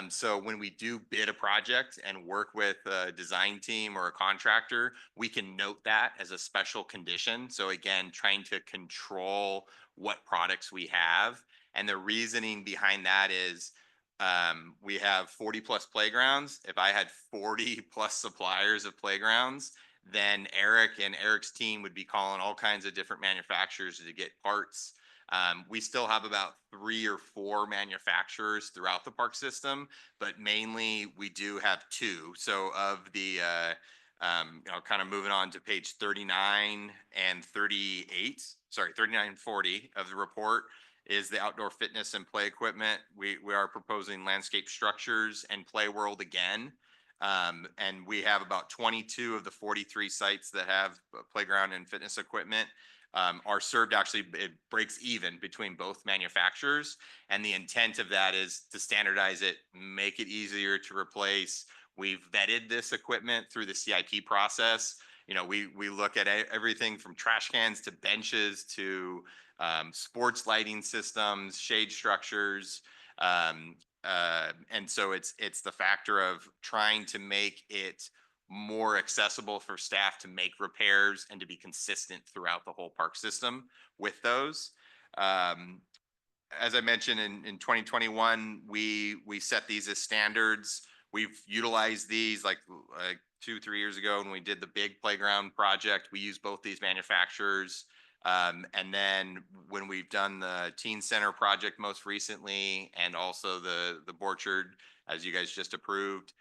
So when we do bid a project and work with a design team or a contractor, we can note that as a special condition. So again, trying to control what products we have. And the reasoning behind that is we have 40 plus playgrounds. If I had 40 plus suppliers of playgrounds, then Eric and Eric's team would be calling all kinds of different manufacturers to get parts. We still have about 3 or 4 manufacturers throughout the park system, but mainly we do have 2. So of the, kind of moving on to page 39 and 38, sorry, 39 and 40 of the report is the outdoor fitness and play equipment. We are proposing landscape structures and play world again. And we have about 22 of the 43 sites that have playground and fitness equipment are served. Actually, it breaks even between both manufacturers. And the intent of that is to standardize it, make it easier to replace. We've vetted this equipment through the CIP process. We look at everything from trash cans to benches to sports lighting systems, shade structures. And so it's the factor of trying to make it more accessible for staff to make repairs and to be consistent throughout the whole park system with those. As I mentioned in 2021, we set these as standards. We've utilized these like 2-3 years ago when we did the big playground project. We used both these manufacturers. And then when we've done the teen center project most recently, and also the Borchard, as you guys just approved,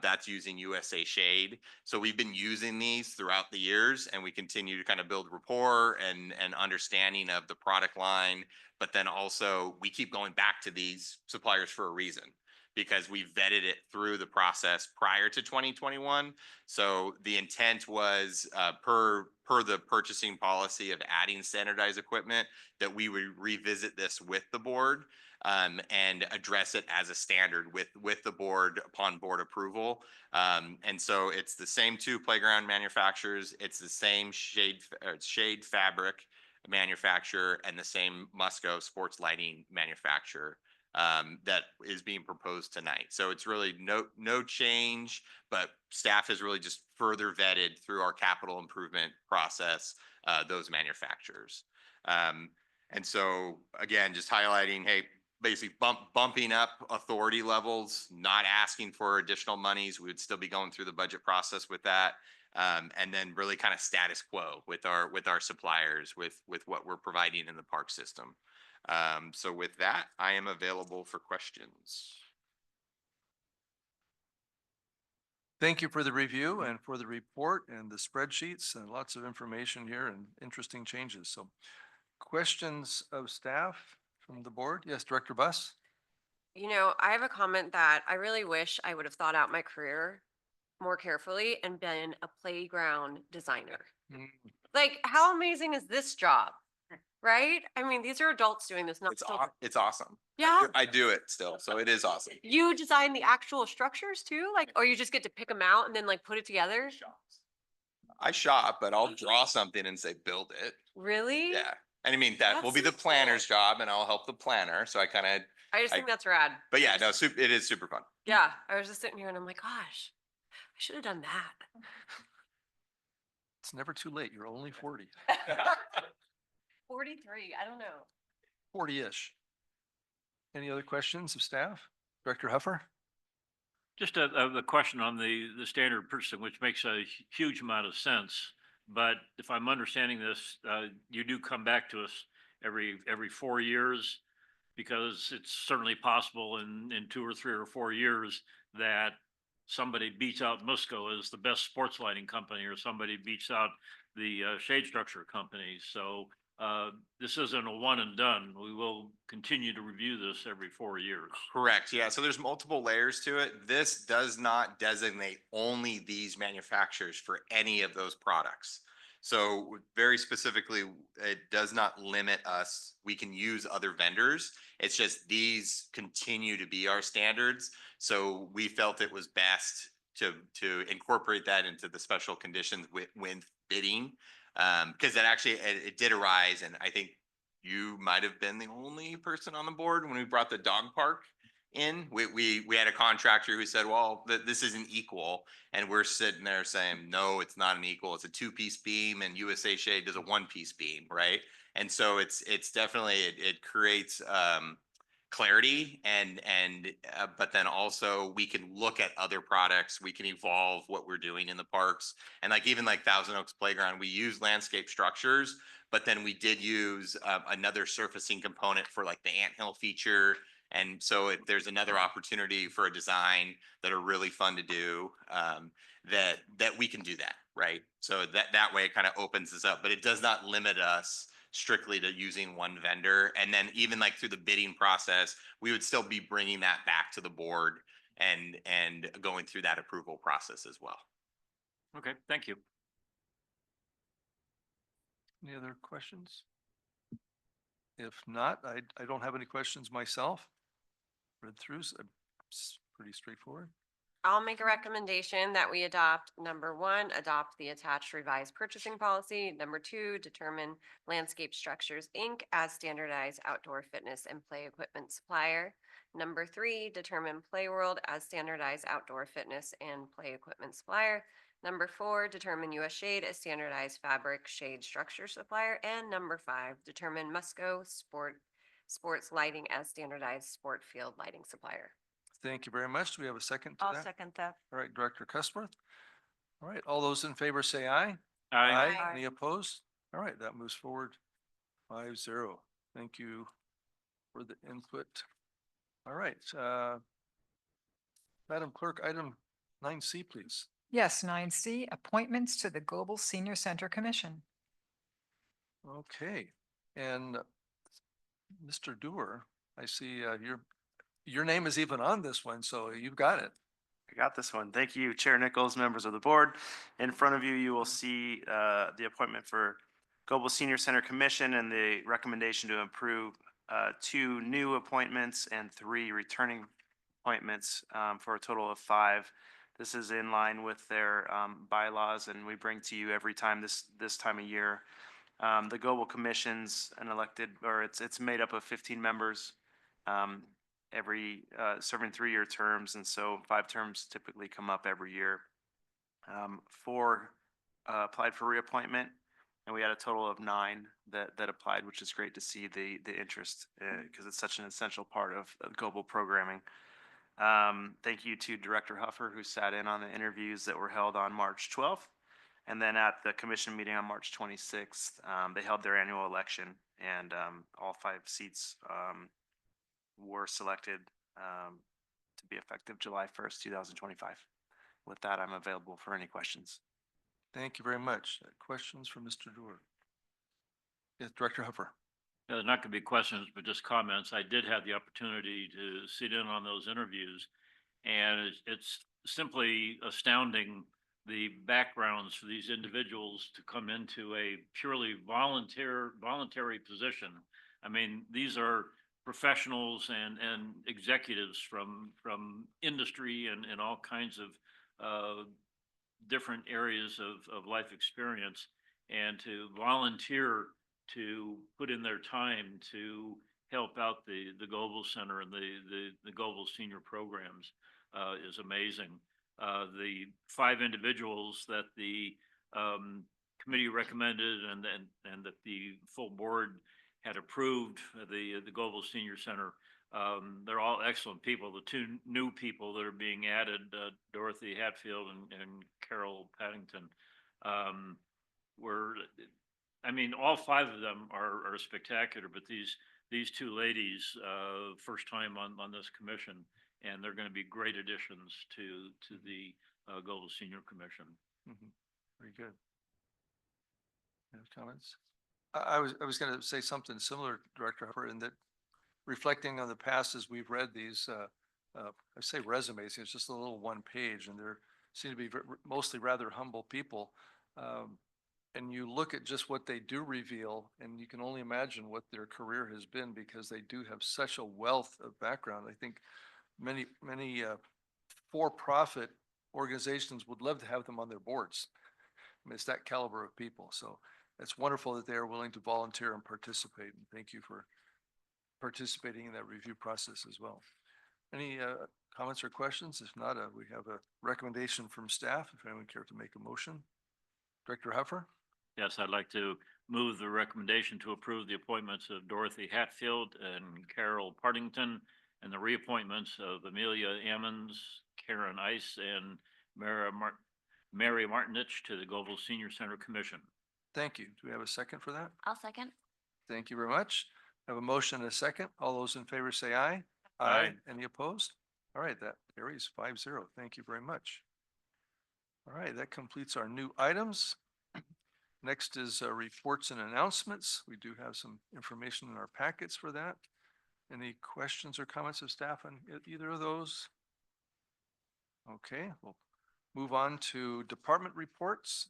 that's using USA Shade. So we've been using these throughout the years, and we continue to kind of build rapport and understanding of the product line. But then also we keep going back to these suppliers for a reason, because we vetted it through the process prior to 2021. So the intent was per the purchasing policy of adding standardized equipment, that we would revisit this with the board and address it as a standard with the board upon board approval. And so it's the same 2 playground manufacturers. It's the same shade fabric manufacturer and the same Musco sports lighting manufacturer that is being proposed tonight. So it's really no change, but staff has really just further vetted through our capital improvement process those manufacturers. And so again, just highlighting, hey, basically bumping up authority levels, not asking for additional monies. We would still be going through the budget process with that. And then really kind of status quo with our suppliers, with what we're providing in the park system. So with that, I am available for questions. Thank you for the review and for the report and the spreadsheets and lots of information here and interesting changes. So questions of staff from the board? Yes, Director Buss? I have a comment that I really wish I would have thought out my career more carefully and been a playground designer. Like, how amazing is this job? Right? I mean, these are adults doing this, not children. It's awesome. Yeah. I do it still, so it is awesome. You design the actual structures too? Like, or you just get to pick them out and then like put it together? I shop, but I'll draw something and say, build it. Really? Yeah. And I mean, that will be the planner's job, and I'll help the planner. So I just think that's rad. But yeah, no, it is super fun. Yeah. I was just sitting here and I'm like, gosh, I should have done that. It's never too late. You're only 40. 43. I don't know. 40-ish. Any other questions of staff? Director Huffer? Just a question on the standard purchasing, which makes a huge amount of sense. But if I'm understanding this, you do come back to us every 4 years, because it's certainly possible in 2 or 3 or 4 years that somebody beats out Musco as the best sports lighting company, or somebody beats out the shade structure company. So this isn't a one and done. We will continue to review this every 4 years. Correct. Yeah. So there's multiple layers to it. This does not designate only these manufacturers for any of those products. So very specifically, it does not limit us. We can use other vendors. It's just these continue to be our standards. So we felt it was best to incorporate that into the special conditions when bidding. Because it did arise, and I think you might have been the only person on the board when we brought the dog park in. We had a contractor who said, well, this isn't equal. And we're sitting there saying, no, it's not an equal. It's a 2-piece beam, and USA Shade does a 1-piece beam, right? And so it's definitely, it creates clarity, but then also we can look at other products. We can evolve what we're doing in the parks. And like even like Thousand Oaks Playground, we use landscape structures, but then we did use another surfacing component for like the anthill feature. And so there's another opportunity for a design that are really fun to do, that we can do that, right? So that way it kind of opens us up, but it does not limit us strictly to using one vendor. And then even like through the bidding process, we would still be bringing that back to the board and going through that approval process as well. Okay, thank you. Any other questions? If not, I don't have any questions myself. Read through, so it's pretty straightforward. I'll make a recommendation that we adopt number 1, adopt the attached revised purchasing policy. Number 2, determine Landscape Structures, Inc. as standardized outdoor fitness and play equipment supplier. Number 3, determine Playworld as standardized outdoor fitness and play equipment supplier. Number 4, determine US Shade as standardized fabric shade structure supplier. And number 5, determine Musco Sports Lighting as standardized sport field lighting supplier. Thank you very much. Do we have a second to I'll that? second that. All right, Director Cuthbert. All right, all those in favor say aye. Aye. Aye. Any opposed? All right, that moves forward 5-0. Thank you for the input. All right, Madam Clerk, item 9C, please. Yes, 9C, appointments to the Global Senior Center Commission. Okay, and Mr. Dewar, I see your name is even on this one, so you've got it. I got this one. Thank you, Chair Nichols, members of the board. In front of you, you will see the appointment for Global Senior Center Commission and the recommendation to approve 2 new appointments and 3 returning appointments for a total of 5. This is in line with their bylaws, and we bring to you every time this time of year. The Global Commission's an elected, or it's made up of 15 members. Every serving 3-year terms, and so 5 terms typically come up every year. 4 applied for reappointment, and we had a total of 9 that applied, which is great to see the interest because it's such an essential part of global programming. Thank you to Director Huffer, who sat in on the interviews that were held on March 12th. And then at the commission meeting on March 26th, they held their annual election, and all 5 seats were selected to be effective July 1st, 2025. With that, I'm available for any questions. Thank you very much. Questions for Mr. Dewar? Yes, Director Huffer. Not going to be questions, but just comments. I did have the opportunity to sit in on those interviews, and it's simply astounding the backgrounds for these individuals to come into a purely voluntary position. I mean, these are professionals and executives from industry and all kinds of different areas of life experience, and to volunteer to put in their time to help out the Global Center and the Global Senior programs is amazing. The 5 individuals that the committee recommended and that the full board had approved, the Global Senior Center, they're all excellent people. The 2 new people that are being added, Dorothy Hatfield and Carol Paddington, all 5 of them are spectacular, but these 2 ladies, first time on this commission, and they're going to be great additions to the Global Senior Commission. Mhm. Very good. Any comments? I was going to say something similar, Director Hopper, in that reflecting on the past as we've read these, I say resumes, it's just a little one page, and there seem to be mostly rather humble people. And you look at just what they do reveal, and you can only imagine what their career has been because they do have such a wealth of background. I think many for-profit organizations would love to have them on their boards. I mean, it's that caliber of people. So it's wonderful that they are willing to volunteer and participate. And thank you for participating in that review process as well. Any comments or questions? If not, we have a recommendation from staff. If anyone care to make a motion. Director Huffer? Yes, I'd like to move the recommendation to approve the appointments of Dorothy Hatfield and Carol Partington and the reappointments of Amelia Ammons, Karen Ice, and Mary Martinich to the Global Senior Center Commission. Thank you. Do we have a second for that? I'll second. Thank you very much. I have a motion and a second. All those in favor say aye. Aye. Any opposed? All right, that carries 5-0. Thank you very much. All right, that completes our new items. Next is reports and announcements. We do have some information in our packets for that. Any questions or comments of staff on either of those? Okay, we'll move on to department reports.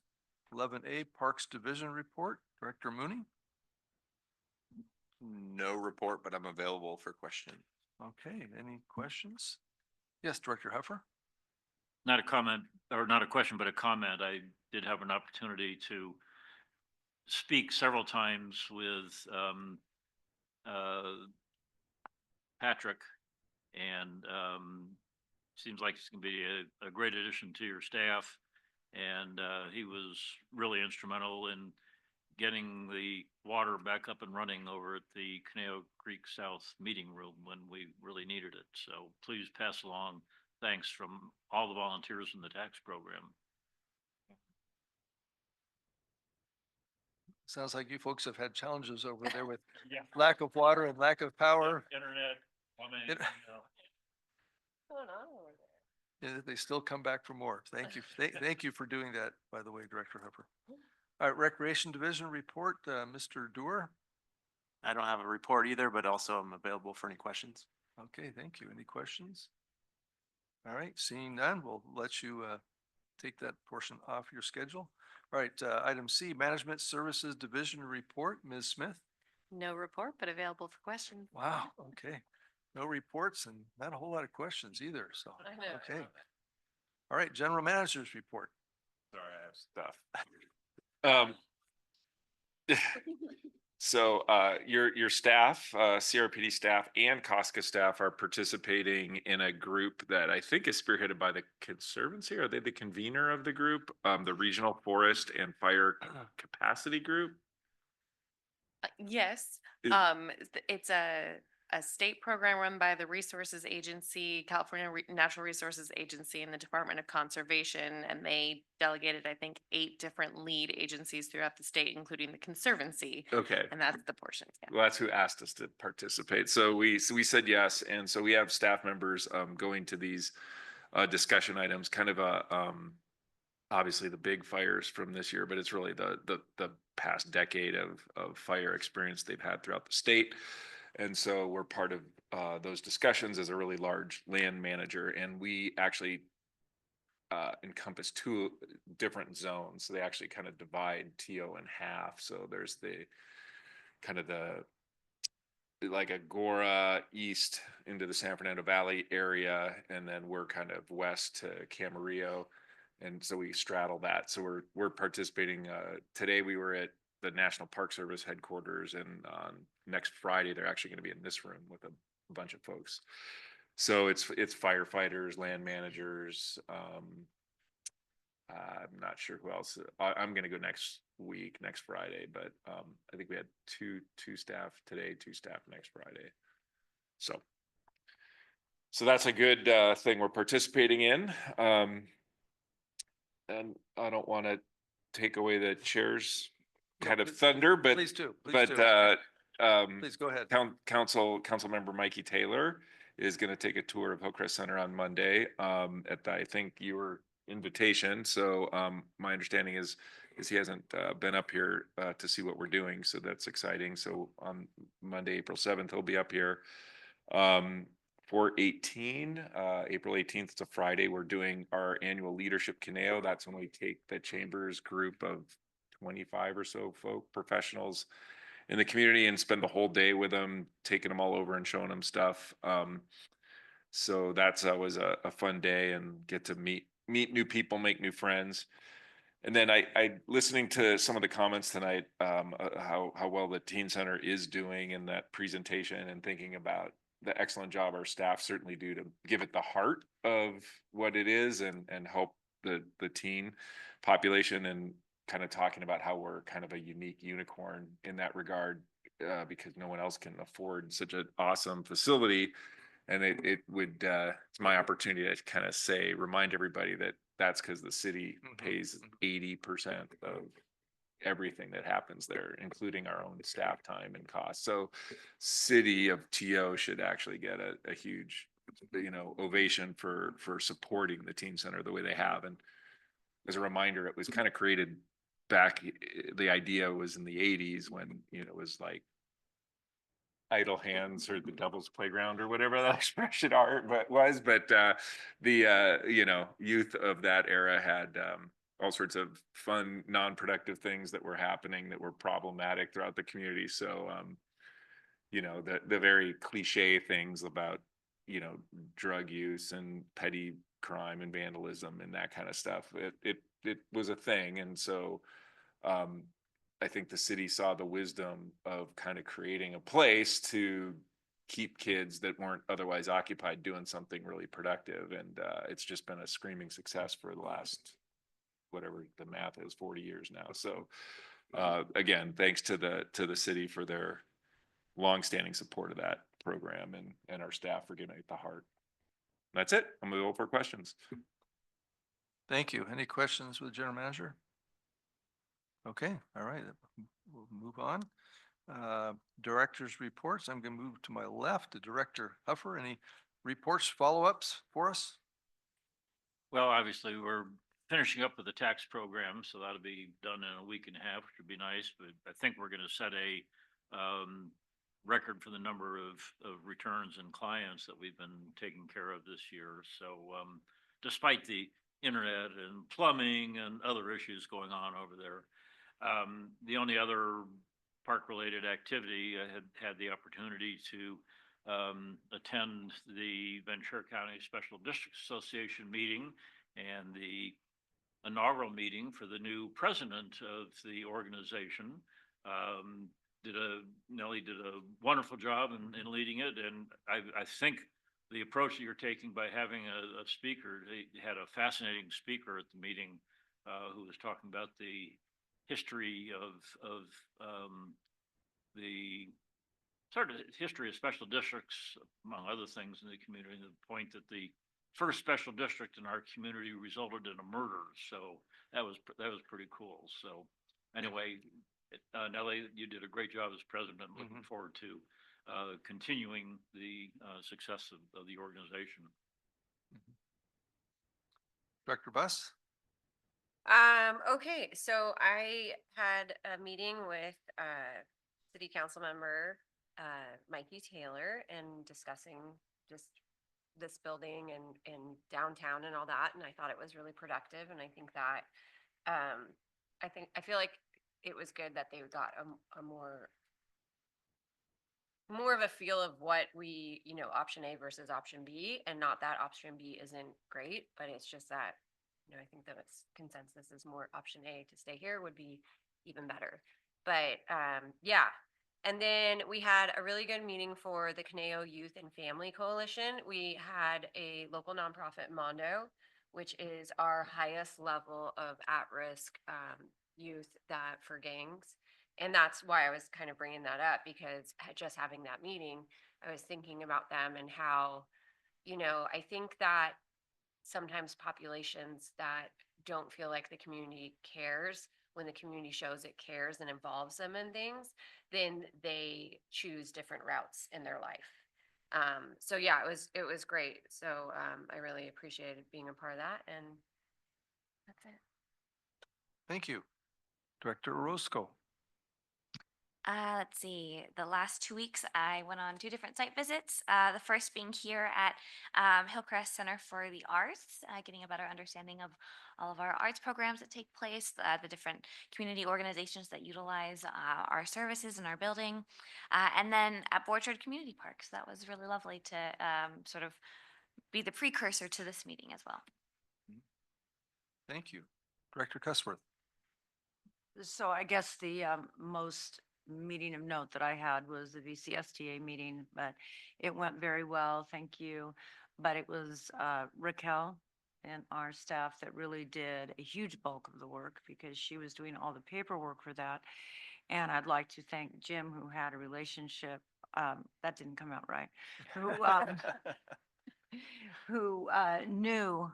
11A Parks Division Report. Director Mooney? No report, but I'm available for questioning. Okay, any questions? Yes, Director Huffer? Not a comment, or not a question, but a comment. I did have an opportunity to speak several times with Patrick, and seems like he's going to be a great addition to your staff. And he was really instrumental in getting the water back up and running over at the Conejo Creek South meeting room when we really needed it. So please pass along thanks from all the volunteers in the tax program. Sounds like you folks have had challenges over there with Yeah. lack of water and lack of power. Internet, plumbing, It- What's going on over there? Yeah, they still come back for more. Thank you. Thank you for doing that, by the way, Director Huffer. All right, Recreation Division report, Mr. Doer. I don't have a report either, but also I'm available for any questions. Okay, thank you. Any questions? All right, seeing none, we'll let you take that portion off your schedule. All right, item C, Management Services Division report, Ms. Smith. No report, but available for questions. Wow, okay. No reports and not a whole lot of questions either, so, I know. okay. All right, General Manager's report. Sorry, I have stuff. So your staff, CRPD staff and Costco staff are participating in a group that I think is spearheaded by the Conservancy. Are they the convener of the group? The Regional Forest and Fire Capacity Group? Yes, Is- it's a state program run by the Resources Agency, California Natural Resources Agency, and the Department of Conservation, and they delegated, I think, 8 different lead agencies throughout the state, including the Conservancy. Okay. And that's the portion. Yeah. Well, that's who asked us to participate. So we said yes, and so we have staff members going to these discussion items, kind of obviously the big fires from this year, but it's really the past decade of fire experience they've had throughout the state. And so we're part of those discussions as a really large land manager, and we actually encompass 2 different zones. So they actually kind of divide TO in half. So there's the kind of the like Agora east into the San Fernando Valley area, and then we're kind of west to Camarillo, and so we straddle that. So we're participating. Today we were at the National Park Service headquarters, and next Friday they're actually going to be in this room with a bunch of folks. So it's firefighters, land managers. I'm not sure who else. I'm going to go next week, next Friday, but I think we had two staff today, 2 staff next Friday. So that's a good thing we're participating in. And I don't want to take away the chair's kind of thunder, but Please do. Please go ahead. Council Member Mikey Taylor is going to take a tour of Hillcrest Center on Monday at the, I think your invitation. So my understanding is he hasn't been up here to see what we're doing. So that's exciting. So on Monday, April 7th, he'll be up here. 4/18, April 18th, it's a Friday. We're doing our annual leadership Conejo. That's when we take the chambers group of 25 or so folk professionals in the community and spend the whole day with them, taking them all over and showing them stuff. So that's always a fun day and get to meet new people, make new friends. And then I listening to some of the comments tonight, how well the teen center is doing in that presentation, and thinking about the excellent job our staff certainly do to give it the heart of what it is, and help the teen population, and kind of talking about how we're kind of a unique unicorn in that regard, because no one else can afford such an awesome facility. And it would, it's my opportunity to kind of remind everybody that that's because the city pays 80% of everything that happens there, including our own staff time and costs. So city of TO should actually get a huge, ovation for supporting the teen center the way they have. And as a reminder, it was kind of created back, the idea was in the 80s when, it was like idle hands or the devil's playground or whatever that expression art was. But the youth of that era had all sorts of fun, non-productive things that were happening that were problematic throughout the community. So the very cliche things about drug use and petty crime and vandalism and that kind of stuff, it was a thing. And so I think the city saw the wisdom of kind of creating a place to keep kids that weren't otherwise occupied doing something really productive. And it's just been a screaming success for the last, whatever the math is, 40 years now. So again, thanks to the city for their longstanding support of that program, and our staff for giving it the heart. That's it. I'm gonna go for questions. Thank you. Any questions with the general manager? Okay, all right, we'll move on. Director's reports. I'm gonna move to my left to Director Huffer. Any reports, follow-ups for us? Well, obviously, we're finishing up with the tax program, so that'll be done in a week and a half, which would be nice. But I think we're going to set a record for the number of returns and clients that we've been taking care of this year. So despite the internet and plumbing and other issues going on over there, the only other park-related activity, I had the opportunity to attend the Ventura County Special District Association meeting and the inaugural meeting for the new president of the organization. Nellie did a wonderful job in leading it, and I think the approach that you're taking by having a speaker, they had a fascinating speaker at the meeting who was talking about the history of the sort of history of special districts, among other things in the community, and the point that the first special district in our community resulted in a murder. So that was pretty cool. So anyway, Nellie, you did a great job as president. Looking forward to continuing the success of the organization. Director Buss? Okay, so I had a meeting with city council member Mikey Taylor and discussing just this building and downtown and all that, and I thought it was really productive. And I think that I feel like it was good that they got a more of a feel of what we, option A versus option B, and not that option B isn't great, but it's just that, I think that it's consensus is more option A to stay here would be even better. But yeah. And then we had a really good meeting for the Conejo Youth and Family Coalition. We had a local nonprofit, Mondo, which is our highest level of at-risk youth that for gangs. And that's why I was kind of bringing that up, because just having that meeting, I was thinking about them and how, I think that sometimes populations that don't feel like the community cares, when the community shows it cares and involves them in things, then they choose different routes in their life. So yeah, it was great. So I really appreciated being a part of that, and that's it. Thank you. Director Orozco. Let's see. The last 2 weeks, I went on 2 different site visits. The first being here at Hillcrest Center for the Arts, getting a better understanding of all of our arts programs that take place, the different community organizations that utilize our services in our building, and then at Borchard Community Parks. That was really lovely to sort of be the precursor to this meeting as well. Thank you. Director Cussworth. So I guess the most meeting of note that I had was the VCSTA meeting, but it went very well, thank you. But it was Raquel and our staff that really did a huge bulk of the work because she was doing all the paperwork for that. And I'd like to thank Jim, who had a relationship, that didn't come out right, who knew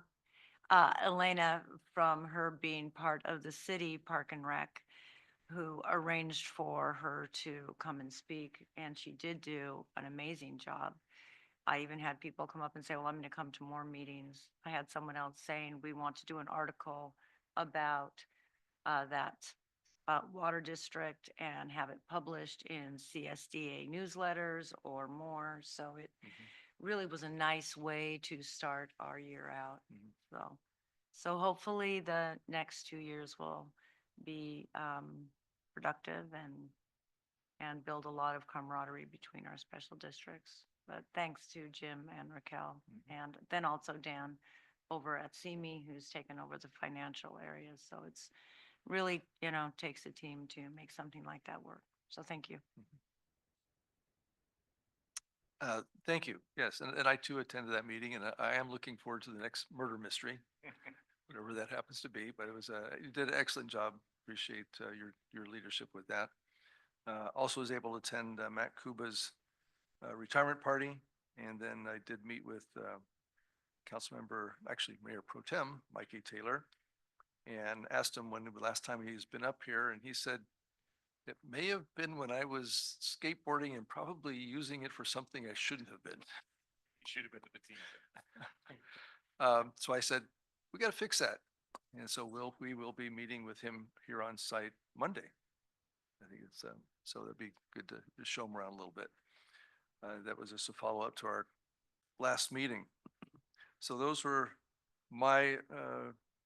Elena from her being part of the city Park and Rec, who arranged for her to come and speak, and she did do an amazing job. I even had people come up and say, well, I'm going to come to more meetings. I had someone else saying, we want to do an article about that water district and have it published in CSDA newsletters or more. So it really was a nice way to start our year out. So hopefully the next 2 years will be productive and build a lot of camaraderie between our special districts. But thanks to Jim and Raquel, and then also Dan over at CME, who's taken over the financial areas. So it's really, takes a team to make something like that work. So thank you. Thank you. Yes, and I too attended that meeting, and I am looking forward to the next murder mystery, whatever that happens to be. But it was you did an excellent job. Appreciate your leadership with that. Also was able to attend Matt Kuba's retirement party, and then I did meet with Councilmember, actually Mayor Pro Tem Mike A. Taylor, and asked him when the last time he's been up here, and he said it may have been when I was skateboarding and probably using it for something I shouldn't have been. You should have been at the team. So I said, we got to fix that. And so we will be meeting with him here on site Monday. I think it's, so that'd be good to show him around a little bit. That was just a follow-up to our last meeting. So those were my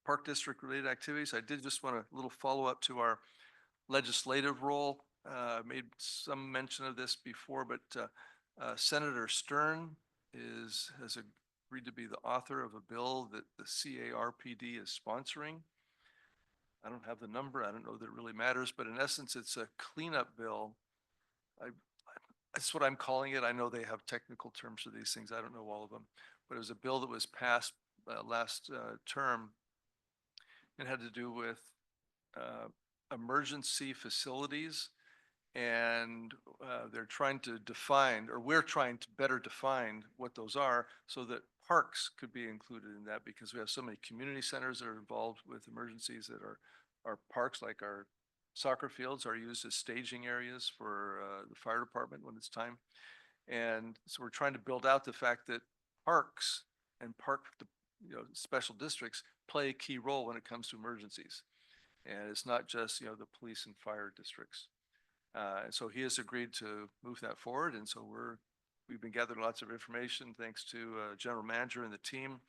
Park District related activities. I did just want a little follow-up to our legislative role. Made some mention of this before, but Senator Stern has agreed to be the author of a bill that the CARPD is sponsoring. I don't have the number. I don't know that it really matters, but in essence, it's a cleanup bill. That's what I'm calling it. I know they have technical terms for these things. I don't know all of them, but it was a bill that was passed last term. It had to do with emergency facilities, and they're trying to define, or we're trying to better define what those are so that parks could be included in that, because we have so many community centers that are involved with emergencies that are parks, like our soccer fields are used as staging areas for the fire department when it's time. And so we're trying to build out the fact that parks and special districts play a key role when it comes to emergencies. And it's not just, the police and fire districts. And so he has agreed to move that forward. And so we've been gathering lots of information thanks to General Manager and the team.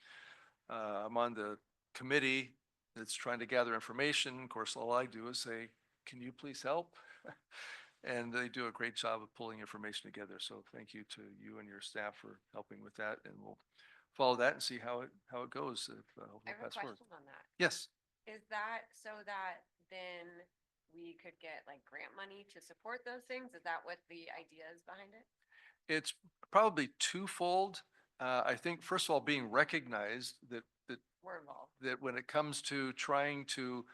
I'm on the committee that's trying to gather information. Of course, all I do is say, can you please help? And they do a great job of pulling information together. So thank you to you and your staff for helping with that. And we'll follow that and see how it goes. I have a question on that. Yes. Is that so that then we could get like grant money to support those things? Is that what the idea is behind it? It's probably twofold. I think, first of all, being recognized that We're involved. that when it comes to trying to,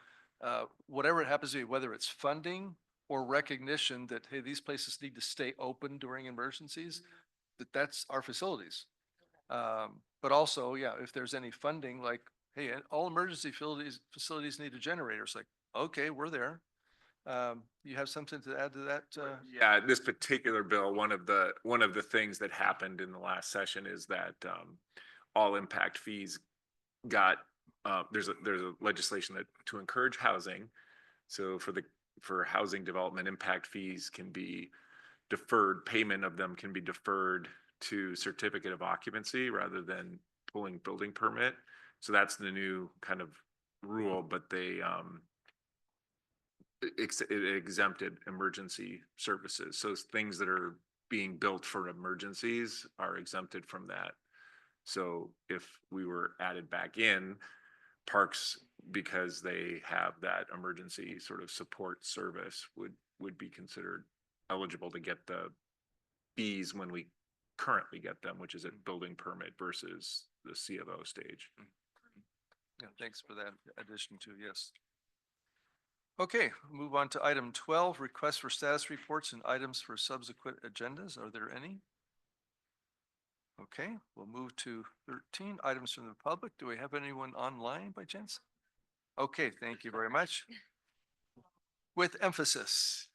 whatever it happens to be, whether it's funding or recognition that, hey, these places need to stay open during emergencies, that's our facilities. But also, yeah, if there's any funding, like, hey, all emergency facilities need a generator. It's like, okay, we're there. You have something to add to that? Yeah, this particular bill, one of the things that happened in the last session is that all impact fees got, there's a legislation that to encourage housing. So for housing development, impact fees can be deferred, payment of them can be deferred to certificate of occupancy rather than pulling building permit. So that's the new kind of rule, but they it exempted emergency services. So things that are being built for emergencies are exempted from that. So if we were added back in, parks, because they have that emergency sort of support service, would be considered eligible to get the fees when we currently get them, which is at building permit versus the C of O stage. Yeah, thanks for that addition too, yes. Okay, move on to item 12, requests for status reports and items for subsequent agendas. Are there any? Okay, we'll move to 13, items from the public. Do we have anyone online by chance? Okay, thank you very much. With emphasis.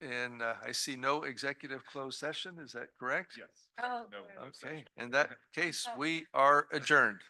And I see no executive closed session, is that correct? Yes. Oh, No. Okay, in that case, we are adjourned.